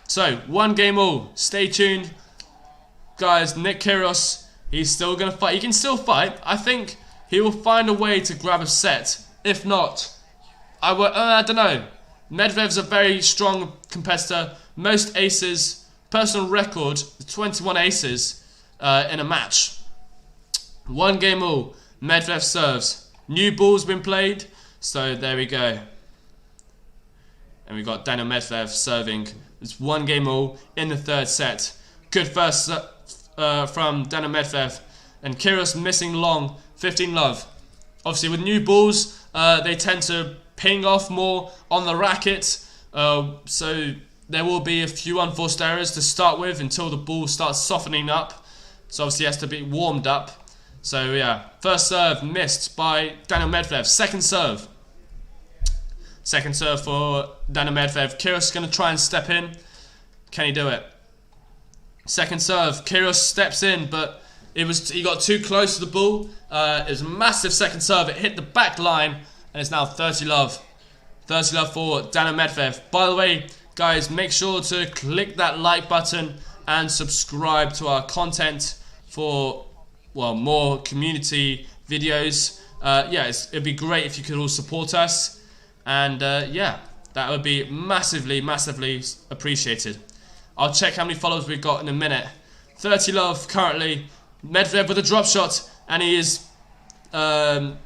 A: So 1 game all. Stay tuned, guys. Nick Kyrgios, he's still gonna fight. He can still fight. I think he will find a way to grab a set. If not, I don't know. Medvedev's a very strong competitor. Most aces, personal record, 21 aces in a match. 1 game all. Medvedev serves. New ball's been played. So there we go. And we've got Daniil Medvedev serving. It's 1 game all in the third set. Good first from Daniil Medvedev. And Kyrgios missing long. 15-love. Obviously with new balls, they tend to ping off more on the racket. So there will be a few unforced errors to start with until the ball starts softening up. So obviously it has to be warmed up. So yeah, first serve missed by Daniil Medvedev. Second serve. Second serve for Daniil Medvedev. Kyrgios is going to try and step in. Can he do it? Second serve. Kyrgios steps in, but he got too close to the ball. It was a massive second serve. It hit the back line, and it's now 30-love. 30-love for Daniil Medvedev. By the way, guys, make sure to click that like button and subscribe to our content for more community videos. Yeah, it'd be great if you could all support us. And yeah, that would be massively, massively appreciated. I'll check how many followers we've got in a minute. 30-love currently. Medvedev with a drop shot, and he's timed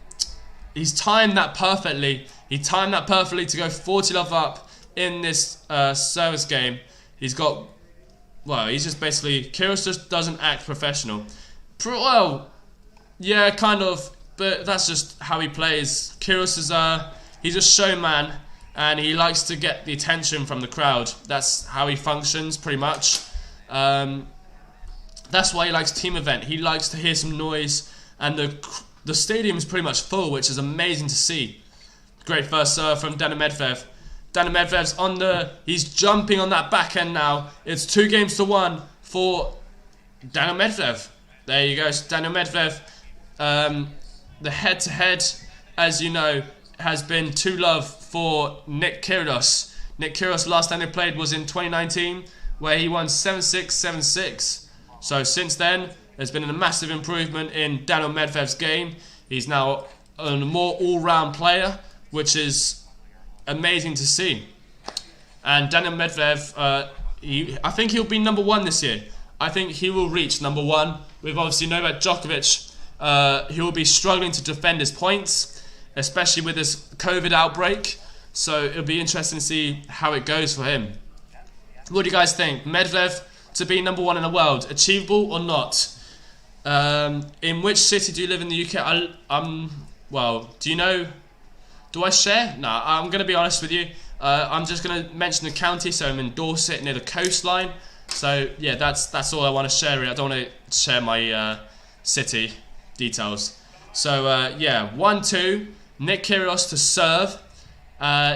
A: that perfectly. He timed that perfectly to go 40-love up in this service game. He's got, he's just basically, Kyrgios just doesn't act professional. Well, yeah, kind of, but that's just how he plays. Kyrgios is he's a showman, and he likes to get the attention from the crowd. That's how he functions, pretty much. That's why he likes team event. He likes to hear some noise, and the stadium is pretty much full, which is amazing to see. Great first serve from Daniil Medvedev. Daniil Medvedev's he's jumping on that backhand now. It's 2 games to 1 for Daniil Medvedev. There you go, Daniil Medvedev. The head-to-head, as you know, has been 2-love for Nick Kyrgios. Nick Kyrgios, last time they played was in 2019, where he won 7-6, 7-6. So since then, there's been a massive improvement in Daniil Medvedev's game. He's now a more all-round player, which is amazing to see. And Daniil Medvedev, I think he'll be number 1 this year. I think he will reach number 1. We've obviously know about Djokovic. He will be struggling to defend his points, especially with this COVID outbreak. So it'll be interesting to see how it goes for him. What do you guys think? Medvedev to be number 1 in the world, achievable or not? In which city do you live in the UK? Well, do you know? Do I share? No, I'm going to be honest with you. I'm just going to mention the county, so I'm in Dorset near the coastline. So yeah, that's all I want to share. I don't want to share my city details. So yeah, 1-2. Nick Kyrgios to serve.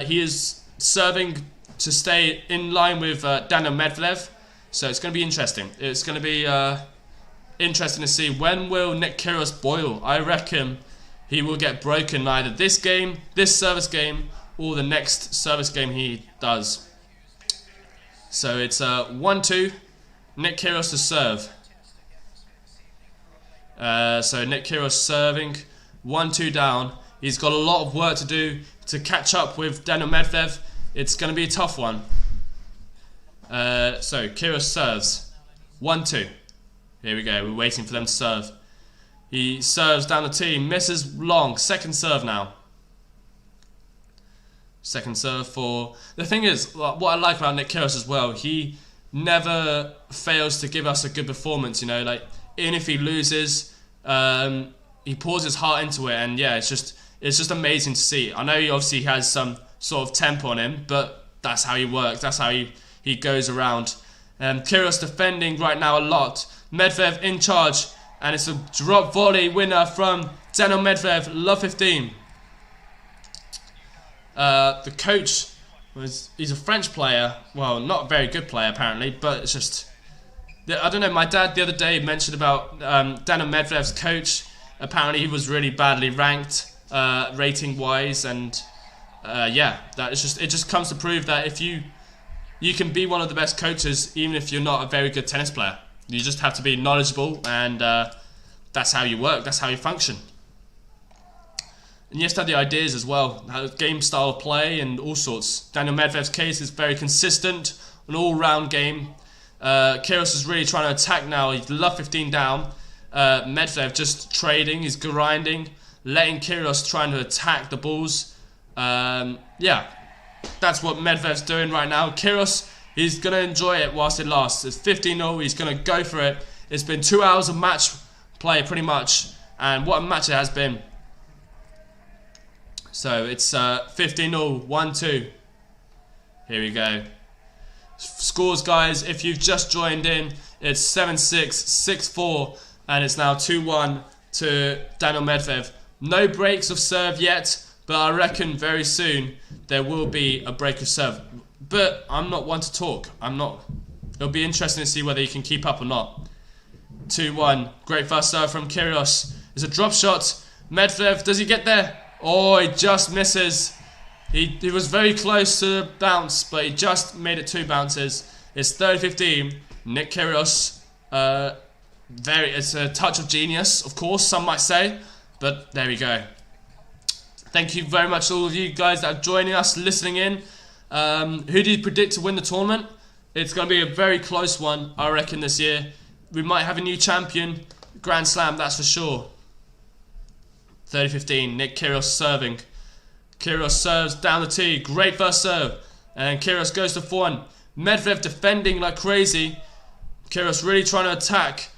A: He is serving to stay in line with Daniil Medvedev. So it's going to be interesting. It's going to be interesting to see when will Nick Kyrgios boil. I reckon he will get broken either this game, this service game, or the next service game he does. So it's 1-2. Nick Kyrgios to serve. So Nick Kyrgios serving, 1-2 down. He's got a lot of work to do to catch up with Daniil Medvedev. It's going to be a tough one. So Kyrgios serves, 1-2. Here we go. We're waiting for them to serve. He serves down the tee, misses long. Second serve now. Second serve for... The thing is, what I like about Nick Kyrgios as well, he never fails to give us a good performance. You know, like even if he loses, he pours his heart into it, and yeah, it's just amazing to see. I know he obviously has some sort of tempo on him, but that's how he works. That's how he goes around. Kyrgios defending right now a lot. Medvedev in charge, and it's a drop volley winner from Daniil Medvedev, love 15. The coach he's a French player. Well, not a very good player apparently, but it's just, I don't know. My dad the other day mentioned about Daniil Medvedev's coach. Apparently he was really badly ranked rating wise, and yeah, it just comes to prove that if you can be one of the best coaches even if you're not a very good tennis player. You just have to be knowledgeable, and that's how you work, that's how you function. And you have to have the ideas as well, game style of play and all sorts. Daniil Medvedev's case is very consistent, an all-round game. Kyrgios is really trying to attack now. He's love 15 down. Medvedev just trading, he's grinding, letting Kyrgios trying to attack the balls. Yeah, that's what Medvedev's doing right now. Kyrgios, he's going to enjoy it whilst it lasts. It's 15-0, he's going to go for it. It's been 2 hours of match play pretty much, and what a match it has been. So it's 15-0, 1-2. Here we go. Scores, guys, if you've just joined in, it's 7-6, 6-4, and it's now 2-1 to Daniil Medvedev. No breaks of serve yet, but I reckon very soon there will be a break of serve. But I'm not one to talk. It'll be interesting to see whether he can keep up or not. 2-1. Great first serve from Kyrgios. It's a drop shot. Medvedev, does he get there? Oh, he just misses. He was very close to the bounce, but he just made it 2 bounces. It's 30-15. Nick Kyrgios. It's a touch of genius, of course, some might say. But there we go. Thank you very much to all of you guys that are joining us, listening in. Who do you predict to win the tournament? It's going to be a very close one, I reckon, this year. We might have a new champion, Grand Slam, that's for sure. 30-15, Nick Kyrgios serving. Kyrgios serves down the tee, great first serve. And Kyrgios goes to 4-1. Medvedev defending like crazy. Kyrgios really trying to attack.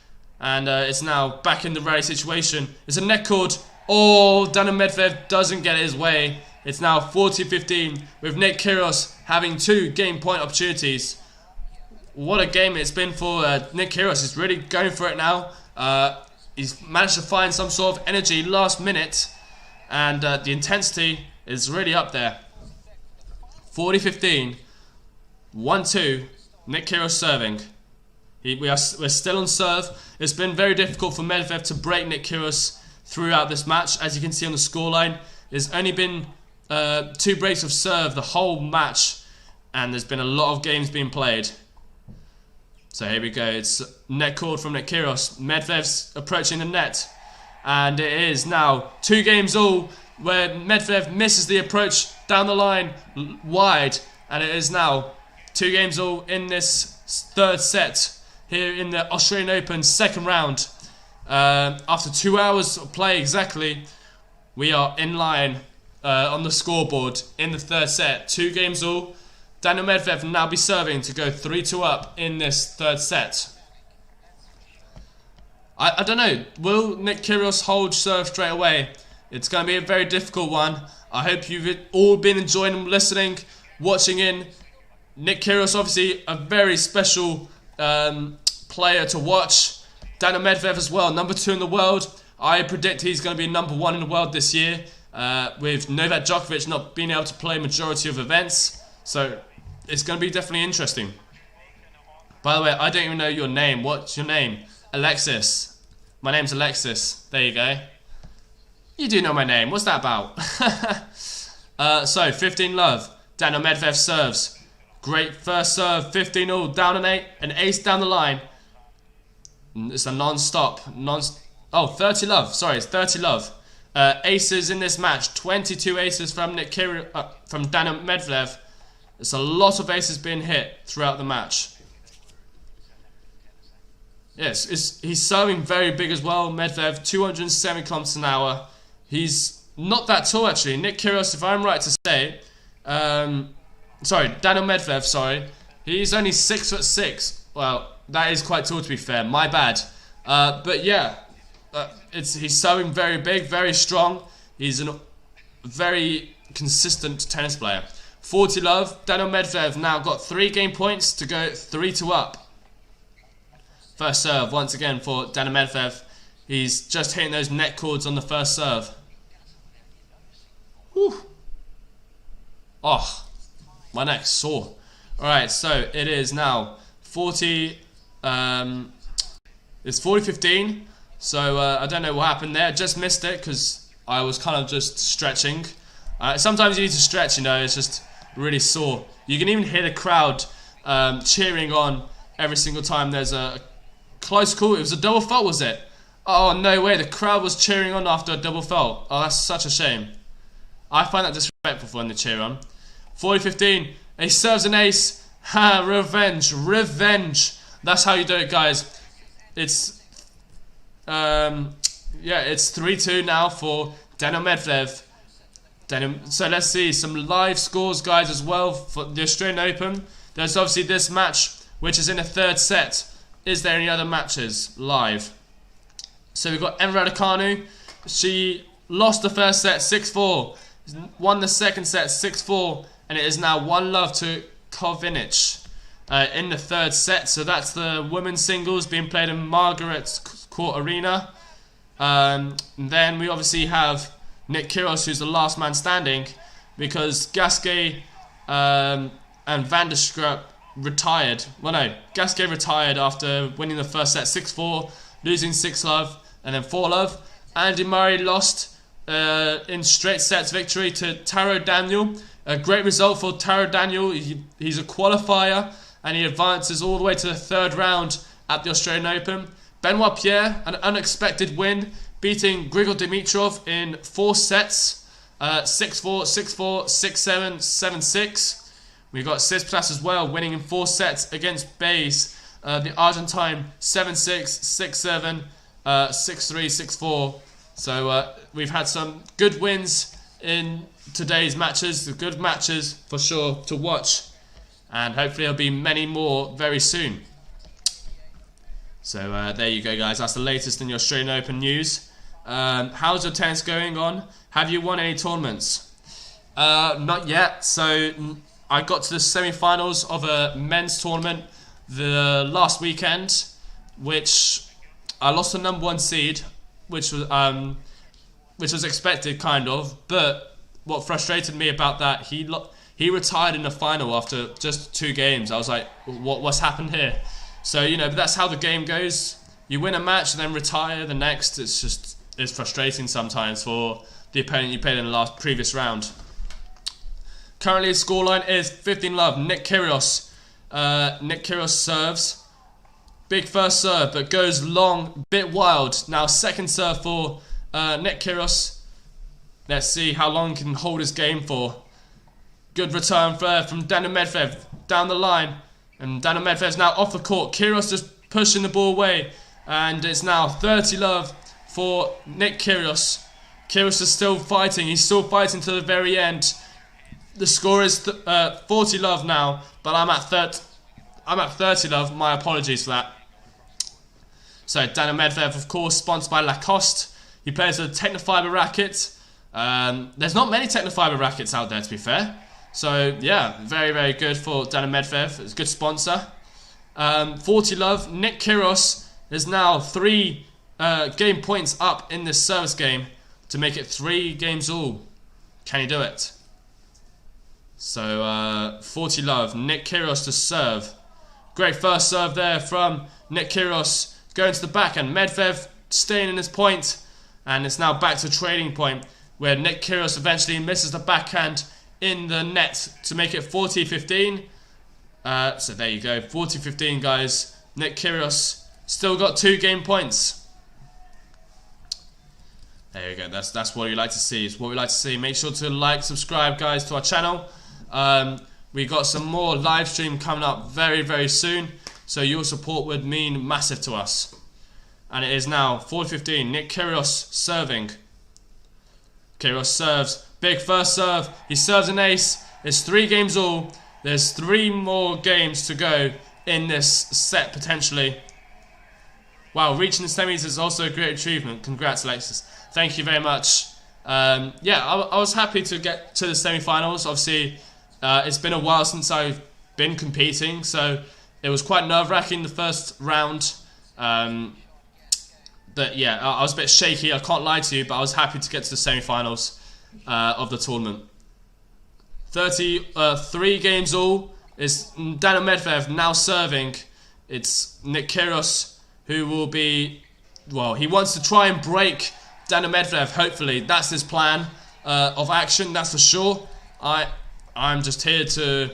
A: And it's now back in the rally situation. It's a net cord. Oh, Daniil Medvedev doesn't get his way. It's now 40-15 with Nick Kyrgios having 2 game point opportunities. What a game it's been for Nick Kyrgios. He's really going for it now. He's managed to find some sort of energy last minute, and the intensity is really up there. 40-15, 1-2, Nick Kyrgios serving. We're still on serve. It's been very difficult for Medvedev to break Nick Kyrgios throughout this match. As you can see on the scoreline, there's only been 2 breaks of serve the whole match, and there's been a lot of games being played. So here we go. It's net cord from Nick Kyrgios. Medvedev's approaching the net. And it is now 2 games all where Medvedev misses the approach down the line wide. And it is now 2 games all in this third set here in the Australian Open second round. After 2 hours of play exactly, we are in line on the scoreboard in the third set. 2 games all. Daniil Medvedev will now be serving to go 3-2 up in this third set. I don't know, will Nick Kyrgios hold serve straight away? It's going to be a very difficult one. I hope you've all been enjoying listening, watching in. Nick Kyrgios, obviously a very special player to watch. Daniil Medvedev as well, number 2 in the world. I predict he's going to be number 1 in the world this year, with Novak Djokovic not being able to play majority of events. So it's going to be definitely interesting. By the way, I don't even know your name. What's your name? Alexis. My name's Alexis. There you go. You do know my name. What's that about? So 15 love. Daniil Medvedev serves. Great first serve. 15-all. Down an 8. An ace down the line. It's a non-stop. 30 love. Sorry, it's 30 love. Aces in this match. 22 aces from from Daniil Medvedev. It's a lot of aces being hit throughout the match. Yes, he's serving very big as well. Medvedev, 207 kilometers an hour. He's not that tall actually. Nick Kyrgios, if I'm right to say, Daniil Medvedev, sorry. He's only 6'6". Well, that is quite tall to be fair. My bad. But yeah, he's serving very big, very strong. He's a very consistent tennis player. 40 love. Daniil Medvedev now got 3 game points to go 3-2 up. First serve once again for Daniil Medvedev. He's just hitting those net cords on the first serve. Whew. Oh, my neck's sore. Alright, so it is now 40. It's 40-15. So I don't know what happened there. Just missed it because I was kind of just stretching. Sometimes you need to stretch, you know, it's just really sore. You can even hear the crowd cheering on every single time there's a close call. It was a double fault, was it? Oh, no way. The crowd was cheering on after a double fault. Oh, that's such a shame. I find that disrespectful when they cheer on. 40-15. He serves an ace. Ha, revenge. Revenge. That's how you do it, guys. It's, it's 3-2 now for Daniil Medvedev. So let's see some live scores, guys, as well for the Australian Open. There's obviously this match, which is in a third set. Is there any other matches live? So we've got Emma Raducanu. She lost the first set 6-4, won the second set 6-4, and it is now 1-love to Kovinic in the third set. So that's the women's singles being played in Margaret Court Arena. And then we obviously have Nick Kyrgios, who's the last man standing, because Gasquet and Van der Schrupp retired. Well, no, Gasquet retired after winning the first set 6-4, losing 6-love, and then 4-love. Andy Murray lost in straight sets victory to Taro Daniel. A great result for Taro Daniel. He's a qualifier, and he advances all the way to the third round at the Australian Open. Benoit Pierre, an unexpected win, beating Grigor Dimitrov in 4 sets, 6-4, 6-4, 6-7, 7-6. We've got Tsitsipas as well, winning in 4 sets against Baez, the Argentine, 7-6, 6-7, 6-3, 6-4. So we've had some good wins in today's matches, the good matches for sure to watch, and hopefully there'll be many more very soon. So there you go, guys. That's the latest in the Australian Open news. How's your tennis going on? Have you won any tournaments? Not yet. So I got to the semi-finals of a men's tournament the last weekend, which I lost the number 1 seed, which was expected, kind of. But what frustrated me about that, he retired in the final after just 2 games. I was like, what's happened here? So, you know, but that's how the game goes. You win a match and then retire the next. It's frustrating sometimes for the opponent you played in the previous round. Currently, the scoreline is 15-love. Nick Kyrgios. Nick Kyrgios serves. Big first serve, but goes long, bit wild. Now second serve for Nick Kyrgios. Let's see how long he can hold his game for. Good return there from Daniil Medvedev down the line. And Daniil Medvedev's now off the court. Kyrgios just pushing the ball away. And it's now 30 love for Nick Kyrgios. Kyrgios is still fighting. He's still fighting to the very end. The score is 40 love now, but I'm at 30 love. My apologies for that. So Daniil Medvedev, of course, sponsored by Lacoste. He plays with a Technofiber racket. There's not many Technofiber rackets out there, to be fair. So yeah, very, very good for Daniil Medvedev. It's a good sponsor. 40 love. Nick Kyrgios is now 3 game points up in this service game to make it 3 games all. Can he do it? So 40 love. Nick Kyrgios to serve. Great first serve there from Nick Kyrgios. Going to the backhand. Medvedev staying in his point. And it's now back to trading point, where Nick Kyrgios eventually misses the backhand in the net to make it 40-15. So there you go, 40-15, guys. Nick Kyrgios still got 2 game points. There you go. That's what we like to see. It's what we like to see. Make sure to like, subscribe, guys, to our channel. We got some more live stream coming up very, very soon. So your support would mean massive to us. And it is now 40-15. Nick Kyrgios serving. Kyrgios serves. Big first serve. He serves an ace. It's 3 games all. There's 3 more games to go in this set potentially. Wow, reaching the semis is also a great achievement. Congrats, Alexis. Thank you very much. Yeah, I was happy to get to the semi-finals. Obviously, it's been a while since I've been competing, so it was quite nerve-wracking the first round. But yeah, I was a bit shaky, I can't lie to you, but I was happy to get to the semi-finals of the tournament. 3 games all is Daniil Medvedev now serving. It's Nick Kyrgios who will be, well, he wants to try and break Daniil Medvedev, hopefully. That's his plan of action, that's for sure. I'm just here to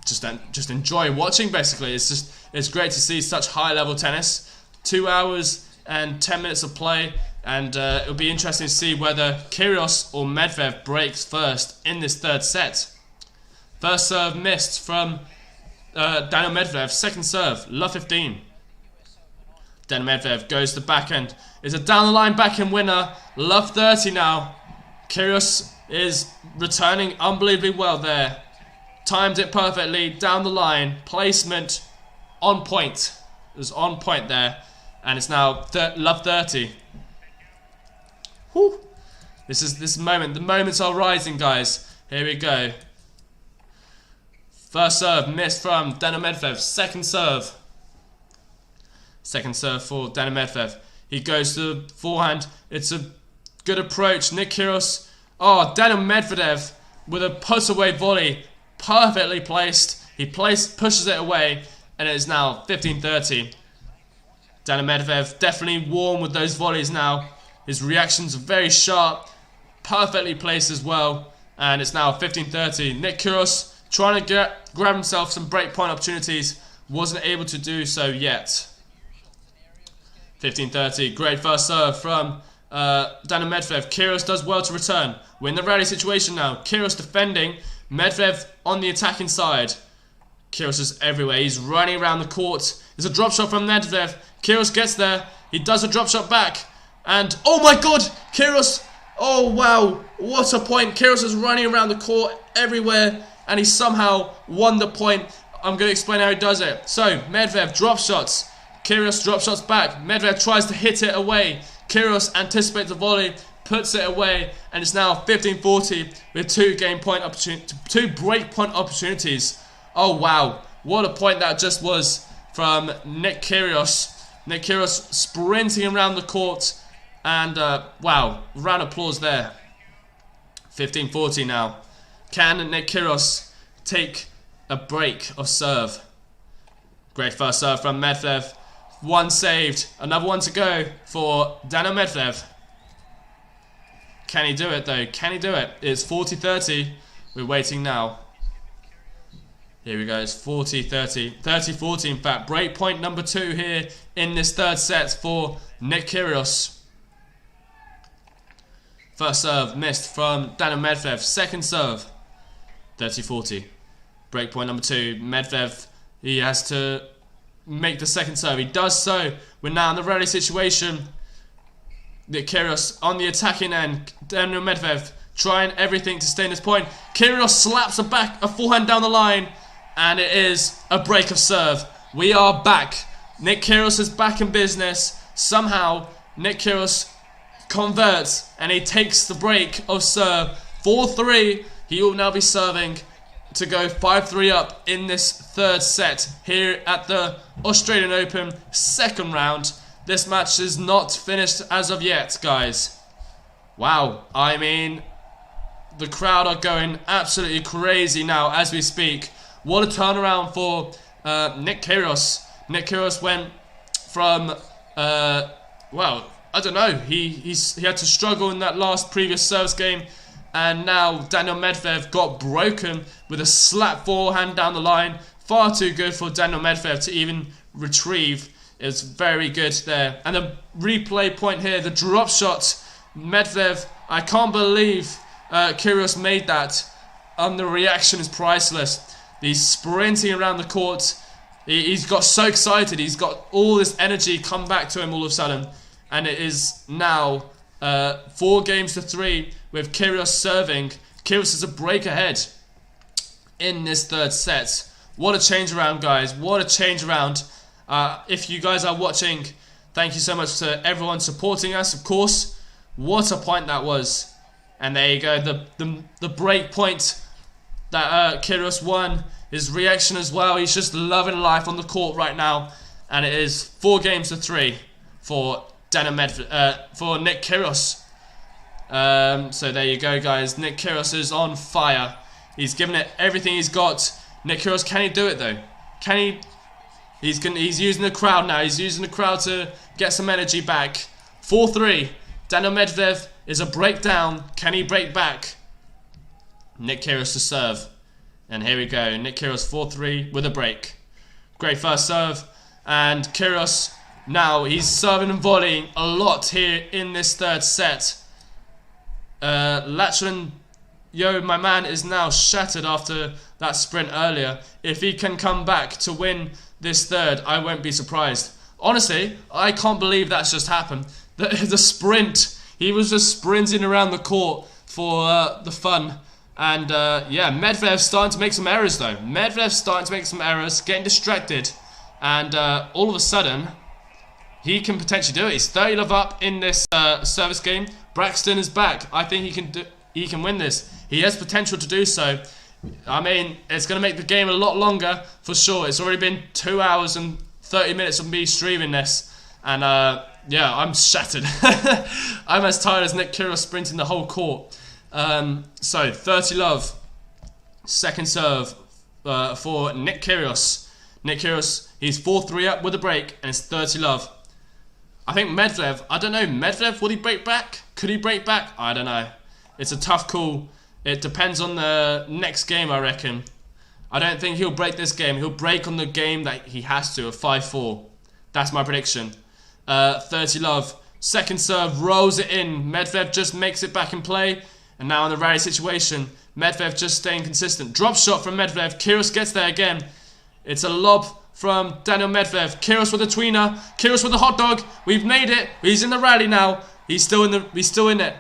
A: just enjoy watching, basically. It's great to see such high-level tennis. 2 hours and 10 minutes of play, and it'll be interesting to see whether Kyrgios or Medvedev breaks first in this 3rd set. First serve missed from Daniil Medvedev. Second serve, love 15. Daniil Medvedev goes to backhand. Is a down the line backhand winner. Love 30 now. Kyrgios is returning unbelievably well there. Timed it perfectly down the line. Placement on point. It was on point there. And it's now love 30. Whew. This moment. The moments are rising, guys. Here we go. First serve missed from Daniil Medvedev. Second serve. Second serve for Daniil Medvedev. He goes to the forehand. It's a good approach. Nick Kyrgios. Oh, Daniil Medvedev with a put-away volley. Perfectly placed. He pushes it away. And it is now 15-30. Daniil Medvedev definitely warm with those volleys now. His reactions are very sharp. Perfectly placed as well. And it's now 15-30. Nick Kyrgios trying to grab himself some breakpoint opportunities. Wasn't able to do so yet. 15-30. Great first serve from Daniil Medvedev. Kyrgios does well to return. We're in the rally situation now. Kyrgios defending. Medvedev on the attacking side. Kyrgios is everywhere. He's running around the court. There's a drop shot from Medvedev. Kyrgios gets there. He does a drop shot back. And, oh my god! Kyrgios! Oh wow! What a point! Kyrgios is running around the court everywhere. And he somehow won the point. I'm going to explain how he does it. So, Medvedev drop shots. Kyrgios drop shots back. Medvedev tries to hit it away. Kyrgios anticipates the volley. Puts it away. And it's now 15-40 with 2 break point opportunities. Oh wow. What a point that just was from Nick Kyrgios. Nick Kyrgios sprinting around the court. And wow, round of applause there. 15-40 now. Can Nick Kyrgios take a break of serve? Great first serve from Medvedev. 1 saved. Another 1 to go for Daniil Medvedev. Can he do it though? Can he do it? It's 40-30. We're waiting now. Here we go, it's 40-30, 30-40 in fact. Break point number 2 here in this third set for Nick Kyrgios. First serve missed from Daniil Medvedev. Second serve, 30-40. Break point number 2, Medvedev, he has to make the second serve. He does so. We're now in the rally situation. Nick Kyrgios on the attacking end. Daniil Medvedev trying everything to stay in this point. Kyrgios slaps a forehand down the line, and it is a break of serve. We are back. Nick Kyrgios is back in business. Somehow, Nick Kyrgios converts, and he takes the break of serve. 4-3. He will now be serving to go 5-3 up in this third set here at the Australian Open second round. This match is not finished as of yet, guys. Wow, I mean, the crowd are going absolutely crazy now as we speak. What a turnaround for Nick Kyrgios. Nick Kyrgios went from, well, I don't know, he had to struggle in that last previous service game, and now Daniil Medvedev got broken with a slap forehand down the line. Far too good for Daniil Medvedev to even retrieve. It was very good there. And the replay point here, the drop shot, Medvedev, I can't believe Kyrgios made that. The reaction is priceless. He's sprinting around the court. He's got so excited. He's got all this energy come back to him all of a sudden. And it is now 4-3 with Kyrgios serving. Kyrgios is a break ahead in this third set. What a change around, guys. What a change around. If you guys are watching, thank you so much to everyone supporting us, of course. What a point that was. And there you go, the break point that Kyrgios won. His reaction as well, he's just loving life on the court right now. And it is 4-3 for for Nick Kyrgios. So there you go, guys. Nick Kyrgios is on fire. He's given it everything he's got. Nick Kyrgios, can he do it though? Can he? He's using the crowd now. He's using the crowd to get some energy back. 4-3. Daniil Medvedev is a breakdown. Can he break back? Nick Kyrgios to serve. And here we go. Nick Kyrgios 4-3 with a break. Great first serve. And Kyrgios now, he's serving and volleying a lot here in this third set. Lachlan, my man is now shattered after that sprint earlier. If he can come back to win this third, I won't be surprised. Honestly, I can't believe that's just happened. The sprint, he was just sprinting around the court for the fun. And yeah, Medvedev's starting to make some errors though. Medvedev's starting to make some errors, getting distracted. And all of a sudden, he can potentially do it. He's 30-love up in this service game. Braxton is back. I think he can win this. He has potential to do so. I mean, it's going to make the game a lot longer for sure. It's already been 2 hours and 30 minutes of me streaming this. And yeah, I'm shattered. I'm as tired as Nick Kyrgios sprinting the whole court. So 30-love. Second serve for Nick Kyrgios. Nick Kyrgios, he's 4-3 up with a break, and it's 30-love. I think Medvedev, I don't know, Medvedev, will he break back? Could he break back? I don't know. It's a tough call. It depends on the next game, I reckon. I don't think he'll break this game. He'll break on the game that he has to, of 5-4. That's my prediction. 30-love. Second serve, rolls it in. Medvedev just makes it back in play. And now in the rally situation, Medvedev just staying consistent. Drop shot from Medvedev. Kyrgios gets there again. It's a lob from Daniil Medvedev. Kyrgios with a tweener. Kyrgios with a hot dog. We've made it. He's in the rally now. He's still in it.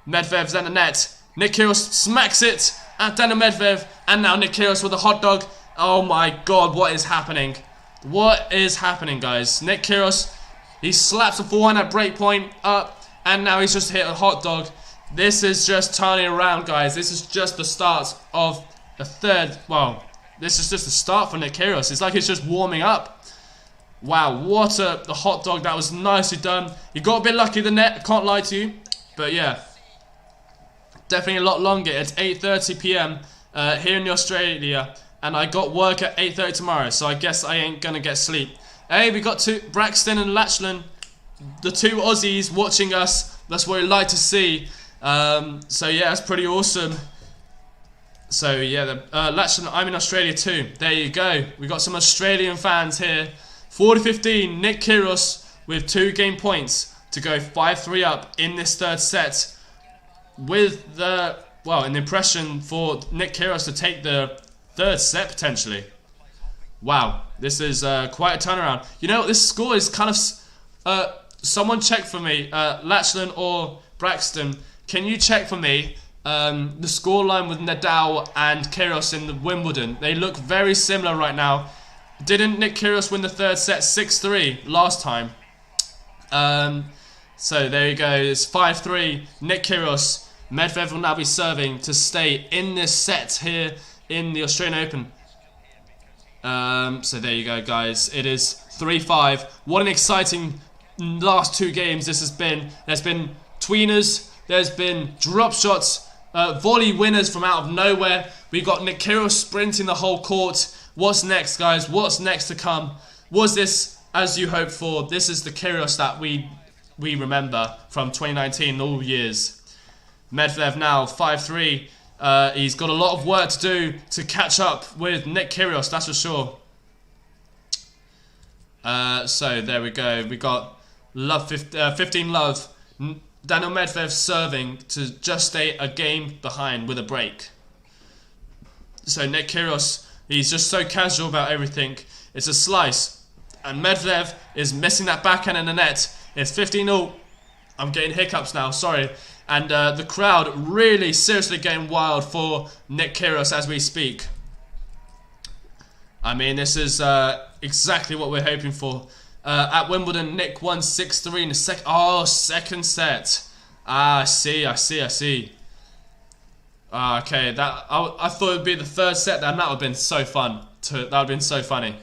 A: Medvedev's at the net. Nick Kyrgios smacks it at Daniil Medvedev. And now Nick Kyrgios with a hot dog. Oh my god, what is happening? What is happening, guys? Nick Kyrgios, he slaps a forehand at break point up. And now he's just hit a hot dog. This is just turning around, guys. This is just the start of the third. Well, this is just the start for Nick Kyrgios. It's like it's just warming up. Wow, what the hot dog. That was nicely done. He got a bit lucky, the net. I can't lie to you. But yeah, definitely a lot longer. It's 8:30 p.m. Here in Australia. And I got work at 8:30 tomorrow. So I guess I ain't going to get sleep. Hey, we got Braxton and Lachlan. The two Aussies watching us. That's what we like to see. So yeah, it's pretty awesome. So yeah, I'm in Australia too. There you go. We got some Australian fans here. 40-15. Nick Kyrgios with 2 game points to go 5-3 up in this third set. With an impression for Nick Kyrgios to take the third set potentially. Wow, this is quite a turnaround. You know, this score is kind of. Someone check for me, Lachlan or Braxton. Can you check for me the scoreline with Nadal and Kyrgios in the Wimbledon? They look very similar right now. Didn't Nick Kyrgios win the third set 6-3 last time? So there you go. It's 5-3. Nick Kyrgios. Medvedev will now be serving to stay in this set here in the Australian Open. So there you go, guys. It is 3-5. What an exciting last 2 games this has been. There's been tweeners, there's been drop shots, volley winners from out of nowhere. We've got Nick Kyrgios sprinting the whole court. What's next, guys? What's next to come? Was this as you hoped for? This is the Kyrgios that we remember from 2019 all years. Medvedev now 5-3. He's got a lot of work to do to catch up with Nick Kyrgios, that's for sure. So there we go. We got 15 love. Daniil Medvedev serving to just stay a game behind with a break. So Nick Kyrgios, he's just so casual about everything. It's a slice. And Medvedev is missing that backhand in the net. It's 15-0. I'm getting hiccups now, sorry. And the crowd really seriously getting wild for Nick Kyrgios as we speak. I mean, this is exactly what we're hoping for. At Wimbledon, Nick won 6-3 in the second set. I see. Okay, I thought it would be the third set, and that would have been so fun. That would have been so funny.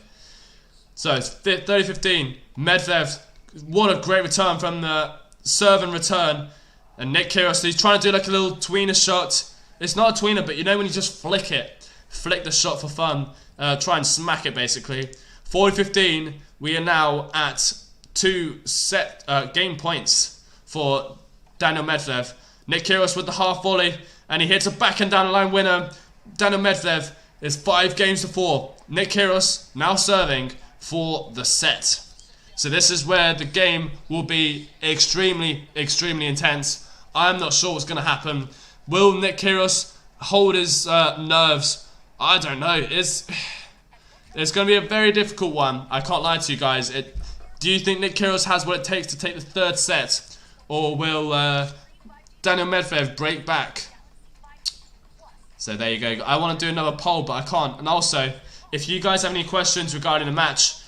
A: So it's 30-15. Medvedev, what a great return from the serve and return. And Nick Kyrgios, he's trying to do like a little tweener shot. It's not a tweener, but you know when you just flick the shot for fun. Try and smack it basically. 40-15. We are now at 2 game points for Daniil Medvedev. Nick Kyrgios with the half volley, and he hits a backhand down the line winner. Daniil Medvedev is 5-4. Nick Kyrgios now serving for the set. So this is where the game will be extremely intense. I'm not sure what's going to happen. Will Nick Kyrgios hold his nerves? I don't know. It's going to be a very difficult one. I can't lie to you guys. Do you think Nick Kyrgios has what it takes to take the third set? Or will Daniil Medvedev break back? So there you go. I want to do another poll, but I can't. And also, if you guys have any questions regarding the match,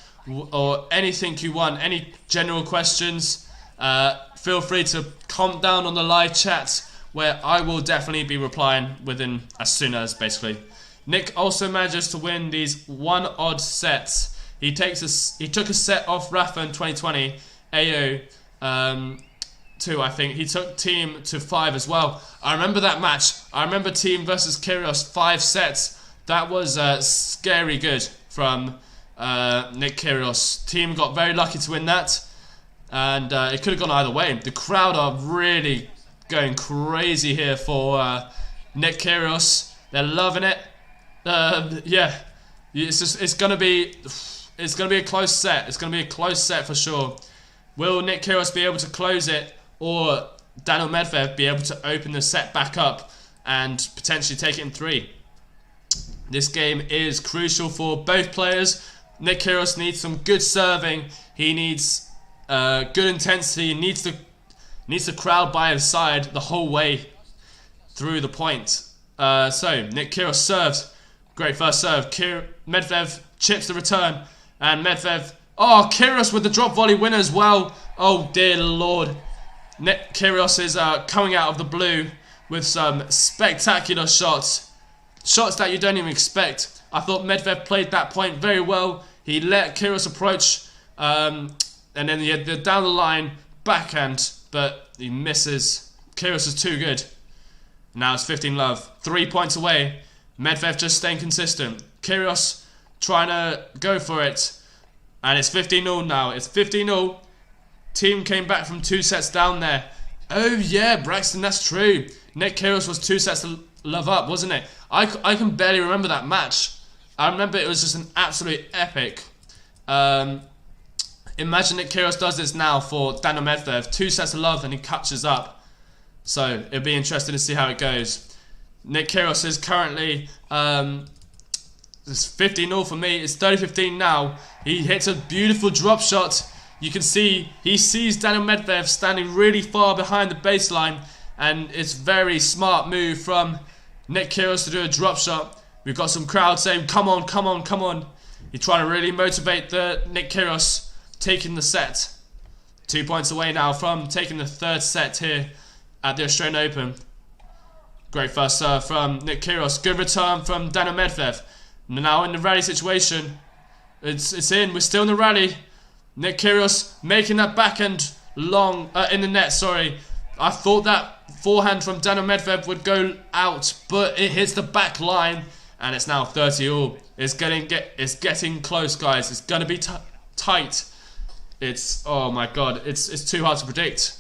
A: or anything you want, any general questions, feel free to comment down on the live chat, where I will definitely be replying within as soon as, basically. Nick also manages to win these 1-odd sets. He took a set off Rafa in 2020, AO 2, I think. He took Team to 5 as well. I remember that match. I remember Team versus Kyrgios 5 sets. That was scary good from Nick Kyrgios. Team got very lucky to win that, and it could have gone either way. The crowd are really going crazy here for Nick Kyrgios. They're loving it. Yeah, it's gonna be a close set. It's gonna be a close set for sure. Will Nick Kyrgios be able to close it, or Daniil Medvedev be able to open the set back up and potentially take it in 3? This game is crucial for both players. Nick Kyrgios needs some good serving. He needs good intensity. He needs the crowd by his side the whole way through the point. So Nick Kyrgios serves. Great first serve. Medvedev chips the return, and Medvedev. Oh, Kyrgios with the drop volley winner as well. Oh dear lord. Nick Kyrgios is coming out of the blue with some spectacular shots. Shots that you don't even expect. I thought Medvedev played that point very well. He let Kyrgios approach, and then he had the down the line backhand, but he misses. Kyrgios is too good. Now it's 15-love. 3 points away. Medvedev just staying consistent. Kyrgios trying to go for it. And it's 15-0 now. It's 15-0. Team came back from 2 sets down there. Oh yeah, Braxton, that's true. Nick Kyrgios was 2 sets love up, wasn't it? I can barely remember that match. I remember it was just an absolute epic. Imagine Nick Kyrgios does this now for Daniil Medvedev. 2 sets of love and he catches up. So it'll be interesting to see how it goes. Nick Kyrgios is currently it's 15-0 for me. It's 30-15 now. He hits a beautiful drop shot. You can see he sees Daniil Medvedev standing really far behind the baseline, and it's very smart move from Nick Kyrgios to do a drop shot. We've got some crowd saying, "Come on, come on, come on." He's trying to really motivate the Nick Kyrgios taking the set. 2 points away now from taking the 3rd set here at the Australian Open. Great first serve from Nick Kyrgios. Good return from Daniil Medvedev. Now in the rally situation, it's in. We're still in the rally. Nick Kyrgios making that backhand long in the net. Sorry, I thought that forehand from Daniil Medvedev would go out, but it hits the back line, and it's now 30-all. It's getting close, guys. It's gonna be tight. It's, oh my god, it's too hard to predict.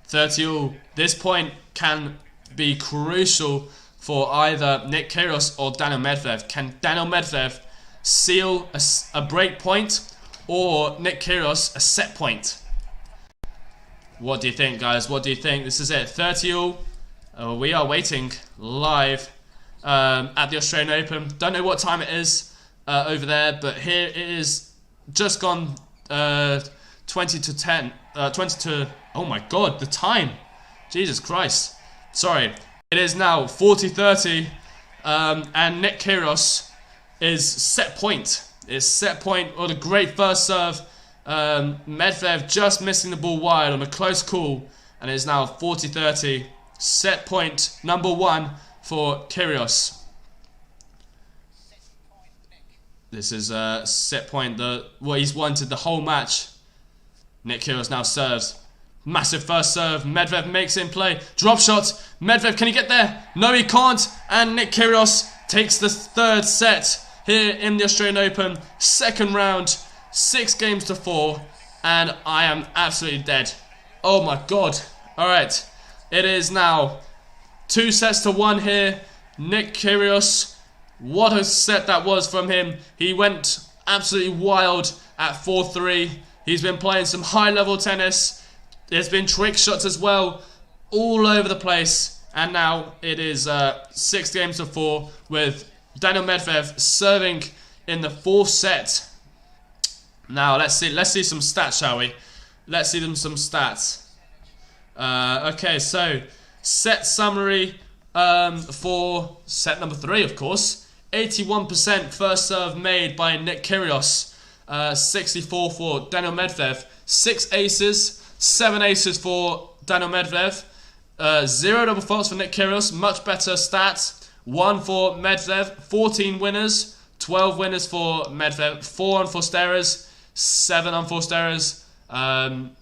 A: 30-all. This point can be crucial for either Nick Kyrgios or Daniil Medvedev. Can Daniil Medvedev seal a break point, or Nick Kyrgios a set point? What do you think, guys? What do you think? This is it, 30-all. We are waiting live at the Australian Open. Don't know what time it is over there, but here it is just gone 20 to 10. 20 to, oh my god, the time. Jesus Christ. Sorry. It is now 40-30, and Nick Kyrgios is set point. It's set point on a great first serve. Medvedev just missing the ball wide on a close call, and it is now 40-30. Set point number 1 for Kyrgios. This is set point, what he's wanted the whole match. Nick Kyrgios now serves. Massive first serve. Medvedev makes it in play. Drop shot. Medvedev, can he get there? No, he can't. And Nick Kyrgios takes the 3rd set here in the Australian Open. 2nd round. 6 games to 4. And I am absolutely dead. Oh my god. Alright. It is now 2 sets to 1 here. Nick Kyrgios. What a set that was from him. He went absolutely wild at 4-3. He's been playing some high-level tennis. There's been trick shots as well, all over the place. And now it is 6 games to 4 with Daniil Medvedev serving in the 4th set. Now let's see some stats, shall we? Let's see some stats. Okay, so set summary for set number 3, of course. 81% first serve made by Nick Kyrgios. 64 for Daniil Medvedev. 6 aces. 7 aces for Daniil Medvedev. 0 double faults for Nick Kyrgios. Much better stats. 1 for Medvedev. 14 winners. 12 winners for Medvedev. 4 unforced errors. 7 unforced errors. 1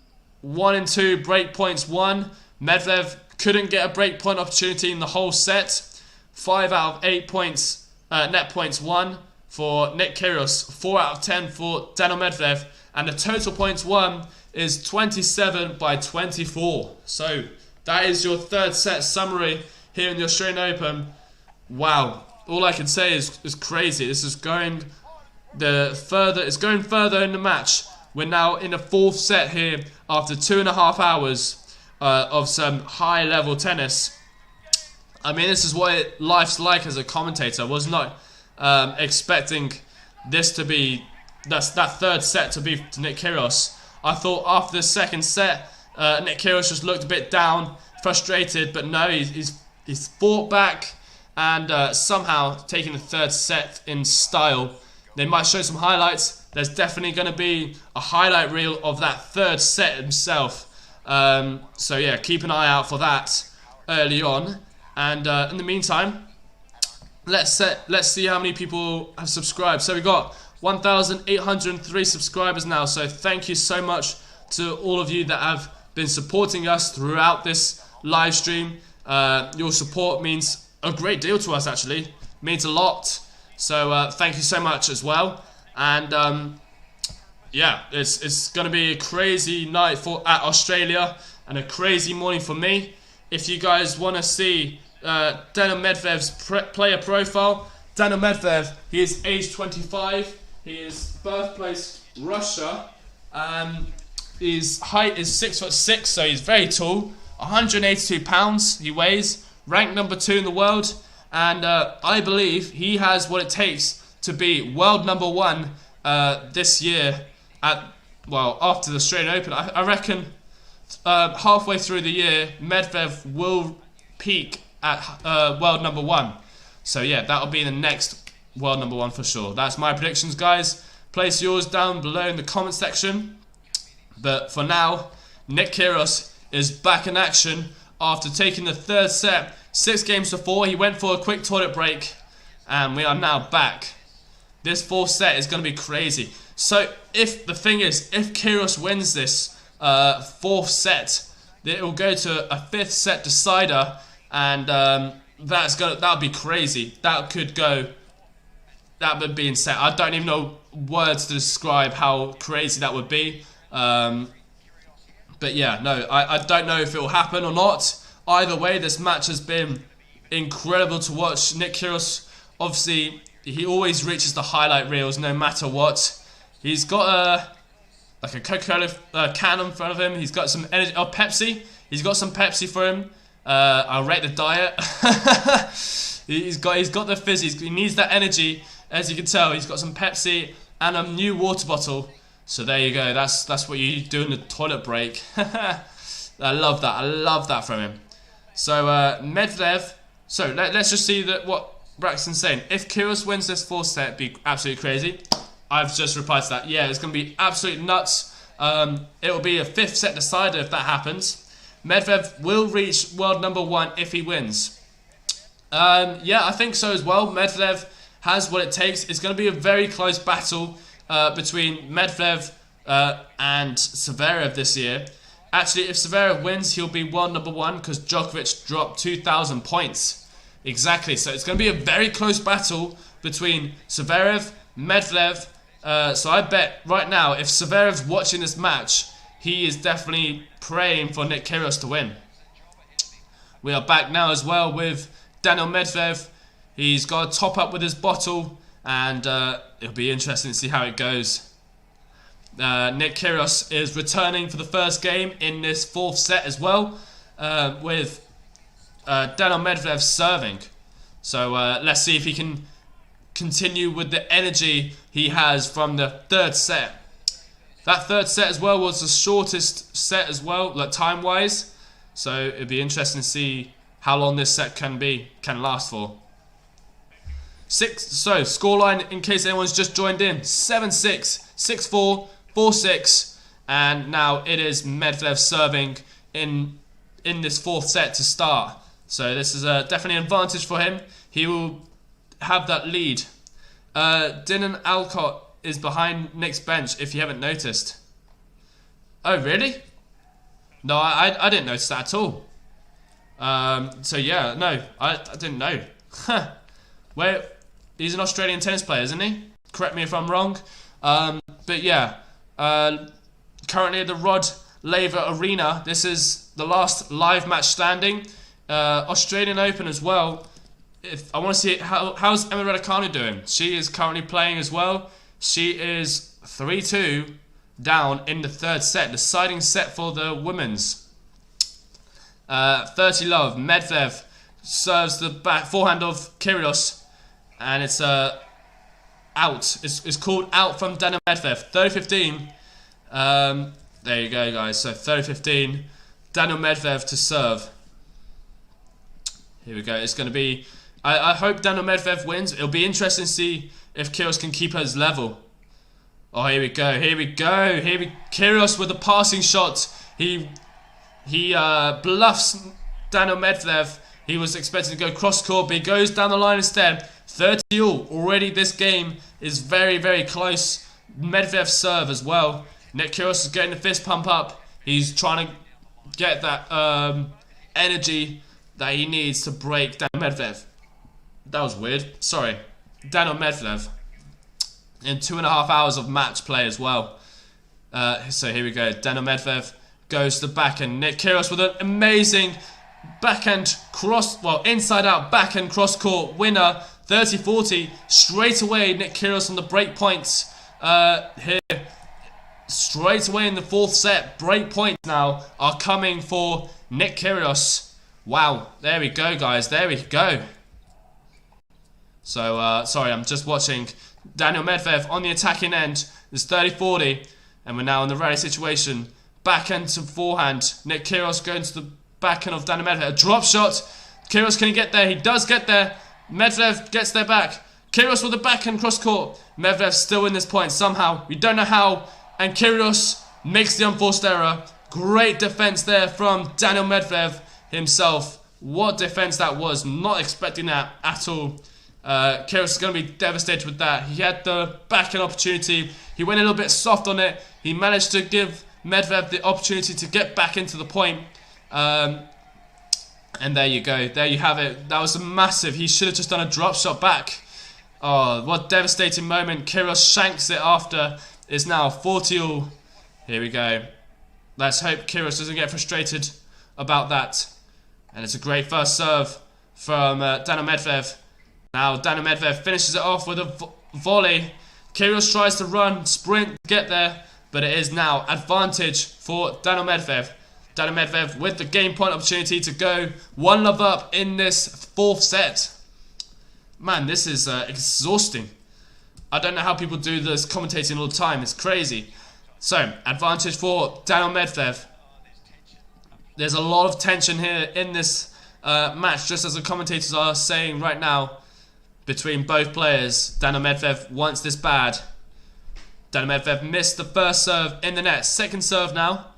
A: and 2 break points won. Medvedev couldn't get a break point opportunity in the whole set. 5 out of 8 points, net points won for Nick Kyrgios. 4 out of 10 for Daniil Medvedev. And the total points won is 27 by 24. So that is your 3rd set summary here in the Australian Open. Wow. All I can say is crazy. This is going it's going further in the match. We're now in the 4th set here after 2.5 hours of some high level tennis. I mean, this is what life's like as a commentator. I was not expecting this to be that 3rd set to be to Nick Kyrgios. I thought after the 2nd set, Nick Kyrgios just looked a bit down, frustrated, but no, he's fought back and somehow taking the 3rd set in style. They might show some highlights. There's definitely going to be a highlight reel of that 3rd set himself. So yeah, keep an eye out for that early on. And in the meantime, let's see how many people have subscribed. So we got 1,803 subscribers now, so thank you so much to all of you that have been supporting us throughout this live stream. Your support means a great deal to us, actually. Means a lot. So thank you so much as well. And yeah, it's going to be a crazy night at Australia and a crazy morning for me. If you guys want to see Daniil Medvedev's player profile. Daniil Medvedev, he is age 25. He is birthplace Russia. His height is 6'6", so he's very tall. 182 pounds he weighs. Ranked number 2 in the world. And I believe he has what it takes to be world number 1 this year after the Australian Open. I reckon halfway through the year, Medvedev will peak at world number 1. So yeah, that'll be the next world number 1 for sure. That's my predictions, guys. Place yours down below in the comment section. But for now, Nick Kyrgios is back in action after taking the 3rd set. 6 games to 4. He went for a quick toilet break, and we are now back. This 4th set is going to be crazy. So if Kyrgios wins this 4th set, it will go to a 5th set decider, and that'll be crazy. That would be insane. I don't even know words to describe how crazy that would be. But yeah, no, I don't know if it will happen or not. Either way, this match has been incredible to watch. Nick Kyrgios, obviously, he always reaches the highlight reels no matter what. He's got a Coca-Cola can in front of him. He's got some energy. Oh, Pepsi. He's got some Pepsi for him. I'll rate the diet. he's got the fizz. He needs that energy. As you can tell, he's got some Pepsi and a new water bottle. So there you go. That's what you do in the toilet break. I love that. I love that from him. So Medvedev. So let's just see what Braxton's saying. If Kyrgios wins this 4th set, it'd be absolutely crazy. I've just replied to that. Yeah, it's going to be absolutely nuts. It will be a 5th set decider if that happens. Medvedev will reach world number 1 if he wins. Yeah, I think so as well. Medvedev has what it takes. It's going to be a very close battle between Medvedev and Zverev this year. Actually, if Zverev wins, he'll be world number 1 because Djokovic dropped 2,000 points. Exactly. So it's going to be a very close battle between Zverev, Medvedev. So I bet right now, if Zverev's watching this match, he is definitely praying for Nick Kyrgios to win. We are back now as well with Daniil Medvedev. He's got to top up with his bottle, and it'll be interesting to see how it goes. Nick Kyrgios is returning for the first game in this 4th set as well, with Daniil Medvedev serving. So let's see if he can continue with the energy he has from the 3rd set. That 3rd set as well was the shortest set as well, like time-wise. So it'd be interesting to see how long this set can last for. So scoreline, in case anyone's just joined in: 7-6, 6-4, 4-6, and now it is Medvedev serving in this 4th set to start. So this is definitely an advantage for him. He will have that lead. Dinan Alcott is behind Nick's bench, if you haven't noticed. Oh, really? No, I didn't notice that at all. So yeah, no, I didn't know. He's an Australian tennis player, isn't he? Correct me if I'm wrong. But yeah, currently at the Rod Laver Arena. This is the last live match standing. Australian Open as well. I want to see how's Emma Raducanu doing. She is currently playing as well. She is 3-2 down in the 3rd set, deciding set for the women's. 30 love. Medvedev serves the back forehand of Kyrgios, and it's out. It's called out from Daniil Medvedev. 30-15. There you go, guys. So 30-15. Daniil Medvedev to serve. Here we go. It's going to be. I hope Daniil Medvedev wins. It'll be interesting to see if Kyrgios can keep his level. Oh, here we go. Here we go. Kyrgios with a passing shot. He bluffs Daniil Medvedev. He was expecting to go cross court, but he goes down the line instead. 30-all. Already this game is very, very close. Medvedev serve as well. Nick Kyrgios is getting the fist pump up. He's trying to get that energy that he needs to break Daniil Medvedev. That was weird. Sorry. Daniil Medvedev. In 2.5 hours of match play as well. So here we go. Daniil Medvedev goes to the back, and Nick Kyrgios with an amazing backhand cross, well, inside out backhand cross court winner, 30-40. Straight away, Nick Kyrgios on the break points here. Straight away in the fourth set, break points now are coming for Nick Kyrgios. Wow, there we go, guys, there we go. So, sorry, I'm just watching Daniil Medvedev on the attacking end. It's 30-40, and we're now in the rally situation. Backhand to forehand. Nick Kyrgios going to the backhand of Daniil Medvedev. A drop shot. Kyrgios, can he get there? He does get there. Medvedev gets there back. Kyrgios with the backhand cross court. Medvedev still in this point somehow. We don't know how. And Kyrgios makes the unforced error. Great defense there from Daniil Medvedev himself. What defense that was. Not expecting that at all. Kyrgios is going to be devastated with that. He had the backhand opportunity. He went a little bit soft on it. He managed to give Medvedev the opportunity to get back into the point. And there you go. There you have it. That was a massive. He should have just done a drop shot back. Oh, what devastating moment. Kyrgios shanks it after. It's now 40-all. Here we go. Let's hope Kyrgios doesn't get frustrated about that. And it's a great first serve from Daniil Medvedev. Now Daniil Medvedev finishes it off with a volley. Kyrgios tries to run, sprint, get there, but it is now advantage for Daniil Medvedev. Daniil Medvedev with the game point opportunity to go 1-love up in this fourth set. Man, this is exhausting. I don't know how people do this commentating all the time. It's crazy. So, advantage for Daniil Medvedev. There's a lot of tension here in this match, just as the commentators are saying right now, between both players. Daniil Medvedev wants this bad. Daniil Medvedev missed the first serve in the net. Second serve now.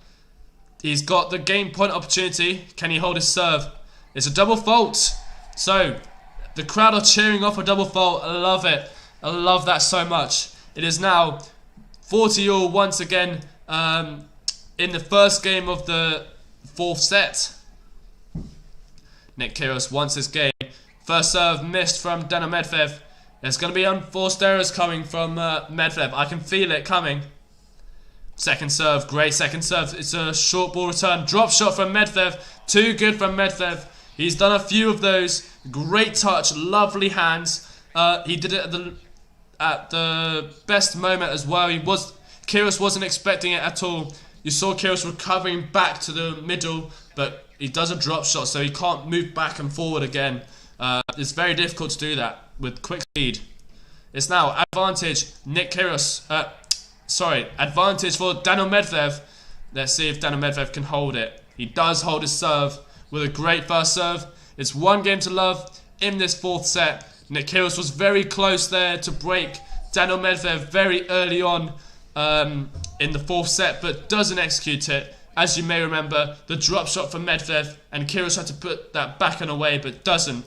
A: He's got the game point opportunity. Can he hold his serve? It's a double fault. So, the crowd are cheering off a double fault. I love it. I love that so much. It is now 40-all once again in the first game of the fourth set. Nick Kyrgios wants this game. First serve missed from Daniil Medvedev. There's going to be unforced errors coming from Medvedev. I can feel it coming. Second serve, great second serve. It's a short ball return. Drop shot from Medvedev. Too good from Medvedev. He's done a few of those. Great touch, lovely hands. He did it at the best moment as well. Kyrgios wasn't expecting it at all. You saw Kyrgios recovering back to the middle, but he does a drop shot, so he can't move back and forward again. It's very difficult to do that with quick speed. It's now advantage Nick Kyrgios. Advantage for Daniil Medvedev. Let's see if Daniil Medvedev can hold it. He does hold his serve with a great first serve. It's 1-love in this fourth set. Nick Kyrgios was very close there to break Daniil Medvedev very early on in the fourth set, but doesn't execute it. As you may remember, the drop shot from Medvedev, and Kyrgios had to put that back and away, but doesn't.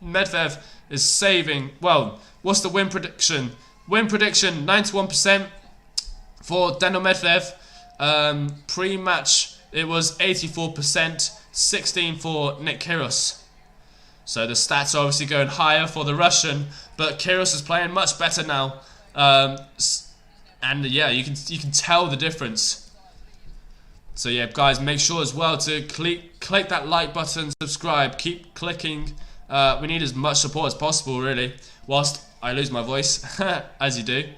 A: Medvedev is saving. Well, what's the win prediction? Win prediction 91% for Daniil Medvedev. Pre-match it was 84%, 16 for Nick Kyrgios. So the stats are obviously going higher for the Russian, but Kyrgios is playing much better now. And yeah, you can tell the difference. So yeah, guys, make sure as well to click that like button, subscribe, keep clicking. We need as much support as possible, really, whilst I lose my voice, as you do.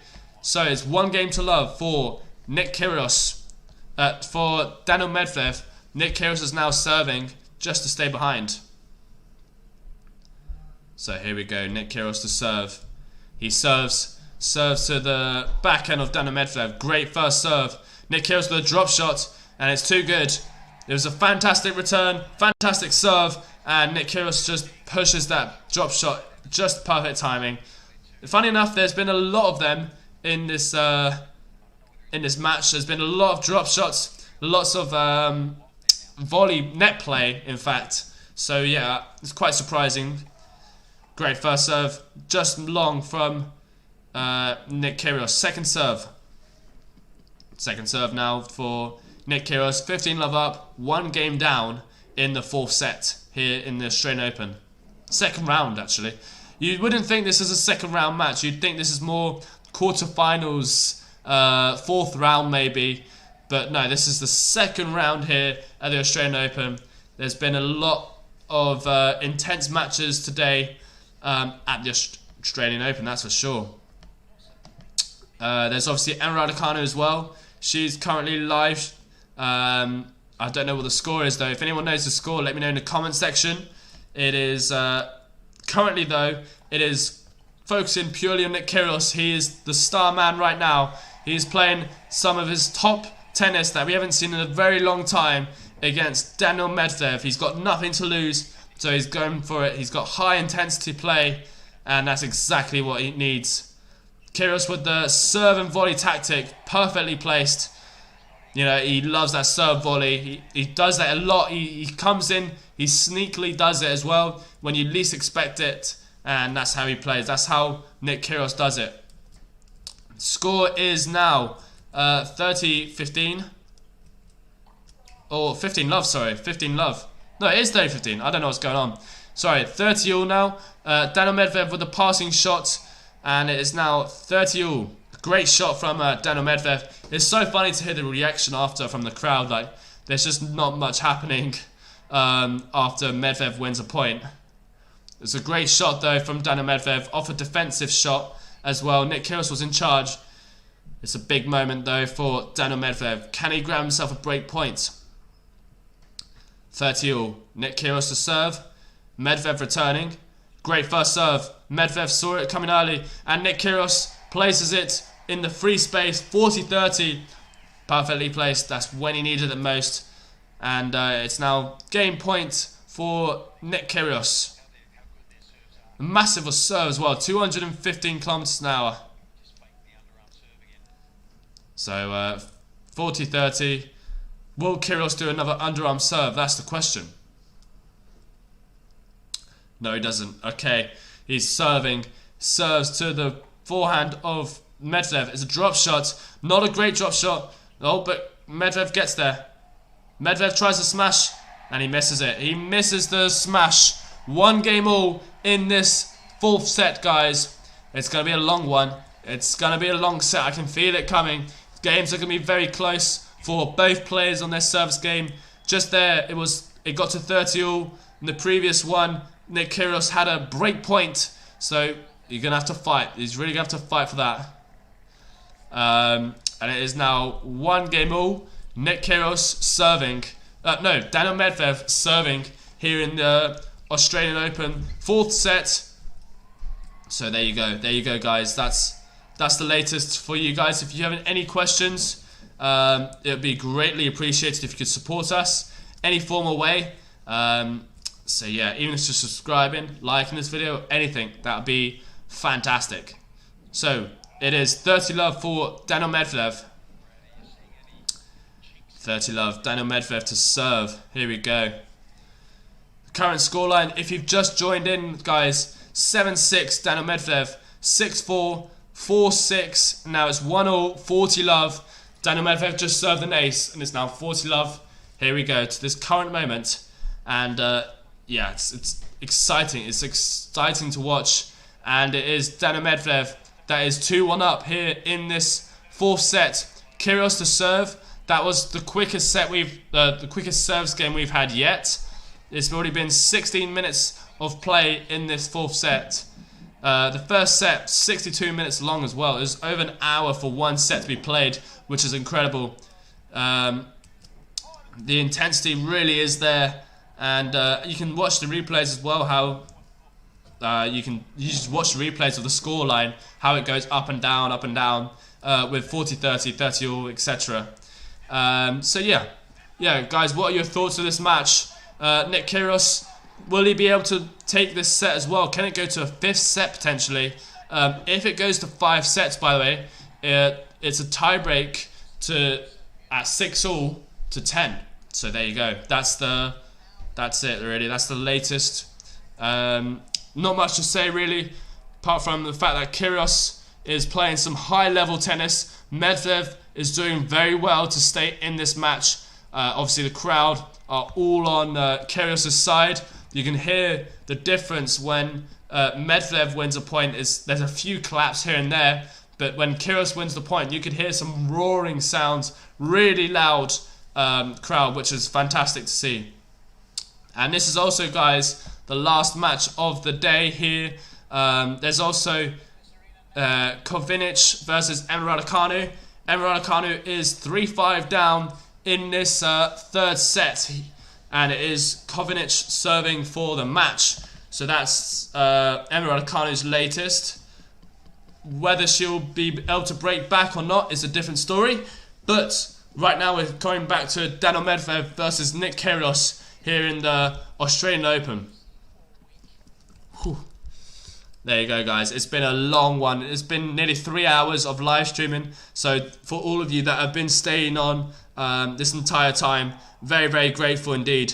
A: So it's 1-love for Nick Kyrgios. For Daniil Medvedev, Nick Kyrgios is now serving just to stay behind. So here we go, Nick Kyrgios to serve. He serves to the backhand of Daniil Medvedev. Great first serve. Nick Kyrgios with a drop shot, and it's too good. It was a fantastic return, fantastic serve, and Nick Kyrgios just pushes that drop shot. Just perfect timing. Funny enough, there's been a lot of them in this match. There's been a lot of drop shots, lots of volley net play, in fact. So yeah, it's quite surprising. Great first serve, just long from Nick Kyrgios. Second serve. Second serve now for Nick Kyrgios. 15-love up, 1 game down in the fourth set here in the Australian Open. Second round, actually. You wouldn't think this is a second round match. You'd think this is more quarterfinals, fourth round maybe. But no, this is the second round here at the Australian Open. There's been a lot of intense matches today at the Australian Open, that's for sure. There's obviously Emma Raducanu as well. She's currently live. I don't know what the score is though. If anyone knows the score, let me know in the comment section. It is currently though, it is focusing purely on Nick Kyrgios. He is the star man right now. He's playing some of his top tennis that we haven't seen in a very long time against Daniil Medvedev. He's got nothing to lose, so he's going for it. He's got high intensity play, and that's exactly what he needs. Kyrgios with the serve and volley tactic, perfectly placed. You know, he loves that serve volley. He does that a lot. He comes in, he sneakily does it as well when you least expect it, and that's how he plays. That's how Nick Kyrgios does it. Score is now 30-15. Or 15 love, sorry. 15 love. No, it is 30-15. I don't know what's going on. Sorry, 30 all now. Daniil Medvedev with the passing shot, and it is now 30 all. Great shot from Daniil Medvedev. It's so funny to hear the reaction after from the crowd. Like, there's just not much happening after Medvedev wins a point. It's a great shot though from Daniil Medvedev, off a defensive shot as well. Nick Kyrgios was in charge. It's a big moment though for Daniil Medvedev. Can he grab himself a break point? 30 all. Nick Kyrgios to serve. Medvedev returning. Great first serve. Medvedev saw it coming early, and Nick Kyrgios places it in the free space, 40-30, perfectly placed. That's when he needed it most, and it's now game point for Nick Kyrgios. Massive serve as well, 215 kilometers an hour. So 40-30. Will Kyrgios do another underarm serve? That's the question. No, he doesn't. Okay, he's serving. Serves to the forehand of Medvedev. It's a drop shot. Not a great drop shot. Oh, but Medvedev gets there. Medvedev tries to smash, and he misses it. He misses the smash. One game all in this fourth set, guys. It's going to be a long one. It's going to be a long set. I can feel it coming. Games are going to be very close for both players on their service game. Just there, it got to 30 all. In the previous one, Nick Kyrgios had a break point. So you're going to have to fight. He's really going to have to fight for that. And it is now one game all. Nick Kyrgios serving. No, Daniil Medvedev serving here in the Australian Open. Fourth set. So there you go. There you go, guys. That's the latest for you guys. If you have any questions, it would be greatly appreciated if you could support us any form or way. So yeah, even if it's just subscribing, liking this video, anything, that would be fantastic. So it is 30 love for Daniil Medvedev. 30 love, Daniil Medvedev to serve. Here we go. Current scoreline, if you've just joined in, guys, 7-6 Daniil Medvedev, 6-4, 4-6. Now it's 1-all, 40 love. Daniil Medvedev just served an ace, and it's now 40 love. Here we go to this current moment, and yeah, it's exciting. It's exciting to watch, and it is Daniil Medvedev that is 2-1 up here in this fourth set. Kyrgios to serve. That was the quickest set the quickest serves game we've had yet. It's already been 16 minutes of play in this fourth set. The first set, 62 minutes long as well. It was over an hour for one set to be played, which is incredible. The intensity really is there, and you can watch the replays as well. How you just watch the replays of the scoreline, how it goes up and down, with 40-30, 30-all, etc. So yeah, guys, what are your thoughts of this match? Nick Kyrgios, will he be able to take this set as well? Can it go to a fifth set potentially? If it goes to 5 sets, by the way, it's a tie break at 6-all to 10. So there you go. That's it really. That's the latest. Not much to say really, apart from the fact that Kyrgios is playing some high-level tennis. Medvedev is doing very well to stay in this match. Obviously, the crowd are all on Kyrgios' side. You can hear the difference when Medvedev wins a point. There's a few claps here and there, but when Kyrgios wins the point, you could hear some roaring sounds, really loud crowd, which is fantastic to see. And this is also, guys, the last match of the day here. There's also Kovinic versus Emre Raducanu. Emre Raducanu is 3-5 down in this third set, and it is Kovinic serving for the match. So that's Emre Raducanu's latest. Whether she'll be able to break back or not is a different story. But right now we're going back to Daniil Medvedev versus Nick Kyrgios here in the Australian Open. Whew. There you go, guys. It's been a long one. It's been nearly 3 hours of live streaming. So for all of you that have been staying on this entire time, very, very grateful indeed.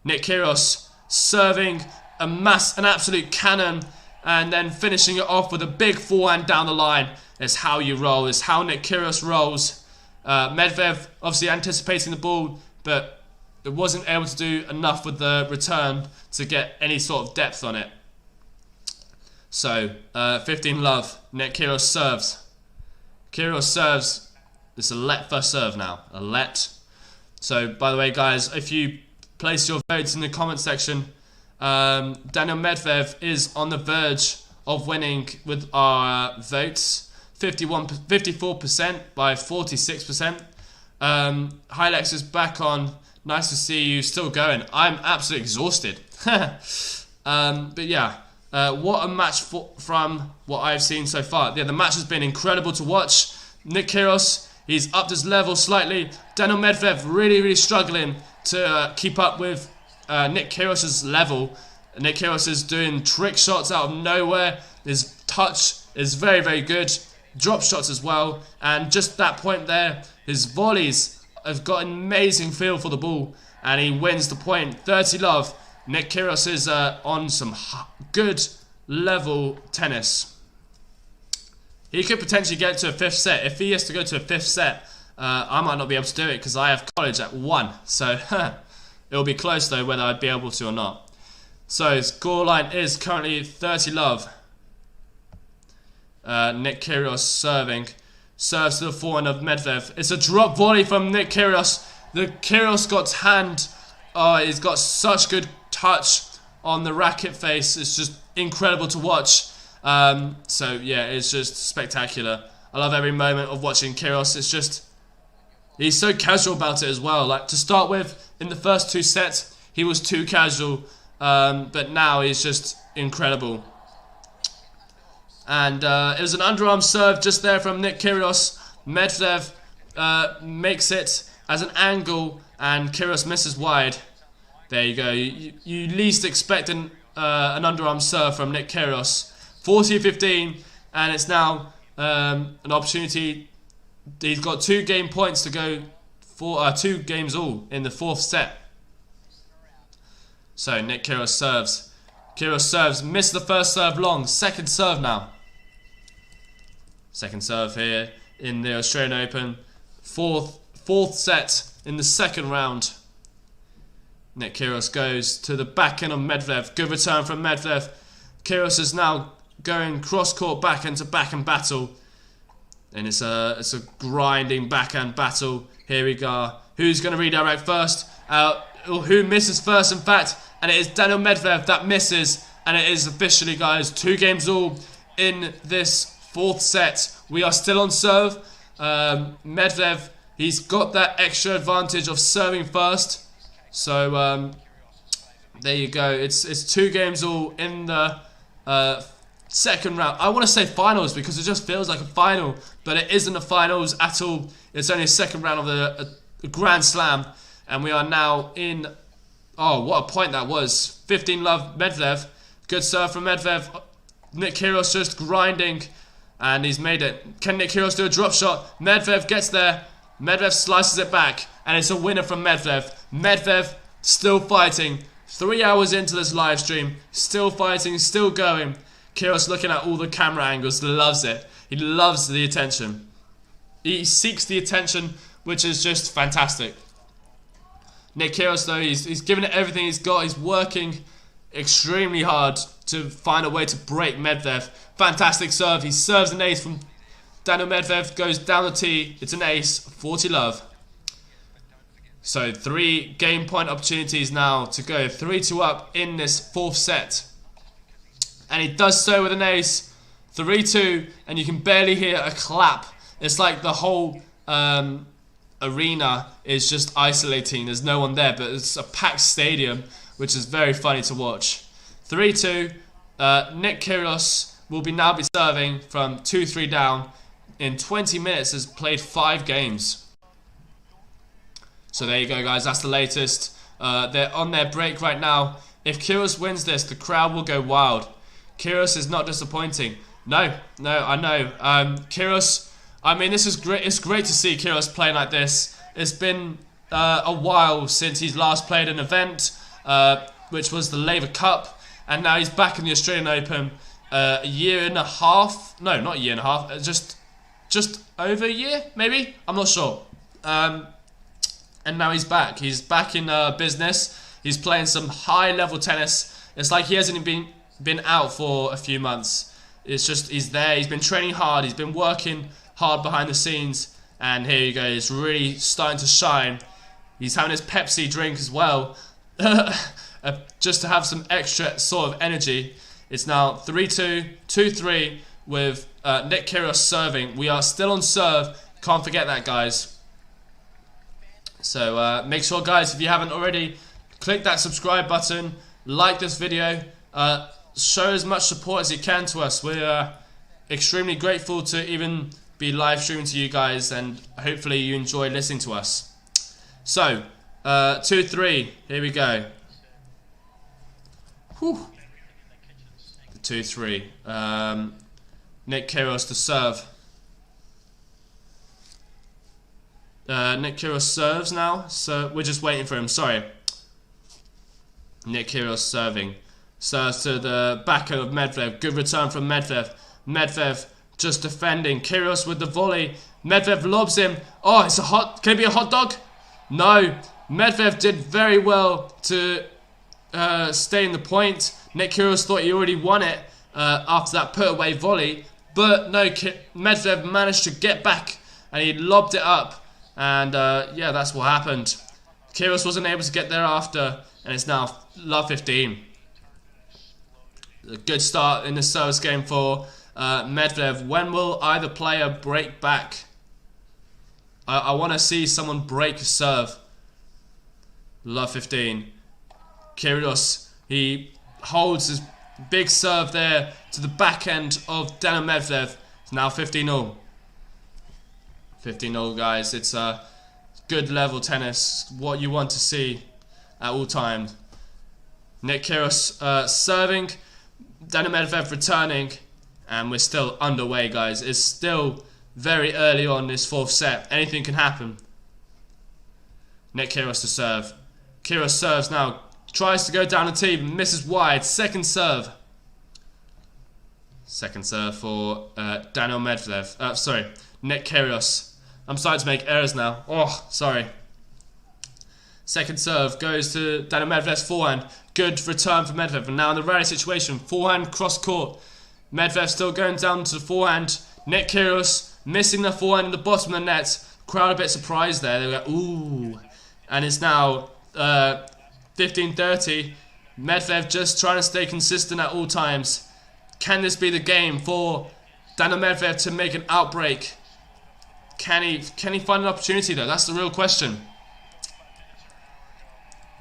A: Nick Kyrgios serving an absolute cannon, and then finishing it off with a big forehand down the line. It's how you roll. It's how Nick Kyrgios rolls. Medvedev obviously anticipating the ball, but it wasn't able to do enough with the return to get any sort of depth on it. So 15-love. Nick Kyrgios serves. Kyrgios serves. It's a let first serve now. A let. So by the way, guys, if you place your votes in the comment section, Daniil Medvedev is on the verge of winning with our votes. 54% by 46%. Hylex is back on. Nice to see you still going. I'm absolutely exhausted. But yeah, what a match from what I've seen so far. Yeah, the match has been incredible to watch. Nick Kyrgios, he's upped his level slightly. Daniil Medvedev really, really struggling to keep up with Nick Kyrgios' level. Nick Kyrgios is doing trick shots out of nowhere. His touch is very, very good. Drop shots as well. And just that point there, his volleys have got an amazing feel for the ball. And he wins the point. 30-love. Nick Kyrgios is on some good level tennis. He could potentially get to a fifth set. If he has to go to a fifth set, I might not be able to do it because I have college at 1. So it'll be close though whether I'd be able to or not. So scoreline is currently 30-love. Nick Kyrgios serving. Serves to the forehand of Medvedev. It's a drop volley from Nick Kyrgios. The Kyrgios got hand. Oh, he's got such good touch on the racket face. It's just incredible to watch. So yeah, it's just spectacular. I love every moment of watching Kyrgios. It's just, he's so casual about it as well. Like to start with, in the first 2 sets, he was too casual. But now he's just incredible. And it was an underarm serve just there from Nick Kyrgios. Medvedev makes it as an angle, and Kyrgios misses wide. There you go. You least expect an underarm serve from Nick Kyrgios. 40-15, and it's now an opportunity. He's got 2 game points to go for 2 games all in the 4th set. So Nick Kyrgios serves. Kyrgios serves. Missed the first serve long. 2nd serve now. 2nd serve here in the Australian Open. Fourth set in the 2nd round. Nick Kyrgios goes to the backhand of Medvedev. Good return from Medvedev. Kyrgios is now going cross-court backhand to backhand battle. And it's a grinding backhand battle. Here we go. Who's going to redirect first? Who misses first, in fact? And it is Daniil Medvedev that misses. And it is officially, guys, 2 games all in this 4th set. We are still on serve. Medvedev, he's got that extra advantage of serving first. So there you go. It's 2 games all in the 2nd round. I want to say finals because it just feels like a final, but it isn't a finals at all. It's only a 2nd round of the Grand Slam, and we are now in. Oh, what a point that was! 15-love Medvedev. Good serve from Medvedev. Nick Kyrgios just grinding, and he's made it. Can Nick Kyrgios do a drop shot? Medvedev gets there. Medvedev slices it back, and it's a winner from Medvedev. Medvedev still fighting. 3 hours into this live stream, still fighting, still going. Kyrgios looking at all the camera angles, loves it. He loves the attention. He seeks the attention, which is just fantastic. Nick Kyrgios, though, he's given it everything he's got. He's working extremely hard to find a way to break Medvedev. Fantastic serve. He serves an ace from Daniil Medvedev, goes down the tee. It's an ace. 40-love. So 3 game point opportunities now to go 3-2 up in this 4th set. And he does so with an ace. 3-2, and you can barely hear a clap. It's like the whole arena is just isolating. There's no one there, but it's a packed stadium, which is very funny to watch. 3-2. Nick Kyrgios will now be serving from 2-3 down. In 20 minutes has played 5 games. So there you go, guys. That's the latest. They're on their break right now. If Kyrgios wins this, the crowd will go wild. Kyrgios is not disappointing. No, I know. Kyrgios, I mean, this is great. It's great to see Kyrgios playing like this. It's been a while since he's last played an event, which was the Laver Cup, and now he's back in the Australian Open. A year and a half? No, not a year and a half. Just over a year, maybe. I'm not sure. And now he's back. He's back in business. He's playing some high-level tennis. It's like he hasn't been out for a few months. It's just he's there. He's been training hard. He's been working hard behind the scenes. And here you go. It's really starting to shine. He's having his Pepsi drink as well, just to have some extra sort of energy. It's now 3-2, 2-3 with Nick Kyrgios serving. We are still on serve. Can't forget that, guys. So make sure, guys, if you haven't already, click that subscribe button, like this video, show as much support as you can to us. We're extremely grateful to even be live streaming to you guys, and hopefully you enjoy listening to us. So 2-3, here we go. Whew. 2-3. Nick Kyrgios to serve. Nick Kyrgios serves now, so we're just waiting for him. Sorry. Nick Kyrgios serving. Serves to the backhand of Medvedev. Good return from Medvedev. Medvedev just defending. Kyrgios with the volley. Medvedev lobs him. Oh, it's a hot. Can it be a hot dog? No. Medvedev did very well to stay in the point. Nick Kyrgios thought he already won it after that put away volley, but no. Medvedev managed to get back and he lobbed it up. And yeah, that's what happened. Kyrgios wasn't able to get there after, and it's now love 15. A good start in the service game for Medvedev. When will either player break back? I want to see someone break a serve. Love 15. Kyrgios, he holds his big serve there to the back end of Daniil Medvedev. It's now 15-0. 15-0, guys. It's a good level tennis. What you want to see at all times. Nick Kyrgios serving. Daniil Medvedev returning. And we're still underway, guys. It's still very early on this 4th set. Anything can happen. Nick Kyrgios to serve. Kyrgios serves now. Tries to go down the tee. Misses wide. Second serve. Second serve for Daniil Medvedev. Sorry. Nick Kyrgios. I'm starting to make errors now. Oh, sorry. Second serve goes to Daniil Medvedev's forehand. Good return for Medvedev. And now in the rally situation, forehand cross court. Medvedev still going down to the forehand. Nick Kyrgios missing the forehand in the bottom of the net. Crowd a bit surprised there. They go, ooh. And it's now 15-30. Medvedev just trying to stay consistent at all times. Can this be the game for Daniil Medvedev to make an outbreak? Can he find an opportunity though? That's the real question.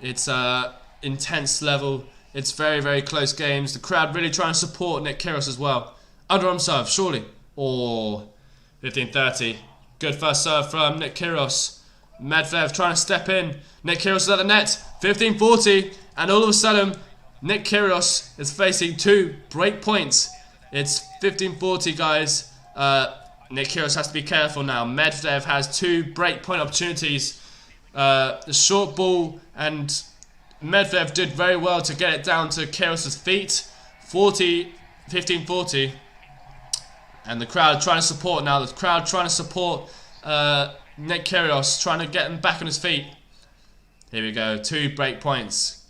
A: It's intense level. It's very, very close games. The crowd really trying to support Nick Kyrgios as well. Underarm serve, surely. Or 15-30. Good first serve from Nick Kyrgios. Medvedev trying to step in. Nick Kyrgios is at the net. 15-40. And all of a sudden, Nick Kyrgios is facing 2 break points. It's 15-40, guys. Nick Kyrgios has to be careful now. Medvedev has 2 break point opportunities. The short ball, and Medvedev did very well to get it down to Kyrgios' feet. 15-40. And the crowd trying to support now. The crowd trying to support Nick Kyrgios, trying to get him back on his feet. Here we go, 2 break points.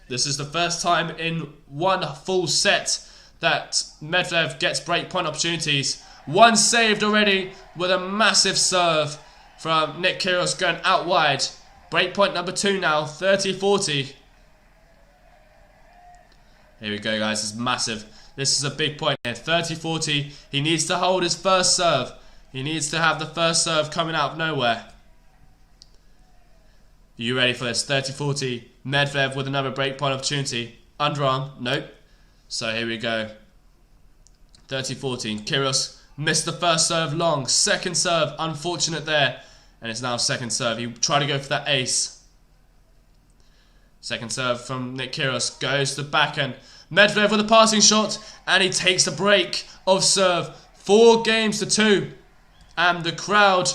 A: This is the first time in one full set that Medvedev gets break point opportunities. One saved already with a massive serve from Nick Kyrgios going out wide. Breakpoint number 2 now, 30-40. Here we go, guys. This is massive. This is a big point here. 30-40. He needs to hold his first serve. He needs to have the first serve coming out of nowhere. Are you ready for this? 30-40. Medvedev with another breakpoint opportunity. Underarm. Nope. So here we go. 30-40. Kyrgios missed the first serve long. Second serve. Unfortunate there. And it's now second serve. He tried to go for that ace. Second serve from Nick Kyrgios. Goes to the backhand. Medvedev with a passing shot. And he takes a break of serve. 4-2. And the crowd,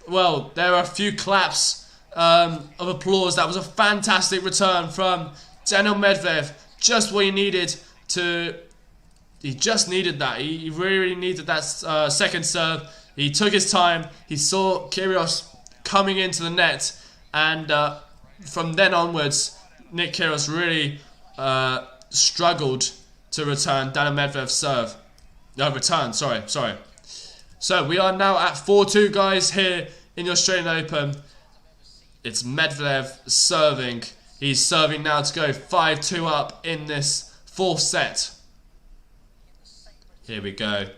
A: well, there are a few claps of applause. That was a fantastic return from Daniil Medvedev. Just what he needed to... He just needed that. He really needed that second serve. He took his time. He saw Kyrgios coming into the net. And from then onwards, Nick Kyrgios really struggled to return Daniil Medvedev's serve. No, return, sorry. So we are now at 4-2, guys, here in the Australian Open. It's Medvedev serving. He's serving now to go 5-2 up in this fourth set. Here we go.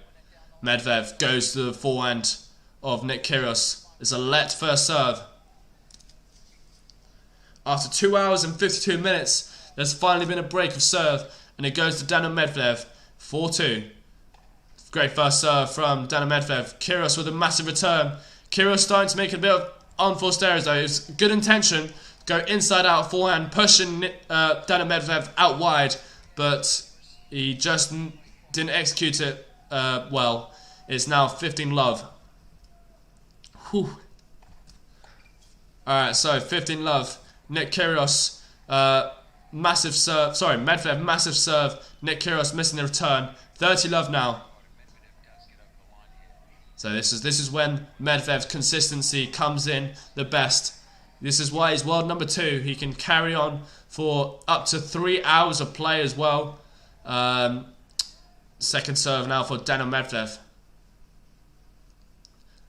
A: Medvedev goes to the forehand of Nick Kyrgios. It's a let first serve. After 2 hours and 52 minutes, there's finally been a break of serve, and it goes to Daniil Medvedev. 4-2. Great first serve from Daniil Medvedev. Kyrgios with a massive return. Kyrgios starting to make a bit of unforced errors though. It's good intention. Go inside out forehand, pushing Daniil Medvedev out wide, but he just didn't execute it well. It's now 15-love. Alright, so 15-love. Nick Kyrgios, massive serve. Sorry, Medvedev, massive serve. Nick Kyrgios missing the return. 30-love now. So this is when Medvedev's consistency comes in the best. This is why he's world number 2. He can carry on for up to 3 hours of play as well. Second serve now for Daniil Medvedev.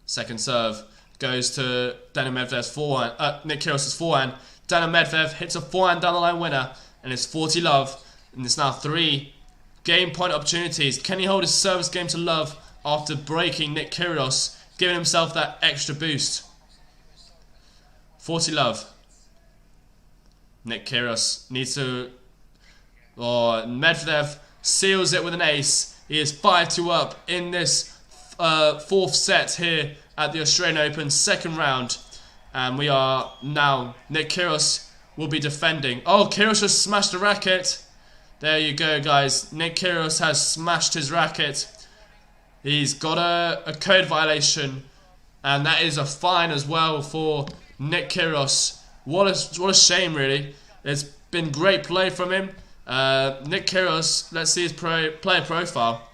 A: Second serve goes to Daniil Medvedev's forehand. Nick Kyrgios' forehand. Daniil Medvedev hits a forehand down the line winner, and it's 40-love. And it's now 3 game point opportunities. Can he hold his service game to love after breaking Nick Kyrgios, giving himself that extra boost? 40-love. Nick Kyrgios needs to... Oh, Medvedev seals it with an ace. He is 5-2 up in this fourth set here at the Australian Open, second round. And we are now... Nick Kyrgios will be defending. Oh, Kyrgios has smashed the racket. There you go, guys. Nick Kyrgios has smashed his racket. He's got a code violation, and that is a fine as well for Nick Kyrgios. What a shame, really. It's been great play from him. Nick Kyrgios, let's see his player profile.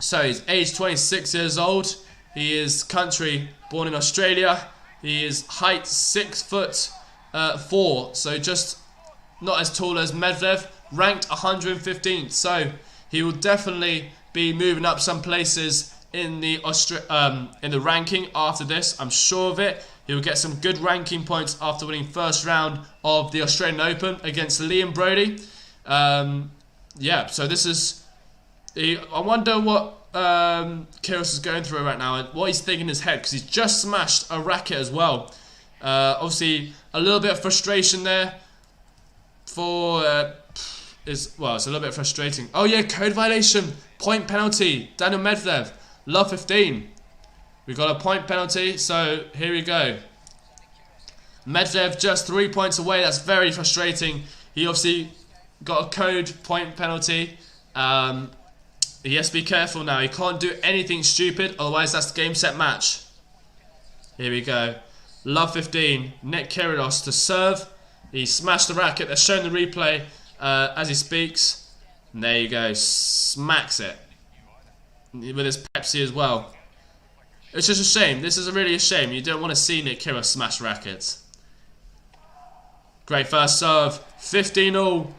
A: So he's age 26 years old. He is country born in Australia. He is height 6'4", so just not as tall as Medvedev. Ranked 115th, so he will definitely be moving up some places in the ranking after this. I'm sure of it. He will get some good ranking points after winning first round of the Australian Open against Liam Brody. Yeah, so this is... I wonder what Kyrgios is going through right now, and what he's thinking in his head, because he's just smashed a racket as well. Obviously, a little bit of frustration there for... it's a little bit frustrating. Oh yeah, code violation, point penalty, Daniil Medvedev, love 15. We've got a point penalty, so here we go. Medvedev just 3 points away. That's very frustrating. He obviously got a code point penalty. He has to be careful now. He can't do anything stupid, otherwise that's the game set match. Here we go. Love 15. Nick Kyrgios to serve. He smashed the racket. They're showing the replay as he speaks. And there you go. Smacks it with his Pepsi as well. It's just a shame. This is really a shame. You don't want to see Nick Kyrgios smash rackets. Great first serve. 15-all.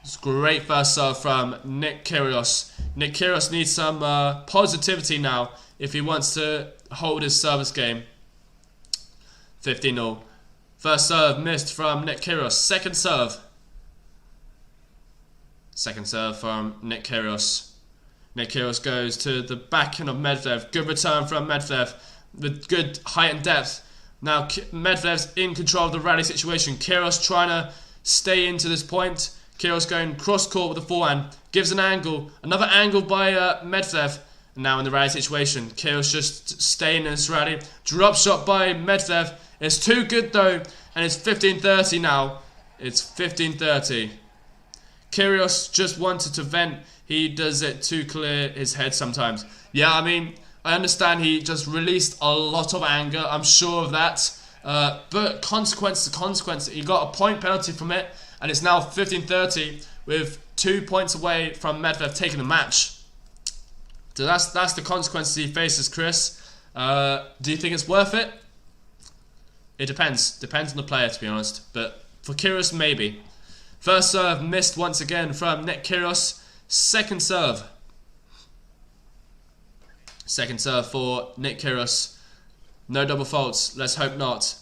A: It's great first serve from Nick Kyrgios. Nick Kyrgios needs some positivity now if he wants to hold his service game. 15-0. First serve missed from Nick Kyrgios. Second serve. Second serve from Nick Kyrgios. Nick Kyrgios goes to the backhand of Medvedev. Good return from Medvedev with good height and depth. Now Medvedev's in control of the rally situation. Kyrgios trying to stay into this point. Kyrgios going cross court with the forehand. Gives an angle. Another angle by Medvedev. Now in the rally situation. Kyrgios just staying in this rally. Drop shot by Medvedev. It's too good though. And it's 15-30 now. It's 15-30. Kyrgios just wanted to vent. He does it to clear his head sometimes. Yeah, I mean, I understand he just released a lot of anger. I'm sure of that. But consequence to consequence. He got a point penalty from it. And it's now 15-30 with 2 points away from Medvedev taking the match. So that's the consequences he faces, Chris. Do you think it's worth it? It depends. Depends on the player, to be honest. But for Kyrgios, maybe. First serve missed once again from Nick Kyrgios. Second serve. Second serve for Nick Kyrgios. No double faults. Let's hope not.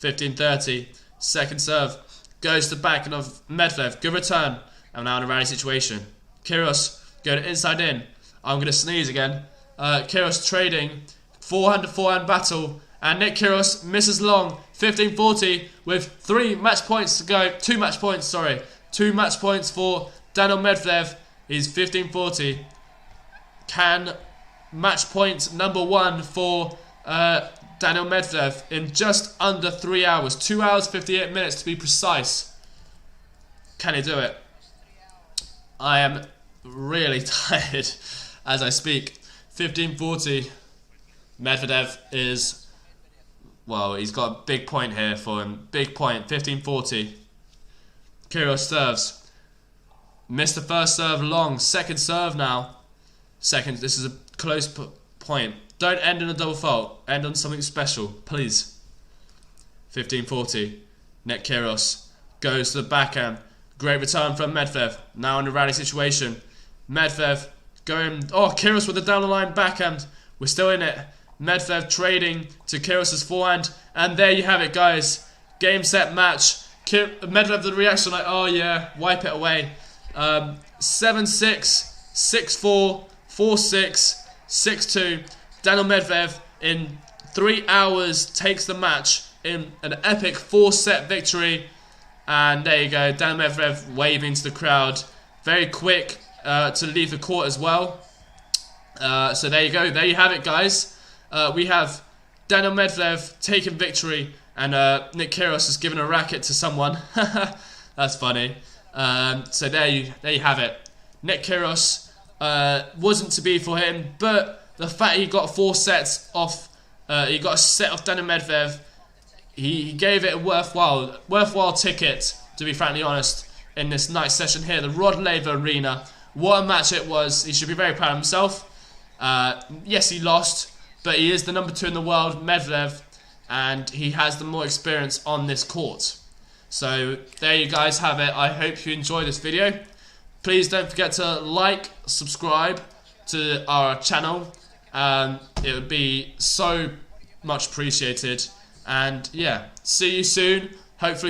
A: 15-30. Second serve. Goes to the backhand of Medvedev. Good return. And now in a rally situation. Kyrgios going inside in. I'm going to sneeze again. Kyrgios trading. Forehand to forehand battle. And Nick Kyrgios misses long. 15-40 with 3 match points to go. 2 match points, sorry. 2 match points for Daniil Medvedev. He's 15-40. Can match point number 1 for Daniil Medvedev in just under 3 hours. 2 hours, 58 minutes to be precise. Can he do it? I am really tired as I speak. 15-40. Medvedev is, well, he's got a big point here for him. Big point. 15-40. Kyrgios serves. Missed the first serve long. Second serve now. Second. This is a close point. Don't end in a double fault. End on something special, please. 15-40. Nick Kyrgios goes to the backhand. Great return from Medvedev. Now in a rally situation. Medvedev going... Oh, Kyrgios with the down the line backhand. We're still in it. Medvedev trading to Kyrgios' forehand. And there you have it, guys. Game, set, match. Medvedev, the reaction like, oh yeah, wipe it away. 7-6, 6-4, 4-6, 6-2. Daniil Medvedev in 3 hours takes the match in an epic 4-set victory. And there you go, Daniil Medvedev waving to the crowd. Very quick to leave the court as well. So there you go, there you have it, guys. We have Daniil Medvedev taking victory, and Nick Kyrgios has given a racket to someone. That's funny. So there you have it. Nick Kyrgios wasn't to be for him, but the fact he got 4 sets off, he got a set off Daniil Medvedev, he gave it a worthwhile ticket, to be frankly honest, in this night session here, the Rod Laver Arena. What a match it was. He should be very proud of himself. Yes, he lost, but he is the number 2 in the world, Medvedev, and he has the more experience on this court. So there you guys have it. I hope you enjoyed this video. Please don't forget to like, subscribe to our channel. It would be so much appreciated. And yeah, see you soon. Hopefully